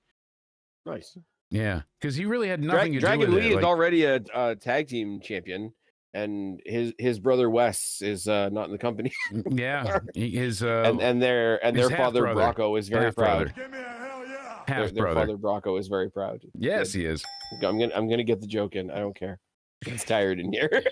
[SPEAKER 4] Nice.
[SPEAKER 2] Yeah, because he really had nothing to do with
[SPEAKER 4] Dragon Lee
[SPEAKER 2] it.
[SPEAKER 4] is already a tag team champion, and his brother Wes is not in the company.
[SPEAKER 2] Yeah, his
[SPEAKER 4] and their father Brocco is very proud.
[SPEAKER 10] Give me a hell yeah.
[SPEAKER 4] Their father Brocco is very proud.
[SPEAKER 2] Yes, he is.
[SPEAKER 4] I'm gonna get the joke in. I don't care. It's tired in here.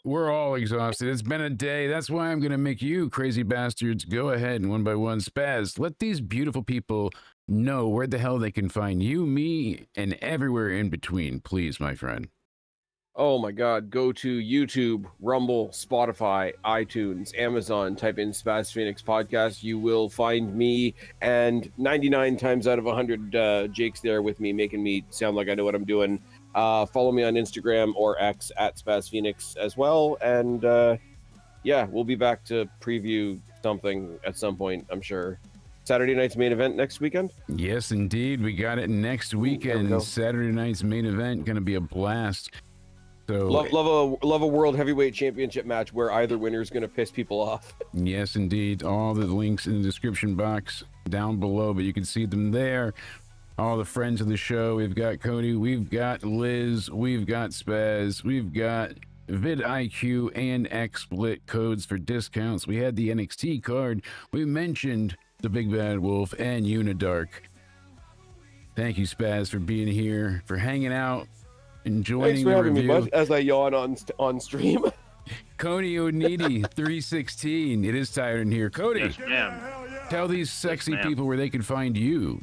[SPEAKER 2] We're all exhausted. It's been a day. That's why I'm gonna make you crazy bastards go ahead and one by one spaz. Let these beautiful people know where the hell they can find you, me, and everywhere in between. Please, my friend.
[SPEAKER 4] Oh my God. Go to YouTube, Rumble, Spotify, iTunes, Amazon, type in Spaz Phoenix Podcast. You will find me and 99 times out of 100 Jake's there with me, making me sound like I know what I'm doing. Follow me on Instagram or X at Spaz Phoenix as well. And yeah, we'll be back to preview something at some point, I'm sure. Saturday night's main event next weekend?
[SPEAKER 2] Yes, indeed. We got it next
[SPEAKER 4] There we
[SPEAKER 2] weekend.
[SPEAKER 4] go.
[SPEAKER 2] Saturday night's main event. Going to be a blast. So
[SPEAKER 4] Love a world heavyweight championship match where either winner is going to piss people off.
[SPEAKER 2] yes, indeed. All the links in the description box down below, but you can see them there. All the friends of the show. We've got Cody, we've got Liz, we've got Spaz, we've got vidIQ and XSplit codes for discounts. We had the NXT card. We mentioned the Big Bad Wolf and Unidark. Thank you, Spaz, for being here, for hanging out, and joining
[SPEAKER 4] Thanks for
[SPEAKER 2] the
[SPEAKER 4] having me,
[SPEAKER 2] review.
[SPEAKER 4] bud, as I yawn on stream.
[SPEAKER 2] Cody Onidi 316. It is tired in here. Cody,
[SPEAKER 8] Yes, ma'am.
[SPEAKER 2] tell these sexy
[SPEAKER 8] ma'am.
[SPEAKER 2] people where they can find you.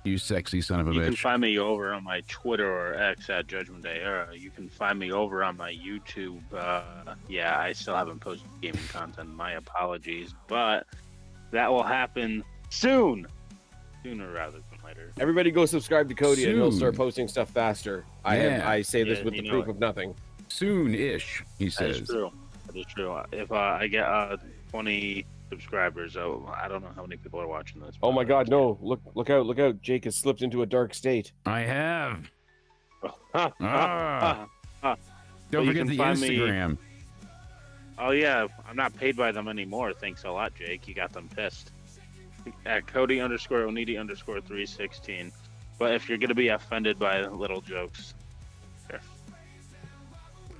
[SPEAKER 2] You sexy son of a
[SPEAKER 8] You can
[SPEAKER 2] bitch.
[SPEAKER 8] find me over on my Twitter or X at Judgment Day Era. You can find me over on my YouTube. Yeah, I still haven't posted gaming content. My apologies, but that will happen soon. Sooner rather than later.
[SPEAKER 4] Everybody go subscribe to Cody and he'll
[SPEAKER 2] Soon.
[SPEAKER 4] start posting stuff faster.
[SPEAKER 2] Yeah.
[SPEAKER 4] I say this
[SPEAKER 8] Yeah,
[SPEAKER 4] with
[SPEAKER 8] you
[SPEAKER 4] the
[SPEAKER 8] know
[SPEAKER 4] proof
[SPEAKER 8] it.
[SPEAKER 4] of nothing.
[SPEAKER 2] Soon-ish, he
[SPEAKER 8] That
[SPEAKER 2] says.
[SPEAKER 8] is true. That is true. If I get 20 subscribers, I don't know how many people are watching this.
[SPEAKER 4] Oh my god, no. Look out. Jake has slipped into a dark state.
[SPEAKER 2] I have.
[SPEAKER 8] Ha,
[SPEAKER 2] Ah.
[SPEAKER 8] ha.
[SPEAKER 2] Don't
[SPEAKER 8] you
[SPEAKER 2] forget
[SPEAKER 8] can
[SPEAKER 2] the
[SPEAKER 8] find me-
[SPEAKER 2] Instagram.
[SPEAKER 8] Oh yeah, I'm not paid by them anymore. Thanks a lot, Jake. You got them pissed. At Cody_Onidi_316. But if you're gonna be offended by little jokes, there.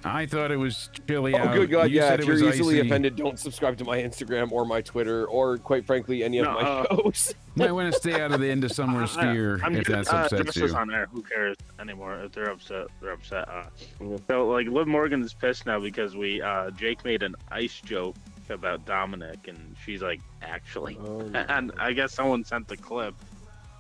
[SPEAKER 2] I thought it was chilly
[SPEAKER 4] Oh,
[SPEAKER 2] out.
[SPEAKER 4] good God,
[SPEAKER 2] You
[SPEAKER 4] yeah.
[SPEAKER 2] said
[SPEAKER 4] If
[SPEAKER 2] it was
[SPEAKER 4] you're easily
[SPEAKER 2] icy.
[SPEAKER 4] offended, don't subscribe to my Instagram or my Twitter or, quite frankly, any of
[SPEAKER 8] No,
[SPEAKER 4] my shows.
[SPEAKER 2] Might want to stay out of the end of summer sphere
[SPEAKER 8] I'm
[SPEAKER 2] if
[SPEAKER 8] just,
[SPEAKER 2] that's upsets
[SPEAKER 8] just
[SPEAKER 2] you.
[SPEAKER 8] as on air. Who cares anymore? If they're upset, they're upset. So like, Liv Morgan is pissed now because Jake made an ice joke about Dominic, and she's like, actually, and I guess someone sent the clip.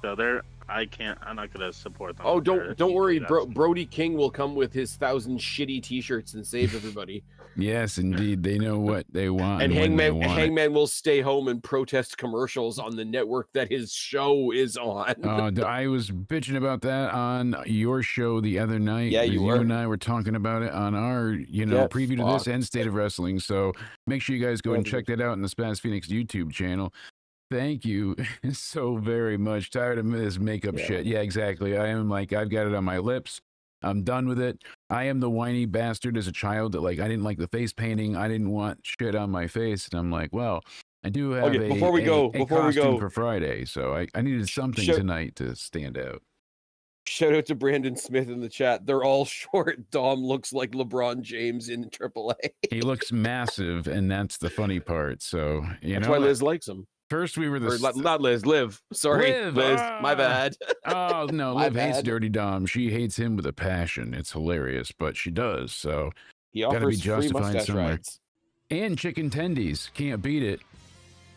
[SPEAKER 8] So I'm not gonna support them.
[SPEAKER 4] Oh,
[SPEAKER 8] They're-
[SPEAKER 4] don't worry.
[SPEAKER 8] that's-
[SPEAKER 4] Brody King will come with his 1,000 shitty T-shirts and save everybody.
[SPEAKER 2] Yes, indeed. They know what they want.
[SPEAKER 4] And
[SPEAKER 2] when they want it.
[SPEAKER 4] Hangman will stay home and protest commercials on the network that his show is on.
[SPEAKER 2] I was bitching about that on your show the other night.
[SPEAKER 4] Yeah, you were.
[SPEAKER 2] and I were talking about it on our,
[SPEAKER 4] Get
[SPEAKER 2] preview to this
[SPEAKER 4] fucked.
[SPEAKER 2] and State of Wrestling. So make sure you guys go and check that out on the Spaz Phoenix YouTube channel. Thank you so very much. Tired of this makeup shit. Yeah, exactly. I am like, I've got it on my lips. I'm done with it. I am the whiny bastard as a child that, like, I didn't like the face painting. I didn't want shit on my face. And I'm like, well, I do have
[SPEAKER 4] Okay,
[SPEAKER 2] a
[SPEAKER 4] before we
[SPEAKER 2] costume
[SPEAKER 4] go,
[SPEAKER 2] for Friday. So I needed something
[SPEAKER 4] Show-
[SPEAKER 2] tonight to stand out.
[SPEAKER 4] Shout out to Brandon Smith in the chat. They're all short. Dom looks like LeBron James in AAA.
[SPEAKER 2] He looks massive, and that's the funny part. So,
[SPEAKER 4] That's why Liz likes him.
[SPEAKER 2] first we were
[SPEAKER 4] Or
[SPEAKER 2] the...
[SPEAKER 4] not Liz, Liv. Sorry,
[SPEAKER 2] Liv,
[SPEAKER 4] Liz.
[SPEAKER 2] ah.
[SPEAKER 4] My bad.
[SPEAKER 2] Oh, no,
[SPEAKER 4] My
[SPEAKER 2] Liv hates
[SPEAKER 4] bad.
[SPEAKER 2] Dirty Dom. She hates him with a passion. It's hilarious, but she does. So,
[SPEAKER 4] He
[SPEAKER 2] gotta be
[SPEAKER 4] offers free
[SPEAKER 2] justified
[SPEAKER 4] mustache
[SPEAKER 2] somewhere.
[SPEAKER 4] rides.
[SPEAKER 2] and chicken tendies. Can't beat it.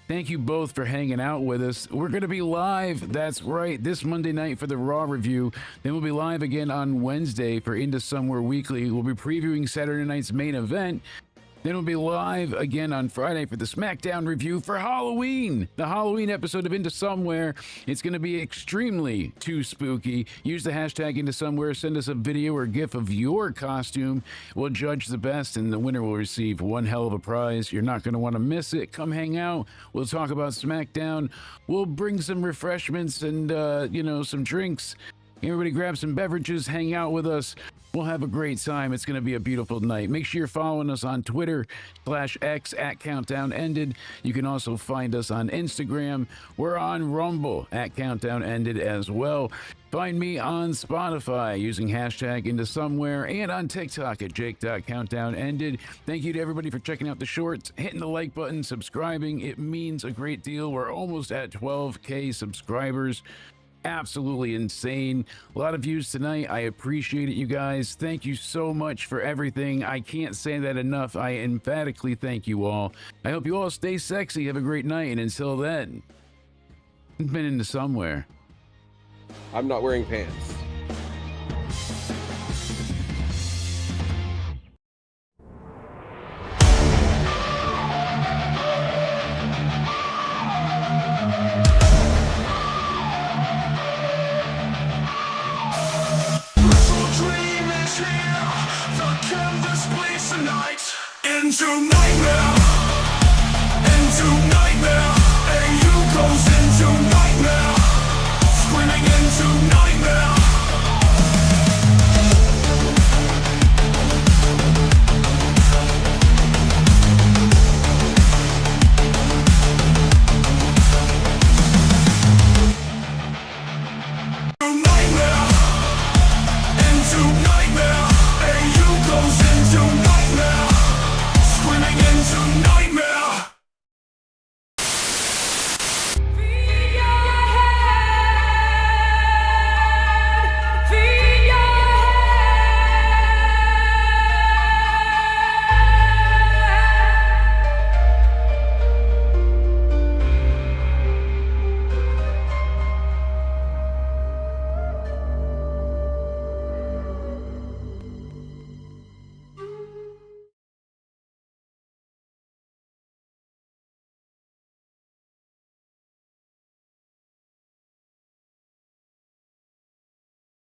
[SPEAKER 2] Thank you both for hanging out with us. We're going to be live, that's right, this Monday night for the Raw review. Then we'll be live again on Wednesday for Into Somewhere Weekly. We'll be previewing Saturday night's main event. Then we'll be live again on Friday for the SmackDown review for Halloween. The Halloween episode of Into Somewhere. It's going to be extremely too spooky. Use the hashtag Into Somewhere. Send us a video or GIF of your costume. We'll judge the best, and the winner will receive one hell of a prize. You're not going to want to miss it. Come hang out. We'll talk about SmackDown. We'll bring some refreshments and, some drinks. Everybody grab some beverages, hang out with us. We'll have a great time. It's going to be a beautiful night. Make sure you're following us on Twitter/X at Countdown Ended. You can also find us on Instagram. We're on Rumble at Countdown Ended as well. Find me on Spotify using hashtag Into Somewhere and on TikTok at Jake.CountdownEnded. Thank you to everybody for checking out the shorts, hitting the like button, subscribing. It means a great deal. We're almost at 12K subscribers. Absolutely insane. A lot of views tonight. I appreciate it, you guys. Thank you so much for everything. I can't say that enough. I emphatically thank you all. I hope you all stay sexy. Have a great night. And until then, it's been Into Somewhere.
[SPEAKER 4] I'm not wearing pants.
[SPEAKER 1] Dream is here, the canvas bleeds tonight into nightmare.